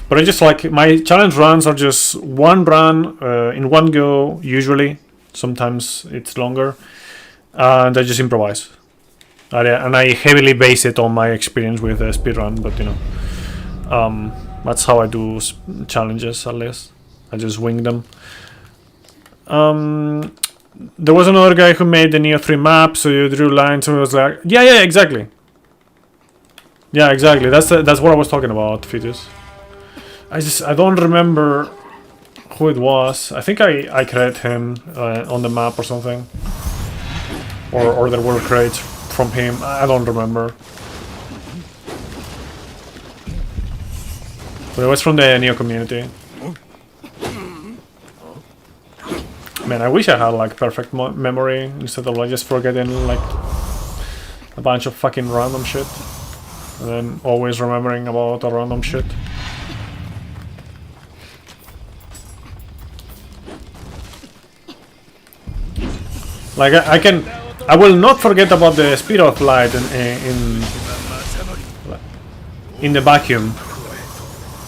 But I just like, my challenge runs are just one run in one go, usually. Sometimes it's longer. And I just improvise. And I heavily base it on my experience with speedrun, but you know. That's how I do challenges, at least. I just wing them. There was another guy who made the Nioh 3 map, so you drew lines and it was like, yeah, exactly. Yeah, exactly. That's what I was talking about, Fetus. I don't remember who it was. I think I created him on the map or something. Or there were crates from him. I don't remember. But it was from the Nioh community. Man, I wish I had like perfect memory instead of like just forgetting like a bunch of fucking random shit. And then always remembering about a random shit. Like I will not forget about the speed of light in the vacuum.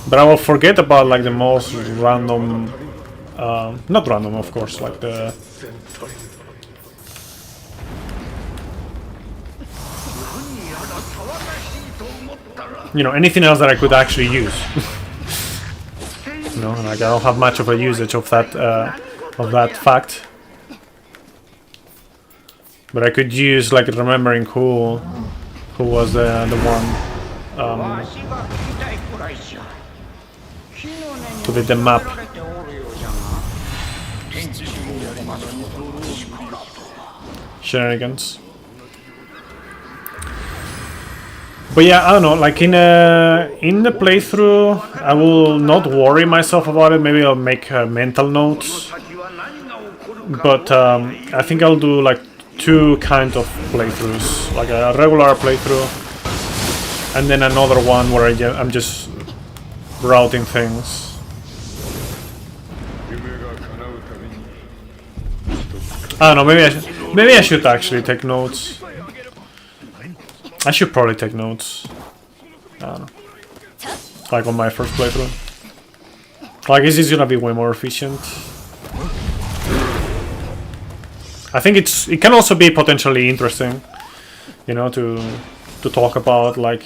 But I will forget about like the most random, not random of course, like the... You know, anything else that I could actually use. You know, like I don't have much of a usage of that fact. But I could use like remembering who was the one who did the map. Shenanigans. But yeah, I don't know, like in the playthrough, I will not worry myself about it. Maybe I'll make mental notes. But I think I'll do like two kinds of playthroughs, like a regular playthrough, and then another one where I'm just routing things. I don't know, maybe I should actually take notes. I should probably take notes. I don't know. Like on my first playthrough. Like, this is gonna be way more efficient. I think it can also be potentially interesting, you know, to talk about like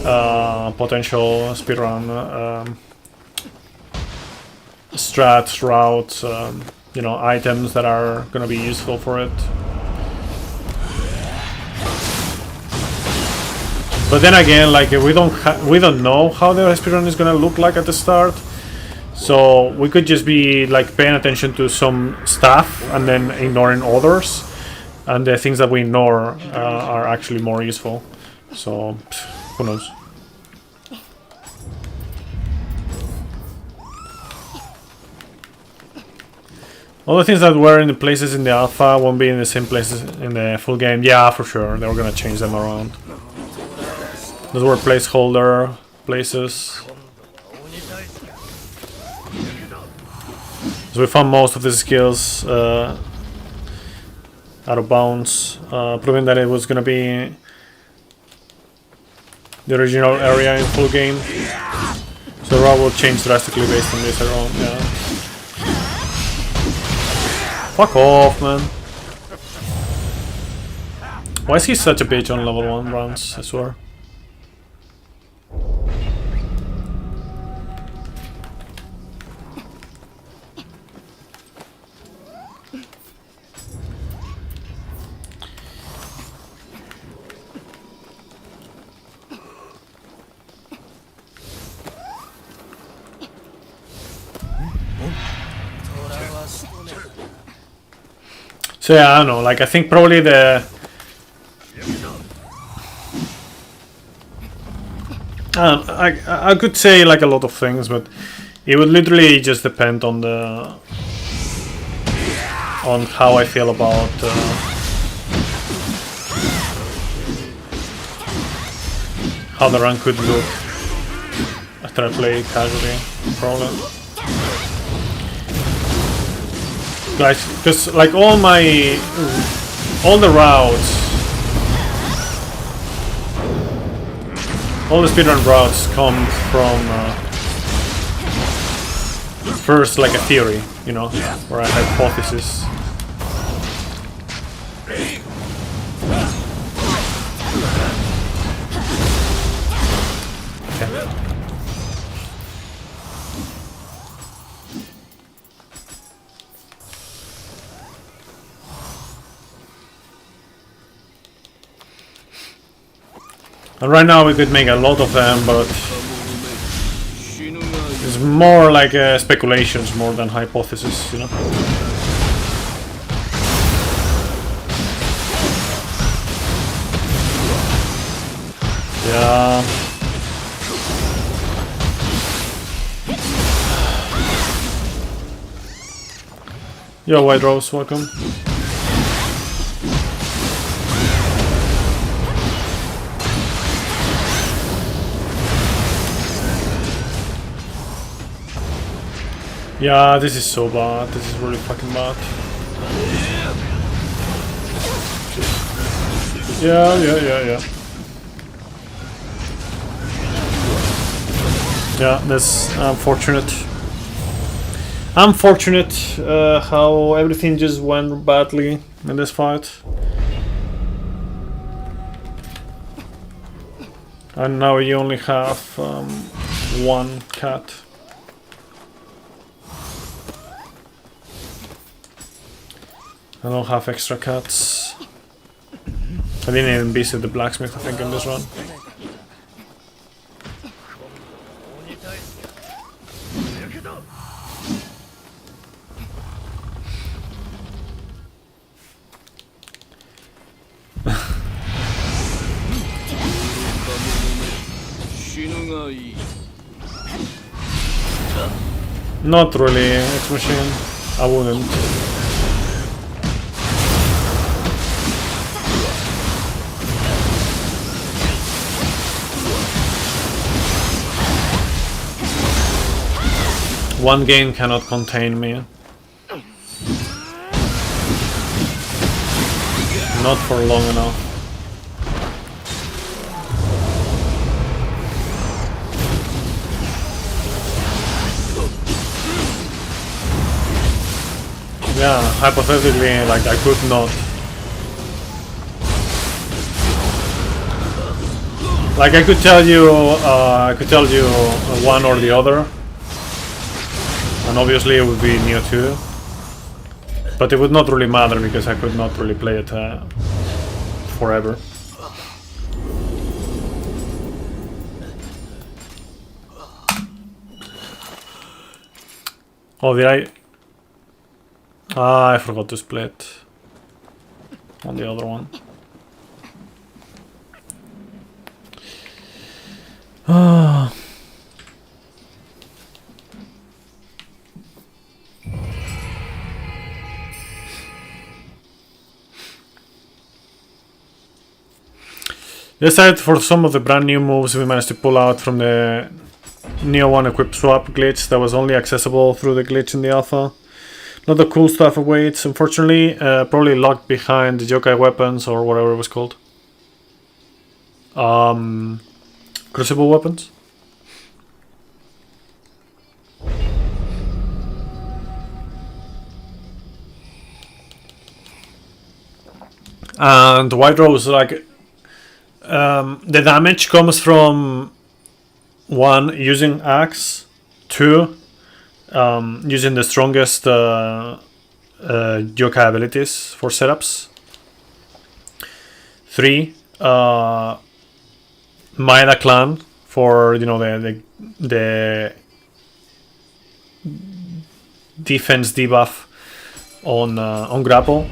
potential speedrun strats, routes, you know, items that are gonna be useful for it. But then again, like we don't know how the speedrun is gonna look like at the start. So we could just be like paying attention to some stuff and then ignoring others, and the things that we ignore are actually more useful. So who knows? All the things that were in the places in the alpha won't be in the same places in the full game. Yeah, for sure. They were gonna change them around. Those were placeholder places. So we found most of the skills out of bounds, proving that it was gonna be the original area in full game. So raw will change drastically based on this around, yeah. Fuck off, man. Why is he such a bitch on level 1 rounds, I swear. So yeah, I don't know, like I think probably I could say like a lot of things, but it would literally just depend on how I feel about how the run could look after I play casually, probably. Guys, because like all the routes, all the speedrun routes come from first like a theory, you know, or a hypothesis. Okay. And right now we could make a lot of them, but it's more like speculations more than hypothesis, you know. Yeah. Yo, White Rose, welcome. Yeah, this is so bad. This is really fucking bad. Yeah. Yeah, that's unfortunate. Unfortunate how everything just went badly in this fight. And now you only have one cat. I don't have extra cats. I didn't even visit the blacksmith, I think, in this run. Not really, X-Machine. I wouldn't. One game cannot contain me. Not for long enough. Yeah, hypothetically, like I could not. Like I could tell you one or the other. And obviously it would be Nioh 2. But it would not really matter because I could not really play it forever. Oh, did I? Ah, I forgot to split on the other one. Ah. Aside for some of the brand new moves we managed to pull out from the Nioh 1 equip swap glitch that was only accessible through the glitch in the alpha. Not the cool stuff awaits, unfortunately, probably locked behind the yokai weapons or whatever it was called. crucible weapons. And White Rose, like, the damage comes from 1, using axe, 2, using the strongest yokai abilities for setups, 3, Maeda clan for, you know, the defense debuff on grapple,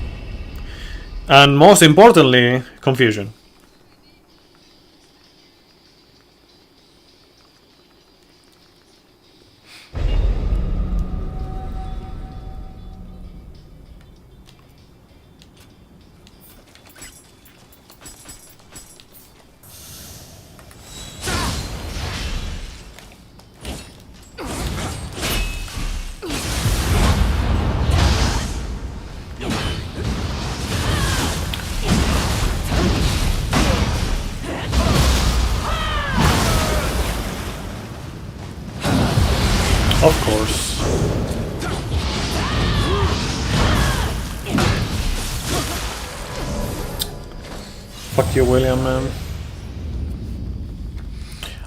and most importantly, confusion. Of course. Fuck you, William, man.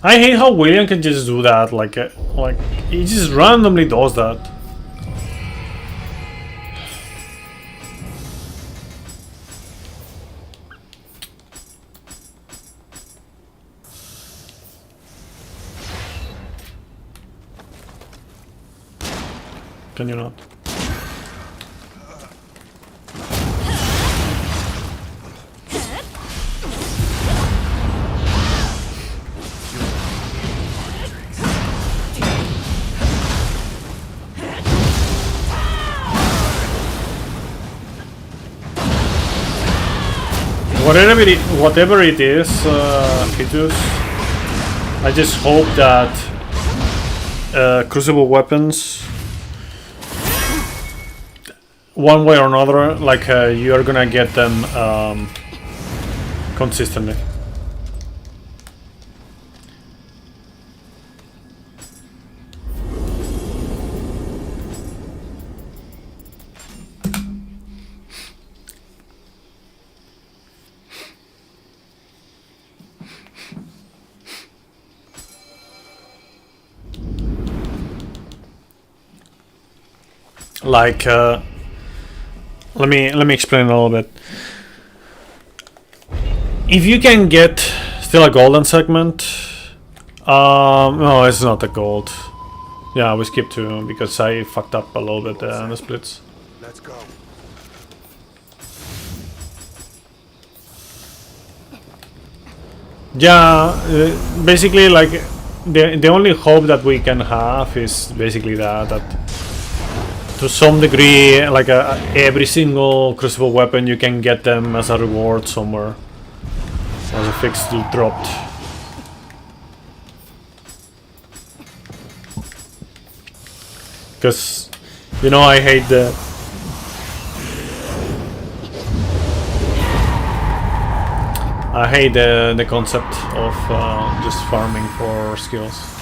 I hate how William can just do that. Like he just randomly does that. Can you not? Whatever it is, Hitus, I just hope that crucible weapons, one way or another, like you are gonna get them consistently. Like, let me explain a little bit. If you can get still a golden segment, no, it's not a gold. Yeah, we skipped 2 because I fucked up a little bit on the splits. Let's go. Yeah, basically, like the only hope that we can have is basically that to some degree, like every single crucible weapon you can get them as a reward somewhere, as a fix dropped. Because, you know, I hate the concept of just farming for skills.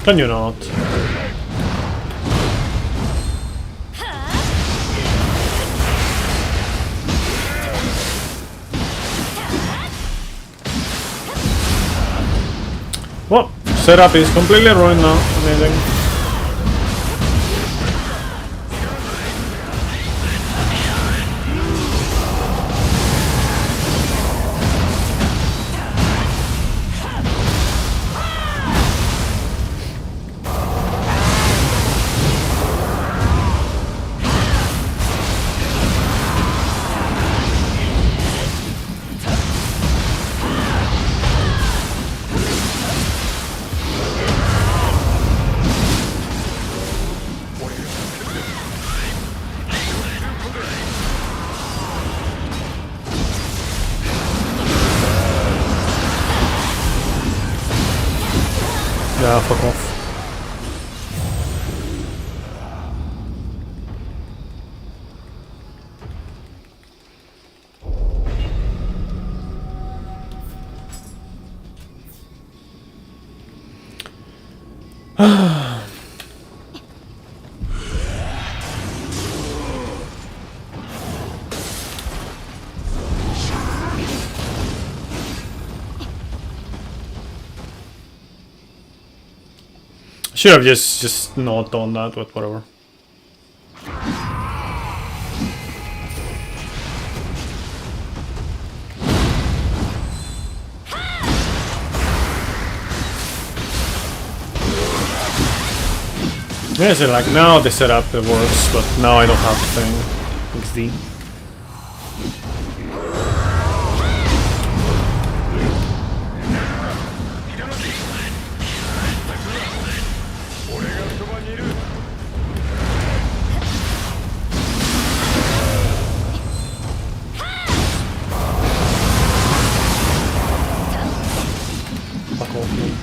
Can you not? Well, setup is completely ruined now. Amazing. Yeah, fuck off. Should have just not done that, but whatever. Yeah, so like now the setup works, but now I don't have the thing. XD. Fuck off, man.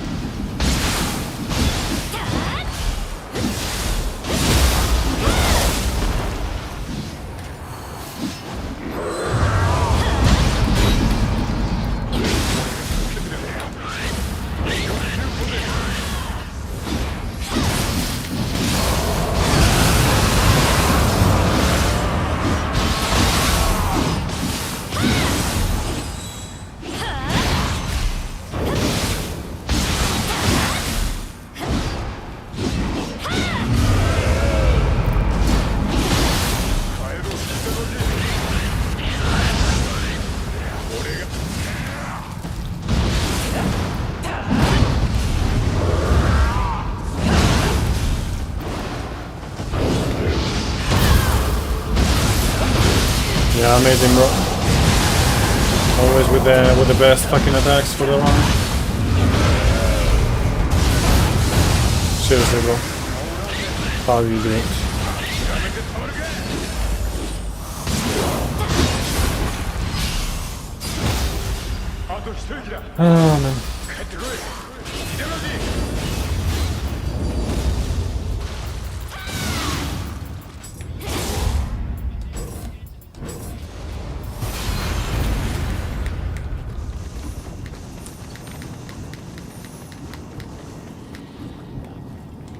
Yeah, amazing, bro. Always with the best fucking attacks for the run. Seriously, bro. How do you do it? Oh man.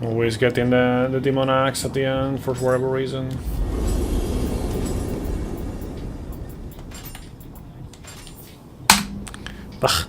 Always getting the demon axe at the end for whatever reason. Ugh.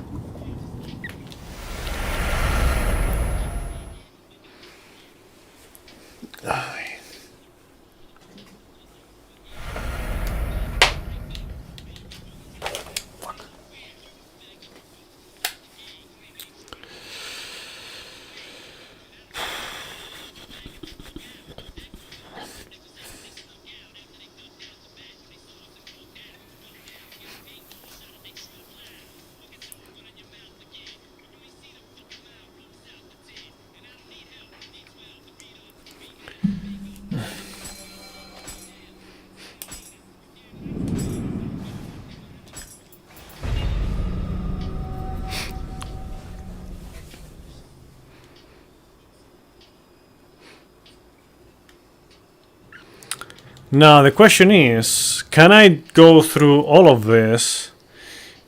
Now the question is, can I go through all of this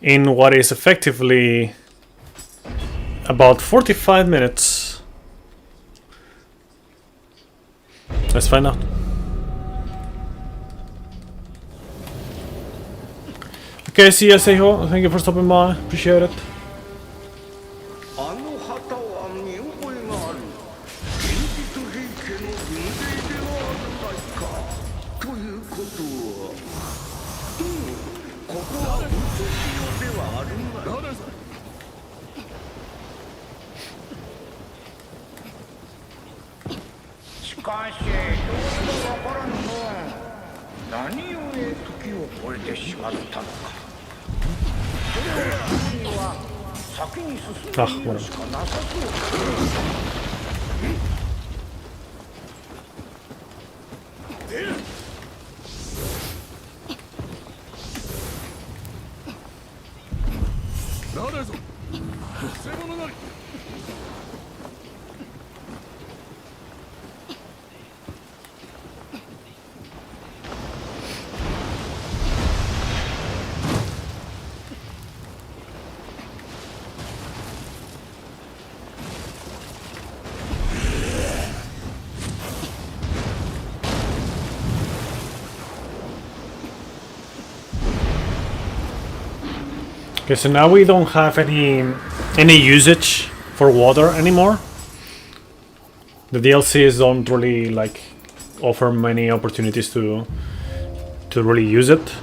in what is effectively about 45 minutes? Let's find out. Okay, see you, Seiho. Thank you for stopping by. Appreciate it. Whatever. Okay, so now we don't have any usage for water anymore. The DLCs don't really like offer many opportunities to really use it.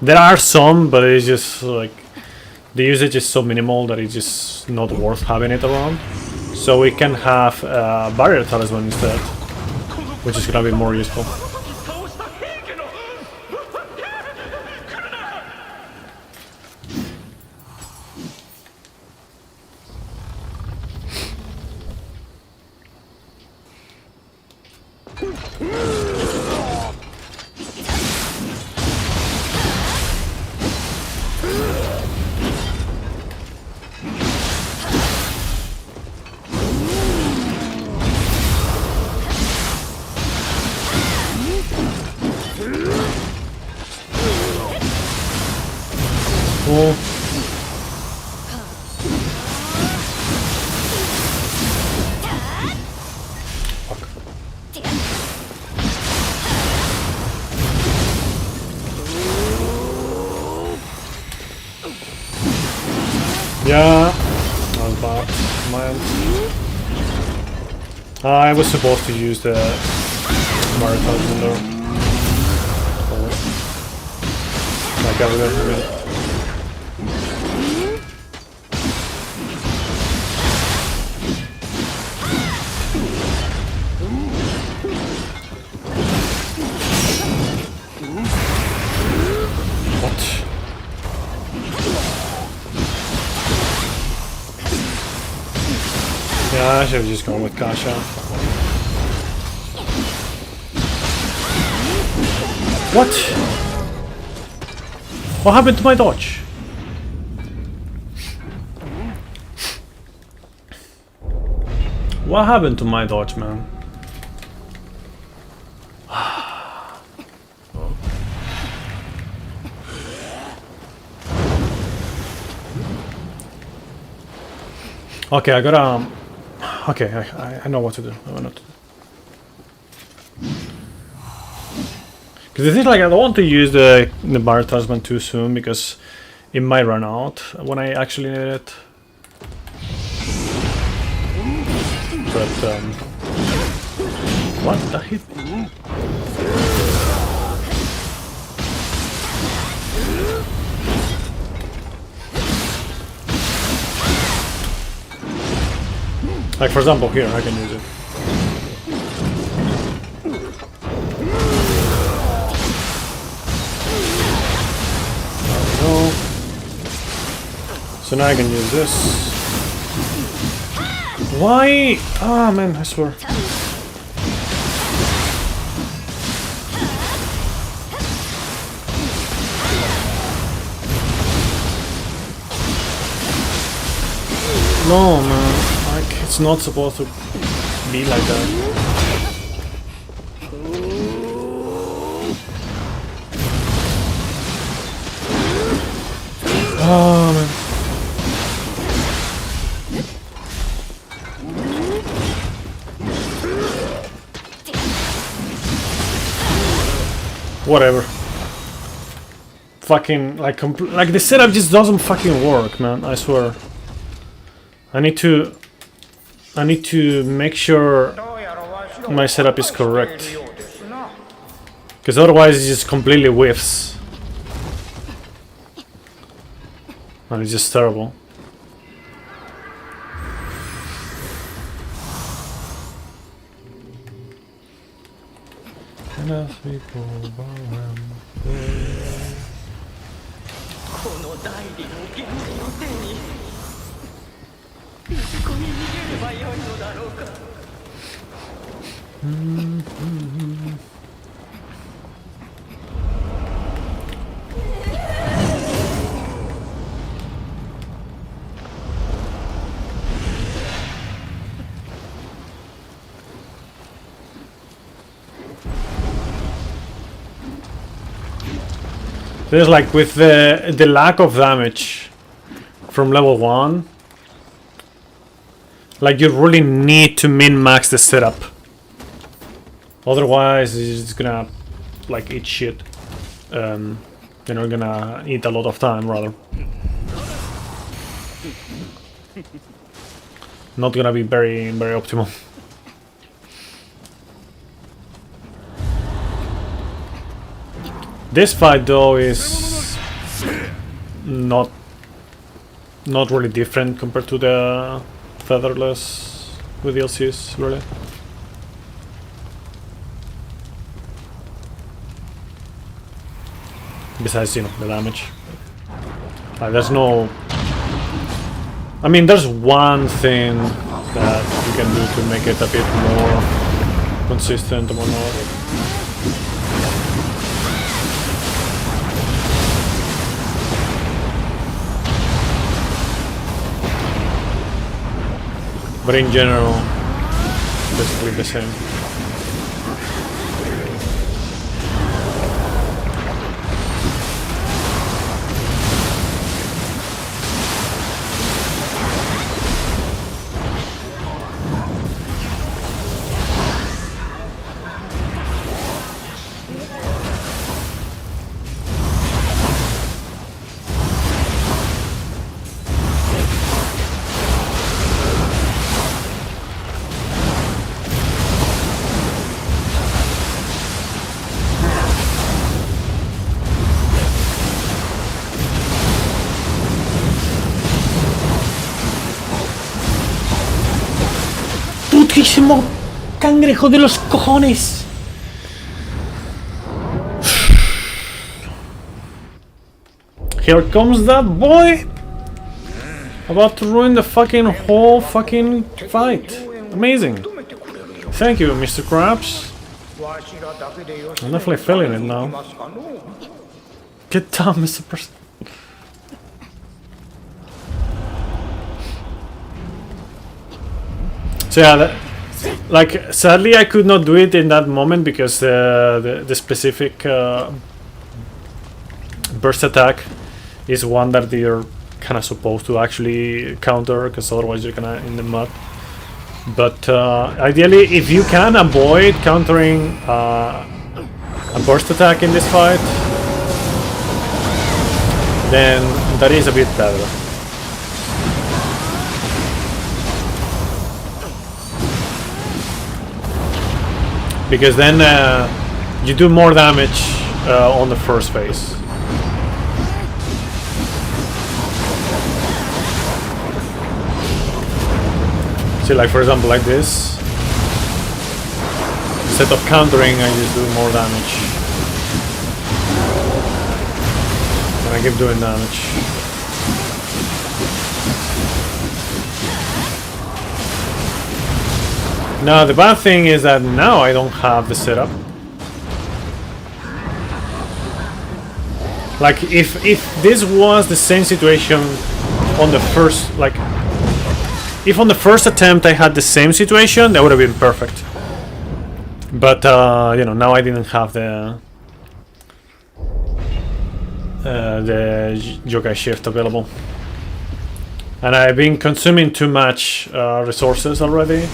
There are some, but it's just like the usage is so minimal that it's just not worth having it around. So we can have barrier talisman instead, which is gonna be more useful. Cool. Yeah, not bad, man. I was supposed to use the Maritime window. Like everything. Yeah, I should have just gone with Kasha. What? What happened to my dodge? What happened to my dodge, man? Okay, I gotta... Okay, I know what to do. I know what to do. Because the thing is, like, I don't want to use the bar talisman too soon because it might run out when I actually need it. But what the hit? Like, for example, here, I can use it. No. So now I can use this. Why? Ah, man, I swear. No, man. Like, it's not supposed to be like that. Oh, man. Whatever. Fucking, like the setup just doesn't fucking work, man. I swear. I need to make sure my setup is correct. Because otherwise it just completely whiffs. And it's just terrible. Enough people around there. There's like with the lack of damage from level 1, like you really need to min-max the setup. Otherwise it's just gonna like eat shit. You're not gonna eat a lot of time rather. not gonna be very optimal. This fight though is not really different compared to the featherless with DLCs, really. Besides, you know, the damage. There's no... I mean, there's one thing that you can do to make it a bit more consistent and whatnot. But in general, basically the same. ¡Putísimo cangrejo de los cojones! Here comes that boy! About to ruin the fucking whole fucking fight. Amazing. Thank you, Mr. Krabs. I'm definitely feeling it now. Get down, Mr. Person. So yeah, like sadly I could not do it in that moment because the specific burst attack is one that you're kind of supposed to actually counter, because otherwise you're kind of in the mud. But ideally, if you can avoid countering a burst attack in this fight, then that is a bit better. Because then you do more damage on the first phase. See, like for example, like this. Instead of countering, I just do more damage. And I keep doing damage. Now the bad thing is that now I don't have the setup. Like if this was the same situation on the first, like if on the first attempt I had the same situation, that would have been perfect. But you know, now I didn't have the yokai shift available, and I've been consuming too much resources already.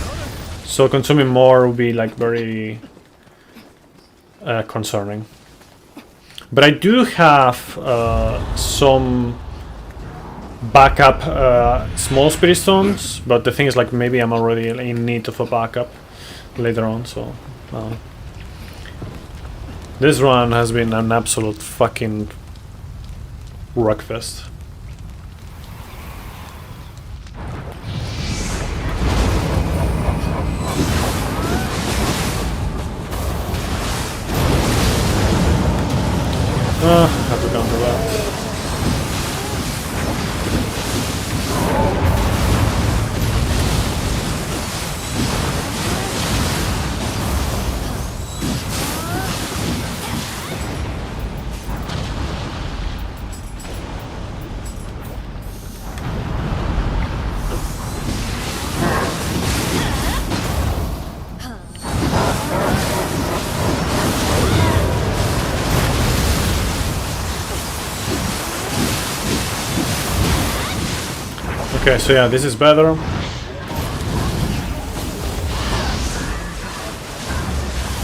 So consuming more would be like very concerning. But I do have some backup small spirit stones, but the thing is, like, maybe I'm already in need of a backup later on, so this run has been an absolute fucking rockfest. Have to counter that. Okay, so yeah, this is better.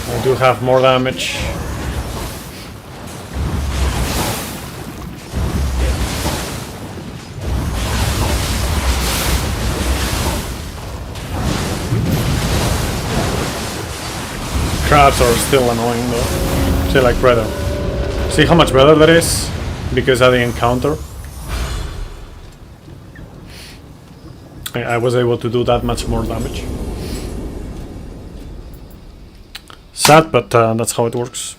I do have more damage. crabs are still annoying though. See, like better. See how much better that is because of the encounter. I was able to do that much more damage. Sad, but that's how it works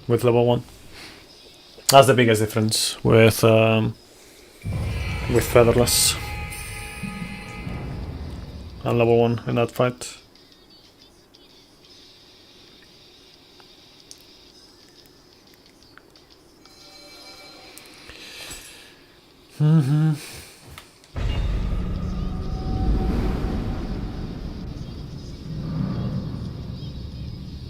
with level 1. That's the biggest difference with featherless and level 1 in that fight. Mm-hmm.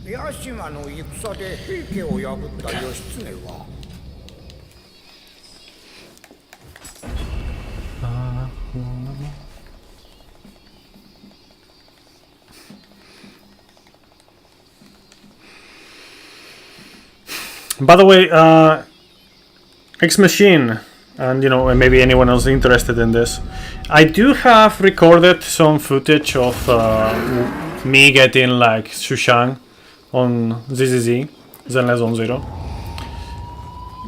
屋島の戦で平家を破った義経は By the way, X Machine, and you know, maybe anyone else interested in this, I do have recorded some footage of me getting like Xushang on ZZZ, Zenless on Zero.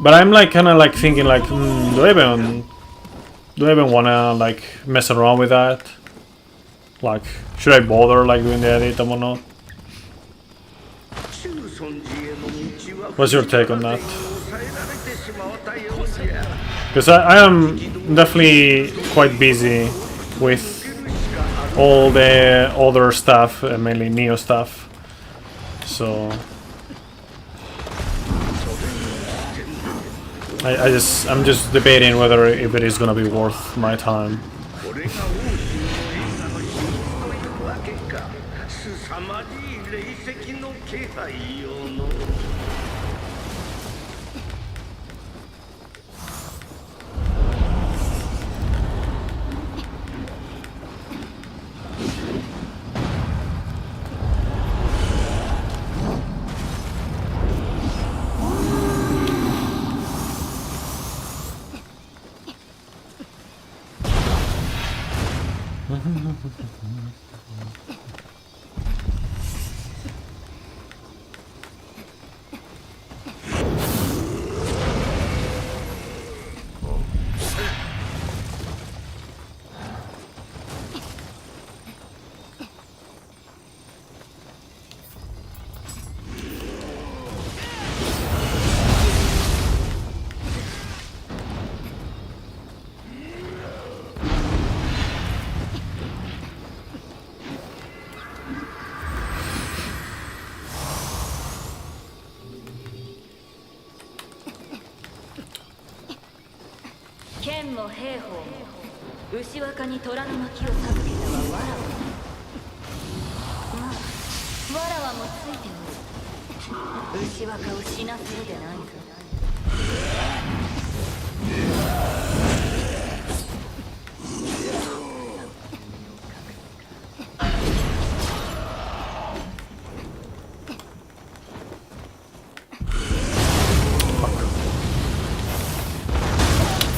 But I'm like kind of like thinking like, do I even wanna like mess around with that? Like, should I bother like doing the edit or not? What's your take on that? Because I am definitely quite busy with all the other stuff, mainly Nioh stuff. So I'm just debating whether if it is gonna be worth my time.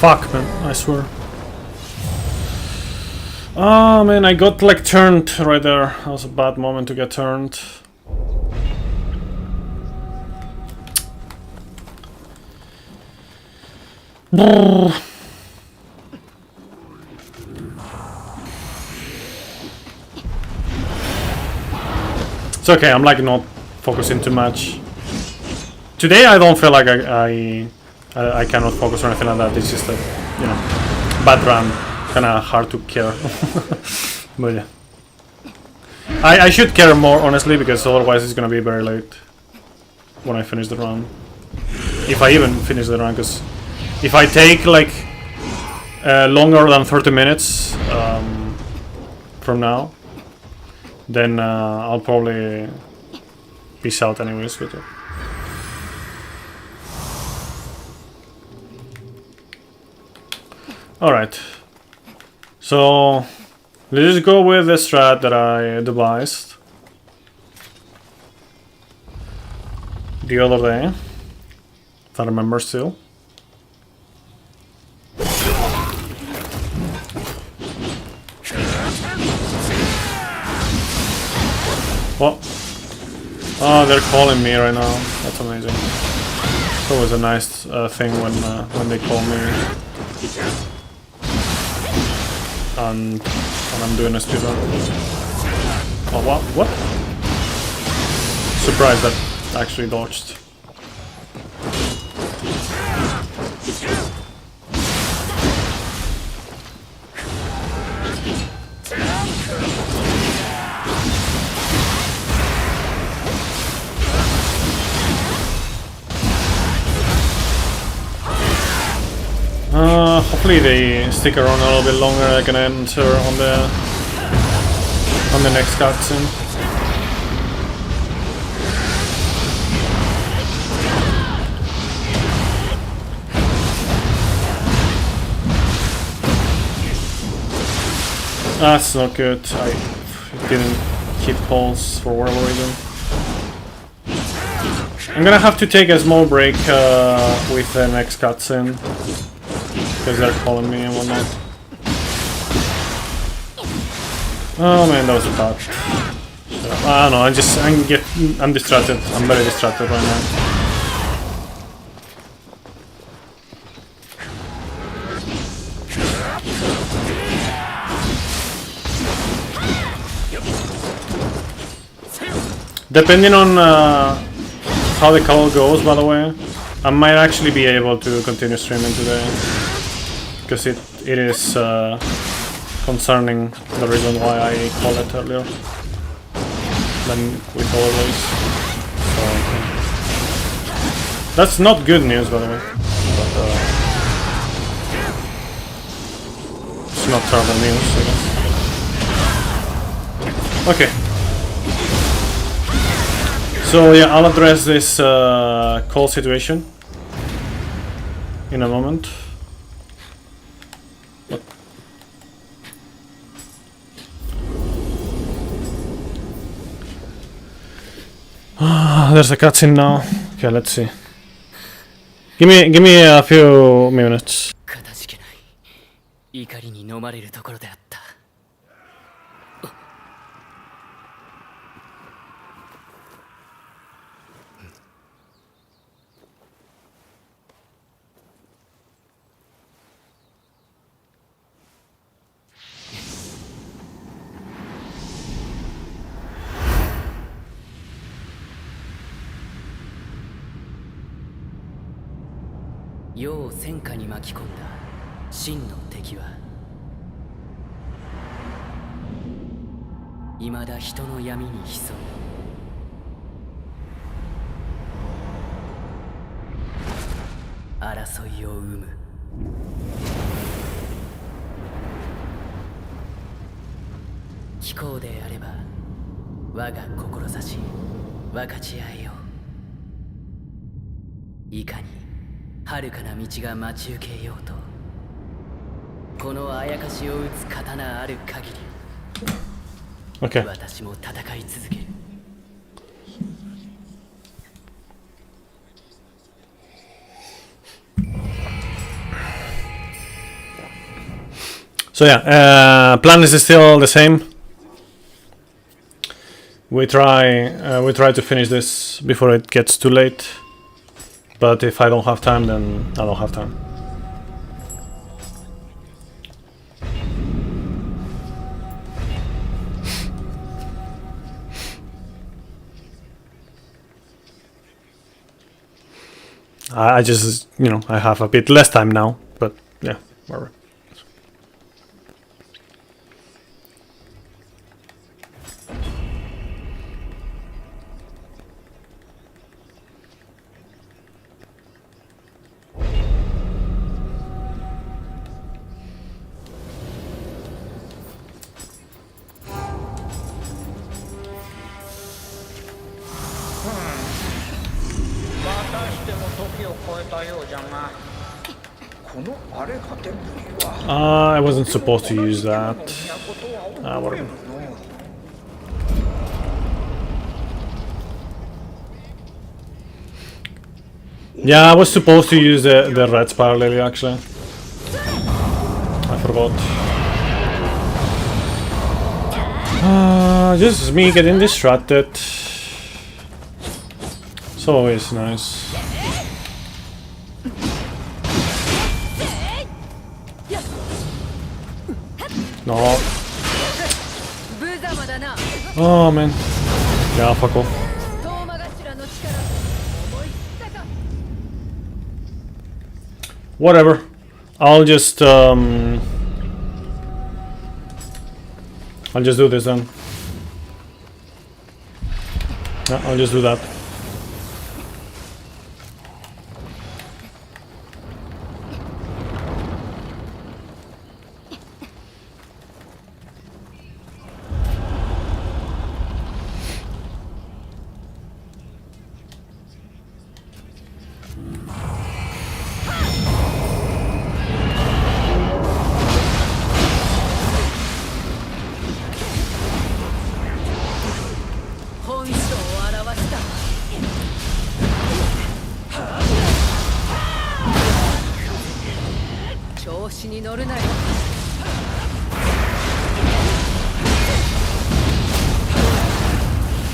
Fuck, man, I swear. Oh man, I got like turned right there. That was a bad moment to get turned. It's okay, I'm like not focusing too much. Today I don't feel like I cannot focus or anything like that. It's just a, you know, bad run. Kinda hard to care. But yeah. I should care more, honestly, because otherwise it's gonna be very late when I finish the run. If I even finish the run, because if I take like longer than 30 minutes from now, then I'll probably peace out anyways with it. Alright, so let's just go with the strat that I devised the other day, if I remember still. Well, Oh, they're calling me right now. That's amazing. It's always a nice thing when they call me and when I'm doing a speedrun. Oh, what? Surprised that actually dodged. Hopefully they stick around a little bit longer. I can enter on the next cutscene. That's not good. I didn't hit pulse for whatever reason. I'm gonna have to take a small break with the next cutscene because they're calling me and whatnot. Oh man, that was bad. So, I don't know. I'm distracted. I'm very distracted right now. Depending on how the call goes, by the way, I might actually be able to continue streaming today, because it is concerning the reason why I called it earlier than with other ways. So, that's not good news, by the way. But, it's not terrible news, I guess. Okay. So yeah, I'll address this call situation in a moment. There's a cutscene now. Okay, let's see. Give me a few minutes. 怒りに飲まれるところであった。世を戦火に巻き込んだ真の敵は未だ人の闇に潜む争いを生む。貴公であれば我が志分かち合えよう。いかに遥かな道が待ち受けようとこのあやかしを打つ刀ある限り、Okay. 私も戦い続ける。So yeah, plan is still the same. We try to finish this before it gets too late. But if I don't have time, then I don't have time. I just, I have a bit less time now, but yeah, whatever. I wasn't supposed to use that. Whatever. Yeah, I was supposed to use the red spiral lily actually. I forgot. Just me getting distracted. It's always nice. No. Oh man. Yeah, fuck off. Whatever. I'll just do this then. Yeah, I'll just do that.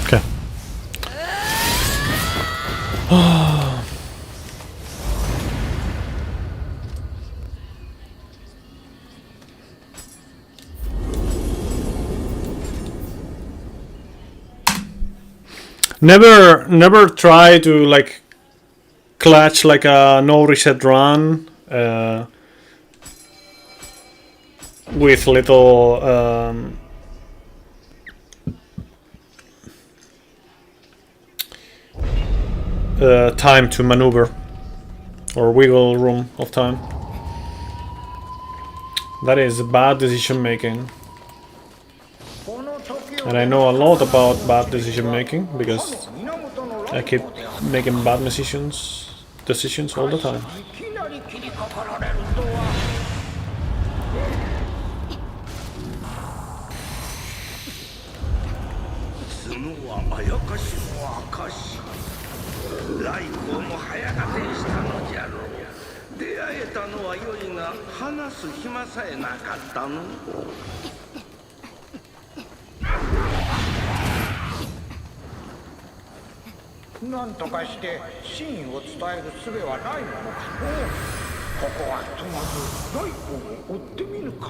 Okay. Never try to like clutch like a no reset run with little time to maneuver or wiggle room of time. That is bad decision making. And I know a lot about bad decision making because I keep making bad decisions all the time. 来光も早がてしたのじゃろう。出会えたのは良いが話す暇さえなかったの。なんとかして真意を伝える術はないものかの。ここはとまず来光を追ってみるか。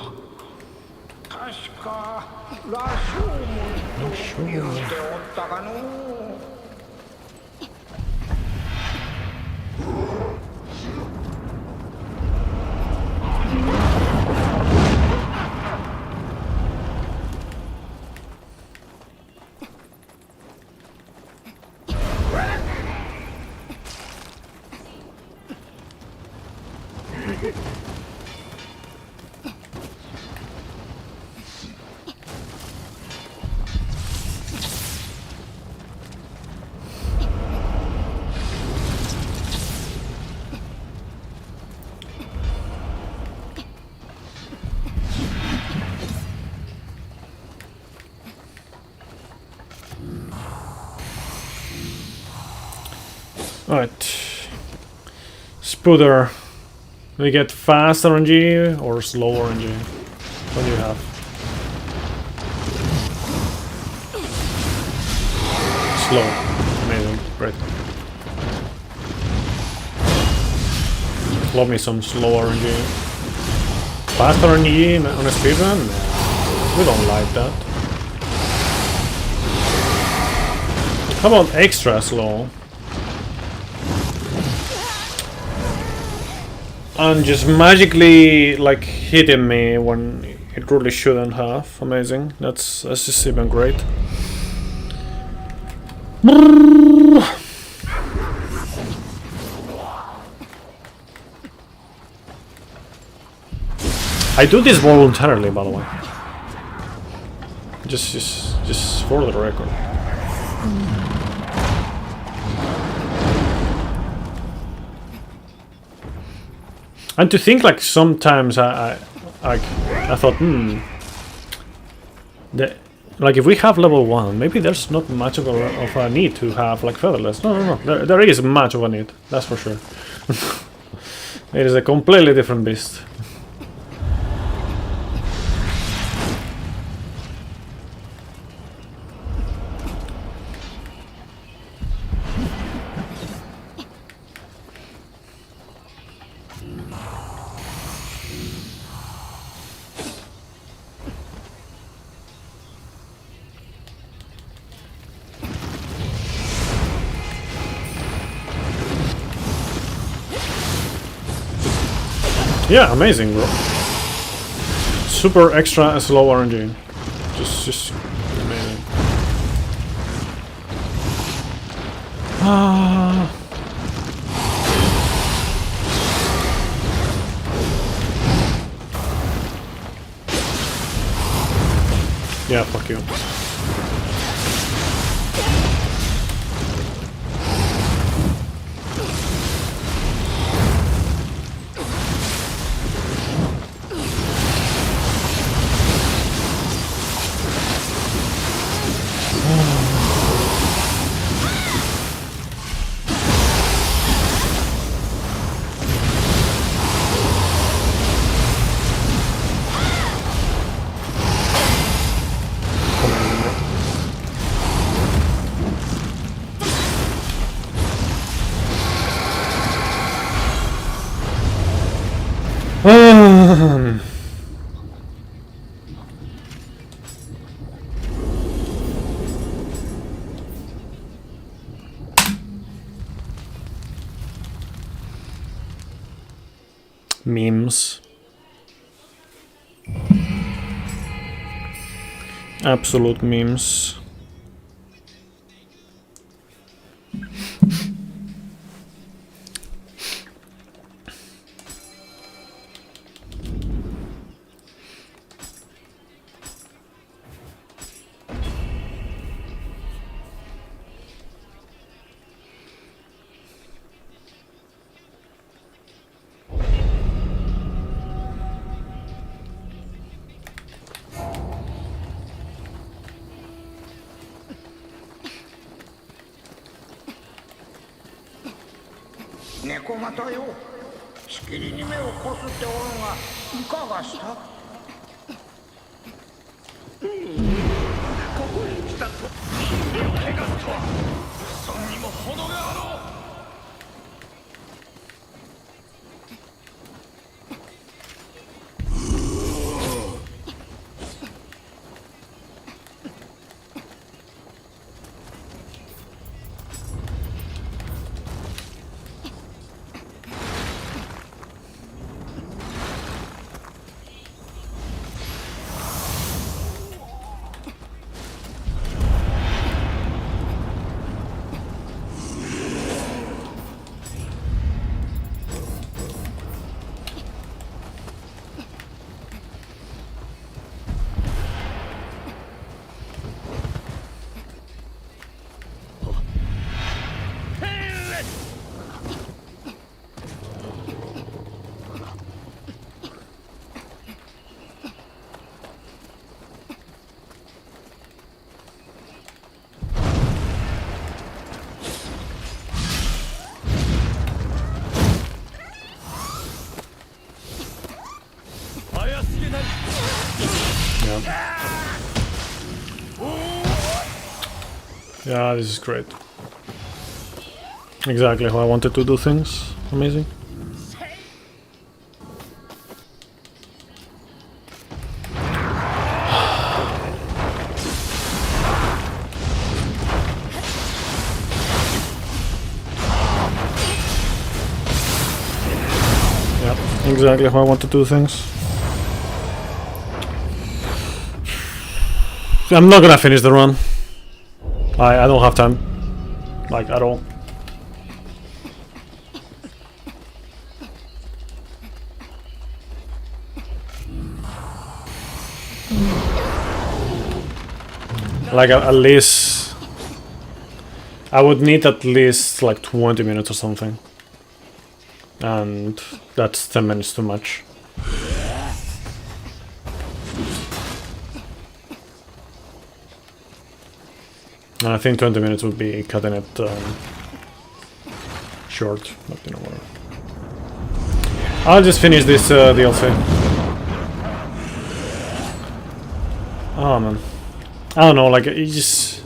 確か羅生門と言うておったかの。Alright. Spooder. We get fast RNG or slow RNG? What do you have? Slow. Amazing. Great. Love me some slow RNG. Fast RNG on a speedrun? No, we don't like that. How about extra slow? And just magically like hitting me when it really shouldn't have. Amazing. That's just even great. I do this voluntarily, by the way. Just for the record. And to think like sometimes I thought like if we have level 1 maybe there's not much of a need to have like featherless. No, there is much of a need, that's for sure. It is a completely different beast. Yeah, amazing, bro. Super extra slow RNG. Just amazing. Ah. Yeah, fuck you. Memes. Absolute memes.猫型よ、しきりに目をこすっておるがいかがした？ここへ来たと人間を怪我すとは物損にも程があろう。Yeah, this is great. Exactly how I wanted to do things. Amazing. Yeah, exactly how I want to do things. I'm not gonna finish the run. I don't have time. Like, at all. Like, at least... I would need at least, like, 20 minutes or something. And that's 10 minutes too much. And I think 20 minutes would be cutting it short, but you know whatever. I'll just finish this DLC. Oh man, I don't know. Like it just,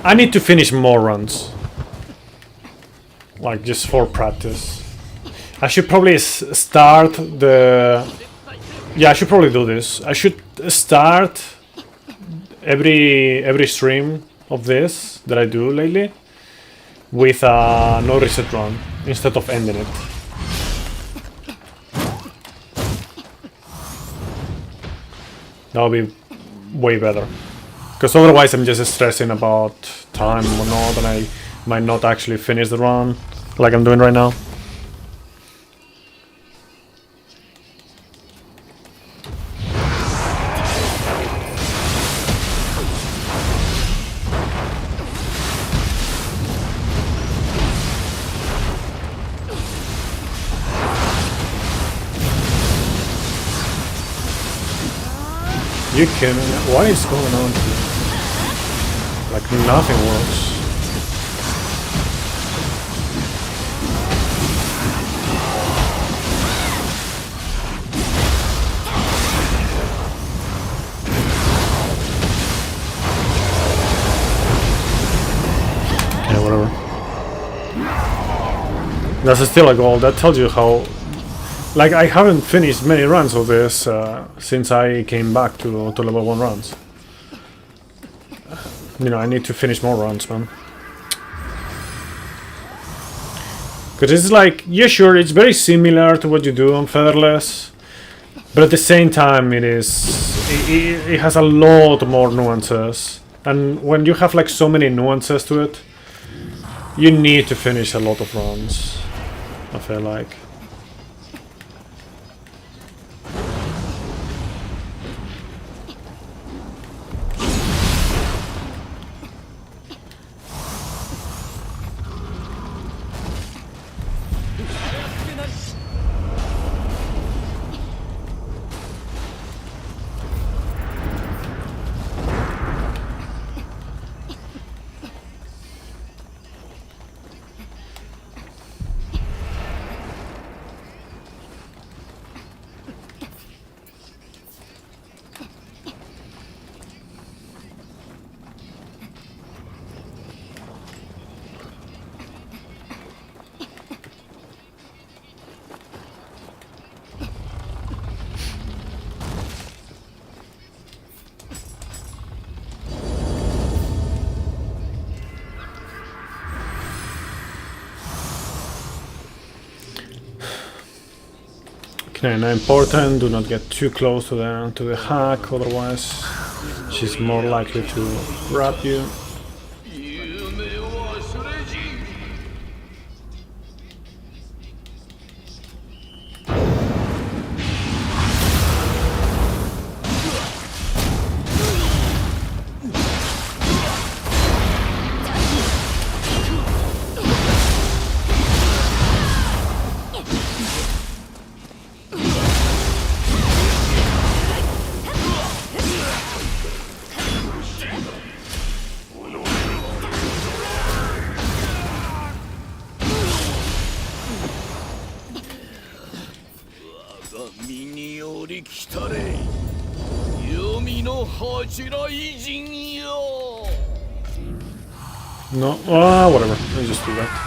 I need to finish more runs, like just for practice. I should probably start the. Yeah, I should probably do this. I should start every stream of this that I do lately with a no reset run instead of ending it. That would be way better. Because otherwise I'm just stressing about time or not, and I might not actually finish the run like I'm doing right now. You can. What is going on here? Like nothing works. Yeah, whatever. That's still a goal. That tells you how. Like, I haven't finished many runs of this since I came back to level 1 runs. You know, I need to finish more runs, man. Because it's like, yeah, sure, it's very similar to what you do on Featherless, but at the same time it has a lot more nuances. And when you have like so many nuances to it, you need to finish a lot of runs, I feel like. Okay, now important, do not get too close to the hack, otherwise she's more likely to grab you. No, whatever, let's just do that.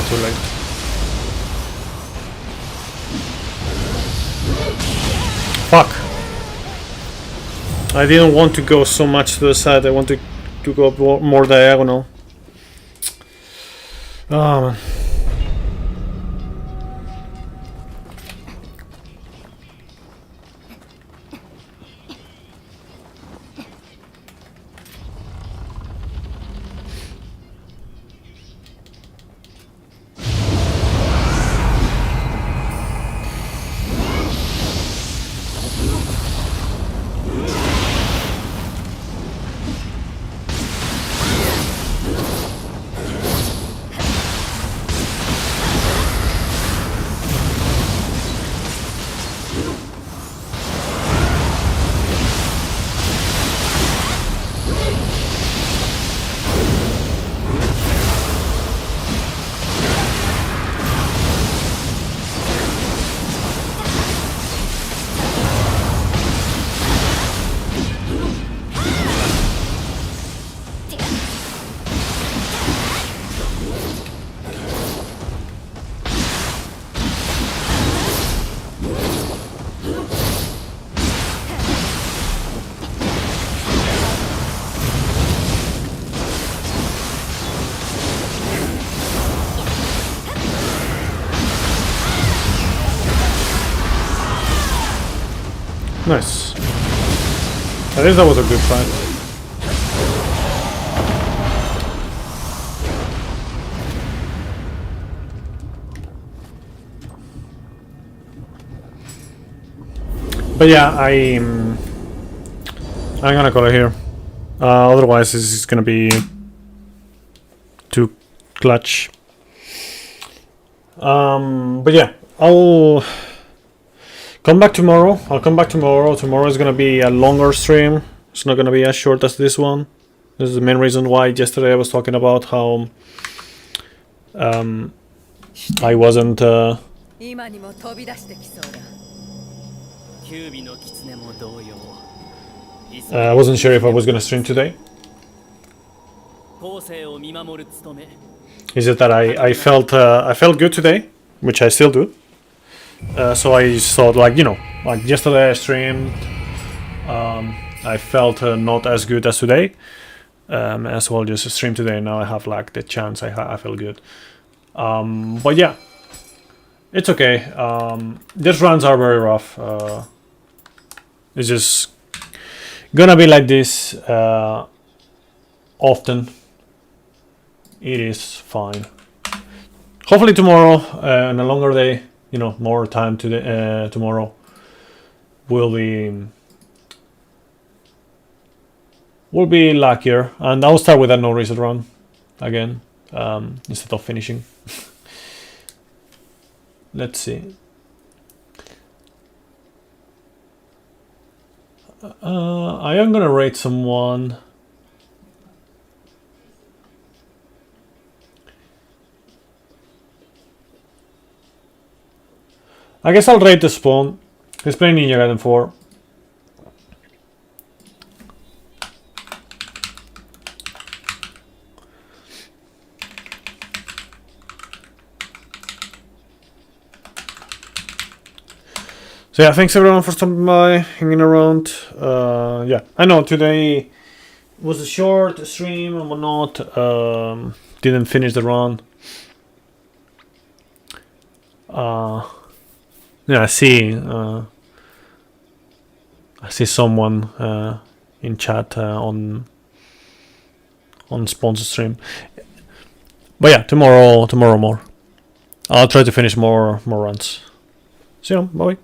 Too late. Fuck. I didn't want to go so much to the side, I wanted to go more diagonal. Oh man. Nice. At least that was a good fight. But yeah, I'm gonna call it here. Otherwise, this is gonna be too clutch. But yeah, I'll come back tomorrow. I'll come back tomorrow. Tomorrow is gonna be a longer stream. It's not gonna be as short as this one. This is the main reason why yesterday I was talking about how I wasn't. 今にも飛び出してきそうだ。 I wasn't sure if I was gonna stream today. Is it that I felt good today, which I still do. So I thought, like, you know, like yesterday I streamed. I felt not as good as today. As well, just stream today. Now I have like the chance. I feel good. But yeah, it's okay. These runs are very rough. It's just gonna be like this often. It is fine. Hopefully tomorrow, on a longer day, you know, more time today. Tomorrow will be luckier, and I'll start with a no reset run again instead of finishing. Let's see. I am gonna rate someone. I guess I'll rate the Spawn. He's playing Ninja Gaiden 4. So yeah, thanks everyone for stopping by, hanging around. Yeah, I know today was a short stream and whatnot. Didn't finish the run. Yeah, I see someone in chat on sponsor stream. But yeah, tomorrow more. I'll try to finish more runs. See you, bye.